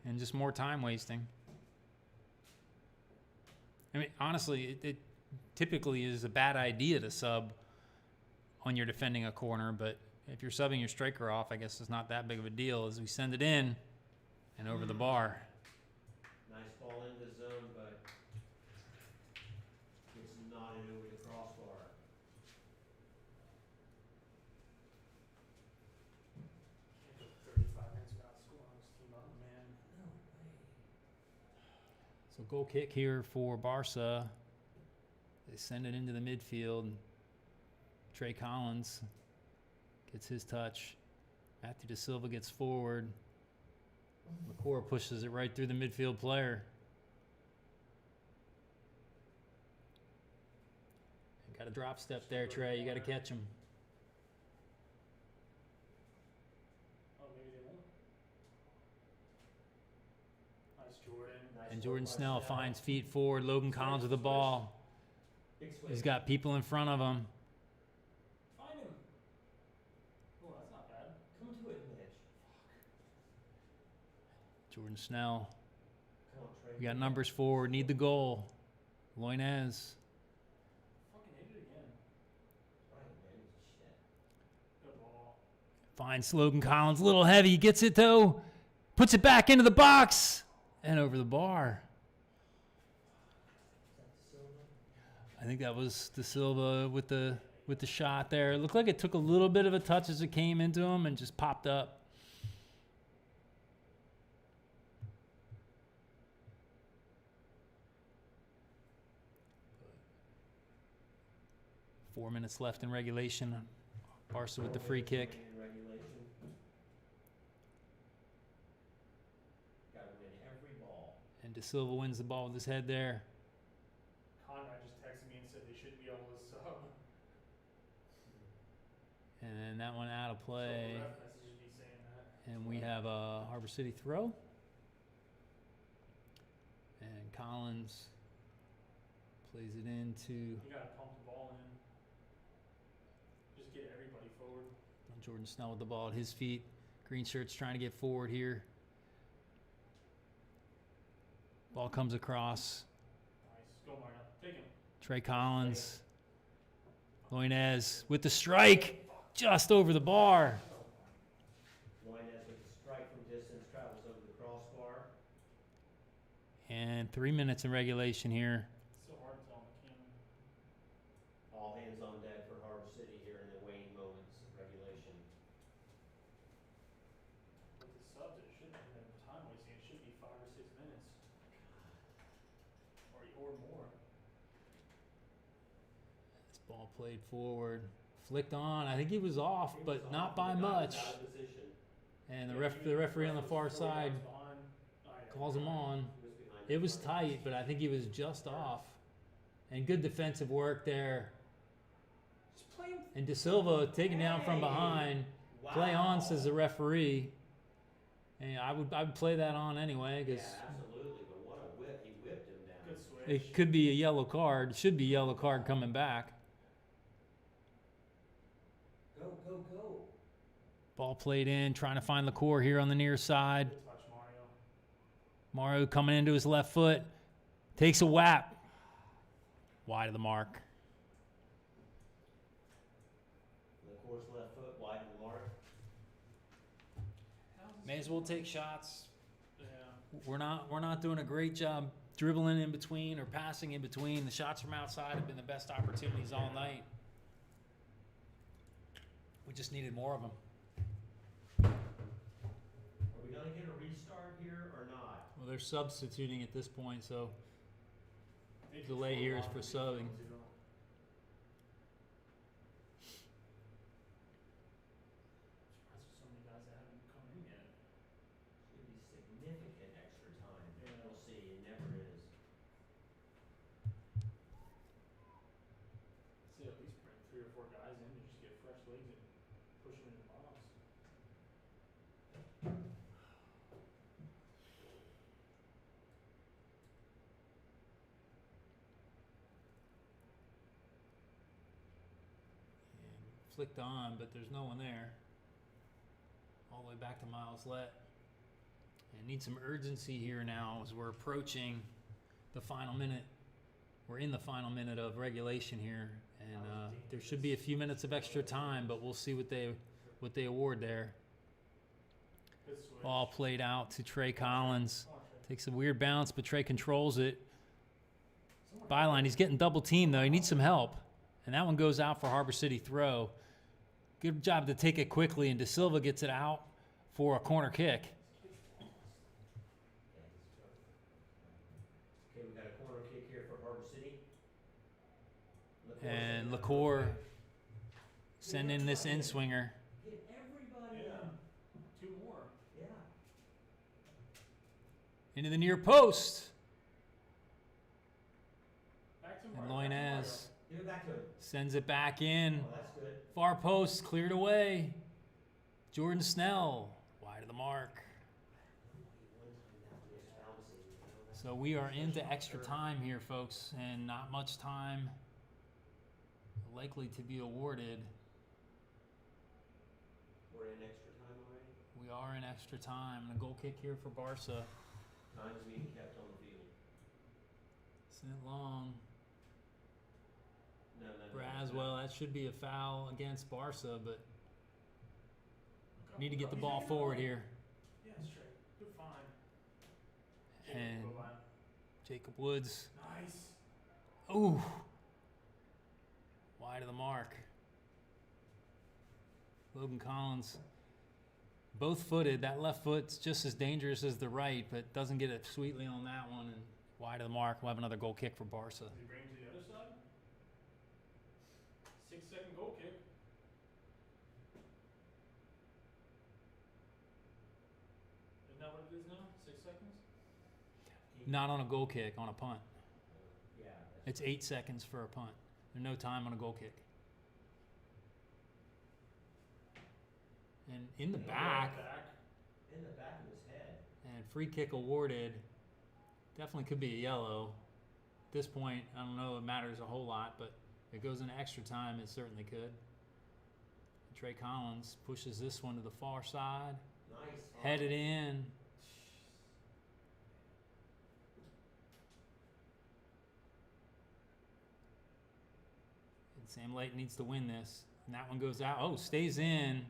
[SPEAKER 1] And just more time wasting. I mean, honestly, it typically is a bad idea to sub when you're defending a corner, but if you're subbing your striker off, I guess it's not that big of a deal as we send it in and over the bar.
[SPEAKER 2] Nice ball into the zone, but it's knotted over the crossbar.
[SPEAKER 3] Can't go 35 minutes without scoring on this team, man.
[SPEAKER 4] No way.
[SPEAKER 1] So goal kick here for Barca. They send it into the midfield. Trey Collins gets his touch. Matthew Da Silva gets forward. McCord pushes it right through the midfield player. Got a drop step there, Trey. You got to catch him.
[SPEAKER 3] Oh, maybe they won't. Nice, Jordan.
[SPEAKER 2] Nice
[SPEAKER 1] And
[SPEAKER 2] work
[SPEAKER 1] Jordan
[SPEAKER 2] by
[SPEAKER 1] Snell finds feet forward. Logan Collins with the ball.
[SPEAKER 2] Big switch.
[SPEAKER 1] He's got people in front of him.
[SPEAKER 3] Find him. Oh, that's not bad.
[SPEAKER 2] Come to it, Mitch.
[SPEAKER 1] Jordan Snell.
[SPEAKER 2] Come on, Trey.
[SPEAKER 1] We got numbers forward. Need the goal. Loinez.
[SPEAKER 3] Fucking hit it again.
[SPEAKER 2] Right, man. Shit.
[SPEAKER 3] Good ball.
[SPEAKER 1] Finds Logan Collins. A little heavy. Gets it, though. Puts it back into the box. And over the bar.
[SPEAKER 2] Is that the Silva?
[SPEAKER 1] I think that was Da Silva with the shot there. It looked like it took a little bit of a touch as it came into him and just popped up. Four minutes left in regulation. Barca with the free kick.
[SPEAKER 2] In regulation. Got to win every ball.
[SPEAKER 1] And Da Silva wins the ball with his head there.
[SPEAKER 3] Conrad just texted me and said they shouldn't be able to sub.
[SPEAKER 1] And then that one out of
[SPEAKER 3] So
[SPEAKER 1] play.
[SPEAKER 3] the ref messaged me saying that.
[SPEAKER 1] And we have a Harbor City throw. And Collins plays it into
[SPEAKER 3] You gotta pump the ball in. Just get everybody forward.
[SPEAKER 1] Jordan Snell with the ball at his feet. Green shirt's trying to get forward here. Ball comes across.
[SPEAKER 3] Nice. Go, Marta. Take him.
[SPEAKER 1] Trey Collins. Loinez with the strike. Just over the bar.
[SPEAKER 2] Loinez with the strike from distance travels over the crossbar.
[SPEAKER 1] And 3 minutes in regulation here.
[SPEAKER 3] It's so hard to tell on the camera.
[SPEAKER 2] All hands on deck for Harbor City here in the waning moments of regulation.
[SPEAKER 3] With the subs, it shouldn't be time wasting. It should be 5 or 6 minutes. Or more.
[SPEAKER 1] This ball played forward. Flicked on. I think he was off,
[SPEAKER 2] He was
[SPEAKER 1] but
[SPEAKER 2] off,
[SPEAKER 1] not by
[SPEAKER 2] but
[SPEAKER 1] much.
[SPEAKER 2] Out of position.
[SPEAKER 1] And the
[SPEAKER 3] Yeah, he was
[SPEAKER 1] referee on the
[SPEAKER 3] right,
[SPEAKER 1] far
[SPEAKER 3] was 4
[SPEAKER 1] side
[SPEAKER 3] yards behind. Oh, yeah.
[SPEAKER 1] calls him on.
[SPEAKER 2] He was behind
[SPEAKER 1] It
[SPEAKER 2] the
[SPEAKER 1] was
[SPEAKER 2] line.
[SPEAKER 1] tight, but I think he was just off. And good defensive work there.
[SPEAKER 3] Just play him.
[SPEAKER 1] And Da Silva taken down from behind. Play on, says the referee. And I would play that on anyway
[SPEAKER 2] Yeah,
[SPEAKER 1] because
[SPEAKER 2] absolutely. But what a whip! He whipped him down.
[SPEAKER 3] Good switch.
[SPEAKER 1] It could be a yellow card. Should be yellow card coming back.
[SPEAKER 2] Go, go, go.
[SPEAKER 1] Ball played in, trying to find LaCour here on the near side.
[SPEAKER 3] Good touch, Mario.
[SPEAKER 1] Mario coming into his left foot. Takes a whap. Wide of the mark.
[SPEAKER 2] LaCour's left foot wide of the mark.
[SPEAKER 1] May as well take shots.
[SPEAKER 3] Yeah.
[SPEAKER 1] We're not doing a great job dribbling in between or passing in between. The shots from outside have been the best opportunities all night. We just needed more of them.
[SPEAKER 2] Are we gonna get a restart here or not?
[SPEAKER 1] Well, they're substituting at this point, so
[SPEAKER 3] They
[SPEAKER 1] delay
[SPEAKER 3] control
[SPEAKER 1] here
[SPEAKER 3] a
[SPEAKER 1] is
[SPEAKER 3] lot
[SPEAKER 1] for
[SPEAKER 3] of these
[SPEAKER 1] subbing.
[SPEAKER 3] games, you know. Surprised there's so many guys that haven't come in yet.
[SPEAKER 2] It's gonna be significant extra time.
[SPEAKER 3] Yeah.
[SPEAKER 2] We'll see, it never is.
[SPEAKER 3] See, at least bring 3 or 4 guys in to just get fresh legs and push them in the box.
[SPEAKER 1] And flicked on, but there's no one there. All the way back to Miles Lett. And need some urgency here now as we're approaching the final minute. We're in the final minute of regulation here, and there should be a few minutes of extra time, but we'll see what they award there.
[SPEAKER 3] Good switch.
[SPEAKER 1] Ball played out to Trey Collins. Takes a weird bounce, but Trey controls it. Byline, he's getting double teamed though. He needs some help, and that one goes out for Harbor City throw. Good job to take it quickly, and De Silva gets it out for a corner kick.
[SPEAKER 2] Okay, we got a corner kick here for Harbor City.
[SPEAKER 1] And LaCour send in this in swinger.
[SPEAKER 2] Get everybody
[SPEAKER 3] Yeah.
[SPEAKER 2] in.
[SPEAKER 3] 2 more.
[SPEAKER 2] Yeah.
[SPEAKER 1] Into the near post.
[SPEAKER 3] Back to
[SPEAKER 1] And
[SPEAKER 3] Mario. Back to Mario.
[SPEAKER 1] Loinez
[SPEAKER 2] Give it back to him.
[SPEAKER 1] sends it back in.
[SPEAKER 2] Oh, that's good.
[SPEAKER 1] Far post cleared away. Jordan Snell wide of the mark. So we are into extra time here, folks, and not much time likely to be awarded.
[SPEAKER 2] We're in extra time already.
[SPEAKER 1] We are in extra time. And a goal kick here for Barca.
[SPEAKER 2] Time is being kept on the field.
[SPEAKER 1] Sent long.
[SPEAKER 2] No.
[SPEAKER 1] Braswell, that should be a foul against Barca, but
[SPEAKER 3] Go,
[SPEAKER 1] need to get
[SPEAKER 3] go,
[SPEAKER 1] the
[SPEAKER 3] he's
[SPEAKER 1] ball
[SPEAKER 3] making it
[SPEAKER 1] forward
[SPEAKER 3] away.
[SPEAKER 1] here.
[SPEAKER 3] Yeah, straight. You're fine.
[SPEAKER 1] And
[SPEAKER 3] Jacob, go by.
[SPEAKER 1] Jacob Woods.
[SPEAKER 3] Nice.
[SPEAKER 1] Ooh. Wide of the mark. Logan Collins. Both footed. That left foot's just as dangerous as the right, but doesn't get it sweetly on that one. And wide of the mark. We'll have another goal kick for Barca.
[SPEAKER 3] Did he bring him to the other side? 6-second goal kick. Isn't that what it is now? 6 seconds?
[SPEAKER 1] Not on a goal kick, on a punt.
[SPEAKER 2] Yeah.
[SPEAKER 1] It's 8 seconds for a punt. There's no time on a goal kick. And in the back,
[SPEAKER 2] In the back of his head.
[SPEAKER 1] and free kick awarded. Definitely could be a yellow. At this point, I don't know if it matters a whole lot, but if it goes into extra time, it certainly could. Trey Collins pushes this one to the far side.
[SPEAKER 2] Nice.
[SPEAKER 1] Headed in. And Sam Layton needs to win this. And that one goes out. Oh, stays in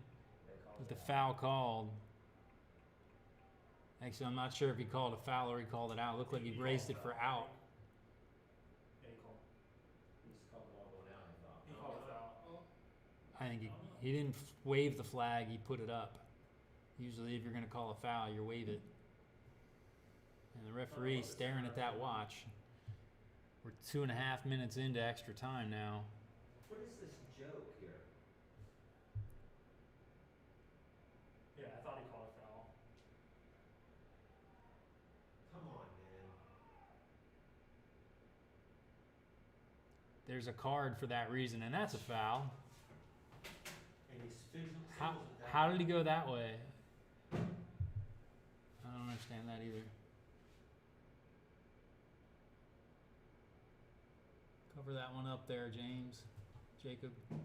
[SPEAKER 1] with the foul called. Actually, I'm not sure if he called a foul or he called it out. It looked like he raised it for out.
[SPEAKER 3] Yeah, he called.
[SPEAKER 2] He's called the ball going out, I thought.
[SPEAKER 3] He called it out.
[SPEAKER 1] I think he didn't wave the flag, he put it up. Usually if you're going to call a foul, you wave it. And the referee staring at that watch. We're 2.5 minutes into extra time now.
[SPEAKER 2] What is this joke here?
[SPEAKER 3] Yeah, I thought he called a foul.
[SPEAKER 2] Come on, man.
[SPEAKER 1] There's a card for that reason, and that's a foul.
[SPEAKER 2] And he's fizzles
[SPEAKER 1] How,
[SPEAKER 2] it that
[SPEAKER 1] how
[SPEAKER 2] way.
[SPEAKER 1] did he go that way? I don't understand that either. Cover that one up there, James. Jacob. And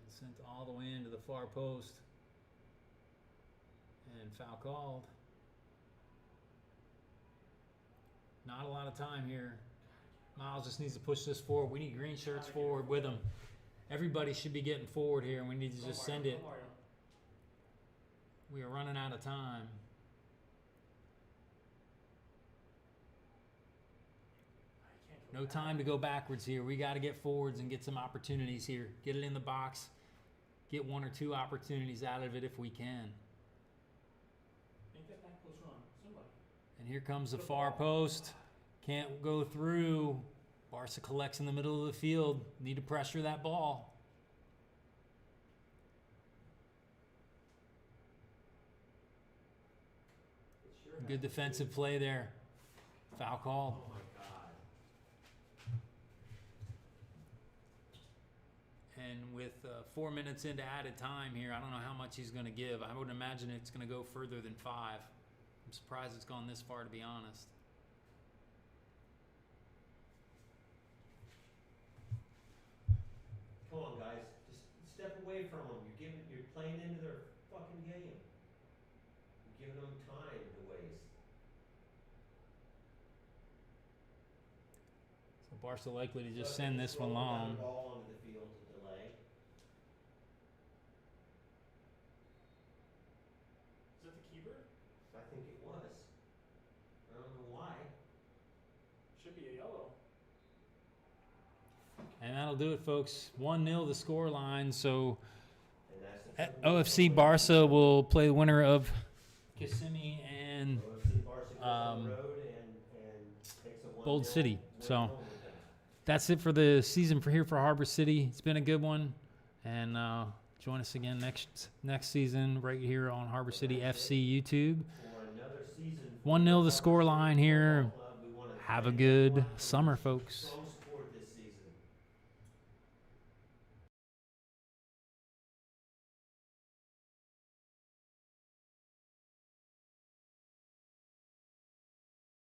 [SPEAKER 1] sent all the way into the far post. And foul called. Not a lot of time here. Miles just needs to push this forward. We need green shirts forward with him. Everybody should be getting forward here, and we need to just send it. We are running out of time. No time to go backwards here. We got to get forwards and get some opportunities here. Get it in the box. Get 1 or 2 opportunities out of it if we can.
[SPEAKER 3] Make that back post run. Somebody.
[SPEAKER 1] And here comes the far post. Can't go through. Barca collects in the middle of the field. Need to pressure that ball. Good defensive play there. Foul call.
[SPEAKER 2] Oh my God.
[SPEAKER 1] And with 4 minutes into added time here, I don't know how much he's going to give. I would imagine it's going to go further than 5. I'm surprised it's gone this far, to be honest.
[SPEAKER 2] Come on, guys. Just step away from them. You're playing into their fucking game. You're giving them time to waste.
[SPEAKER 1] So Barca likely to just
[SPEAKER 2] So
[SPEAKER 1] send this one
[SPEAKER 2] throw another
[SPEAKER 1] long.
[SPEAKER 2] ball onto the field to delay.
[SPEAKER 3] Is that the keeper?
[SPEAKER 2] I think it was. I don't know why.
[SPEAKER 3] Should be a yellow.
[SPEAKER 1] And that'll do it, folks. 1-0 the score line. So
[SPEAKER 2] And that's the
[SPEAKER 1] OFC Barca will play the winner of Kissimmee and
[SPEAKER 2] OFC Barca goes on the road and takes a 1-0
[SPEAKER 1] Bold City.
[SPEAKER 2] win
[SPEAKER 1] So
[SPEAKER 2] home with them.
[SPEAKER 1] that's it for the season for Harbor City. It's been a good one. And join us again next season right here on Harbor City FC YouTube.
[SPEAKER 2] For another season
[SPEAKER 1] 1-0 the score line here.
[SPEAKER 2] Club, we wanna
[SPEAKER 1] Have a
[SPEAKER 2] thank
[SPEAKER 1] good
[SPEAKER 2] everyone for
[SPEAKER 1] summer, folks.
[SPEAKER 2] strong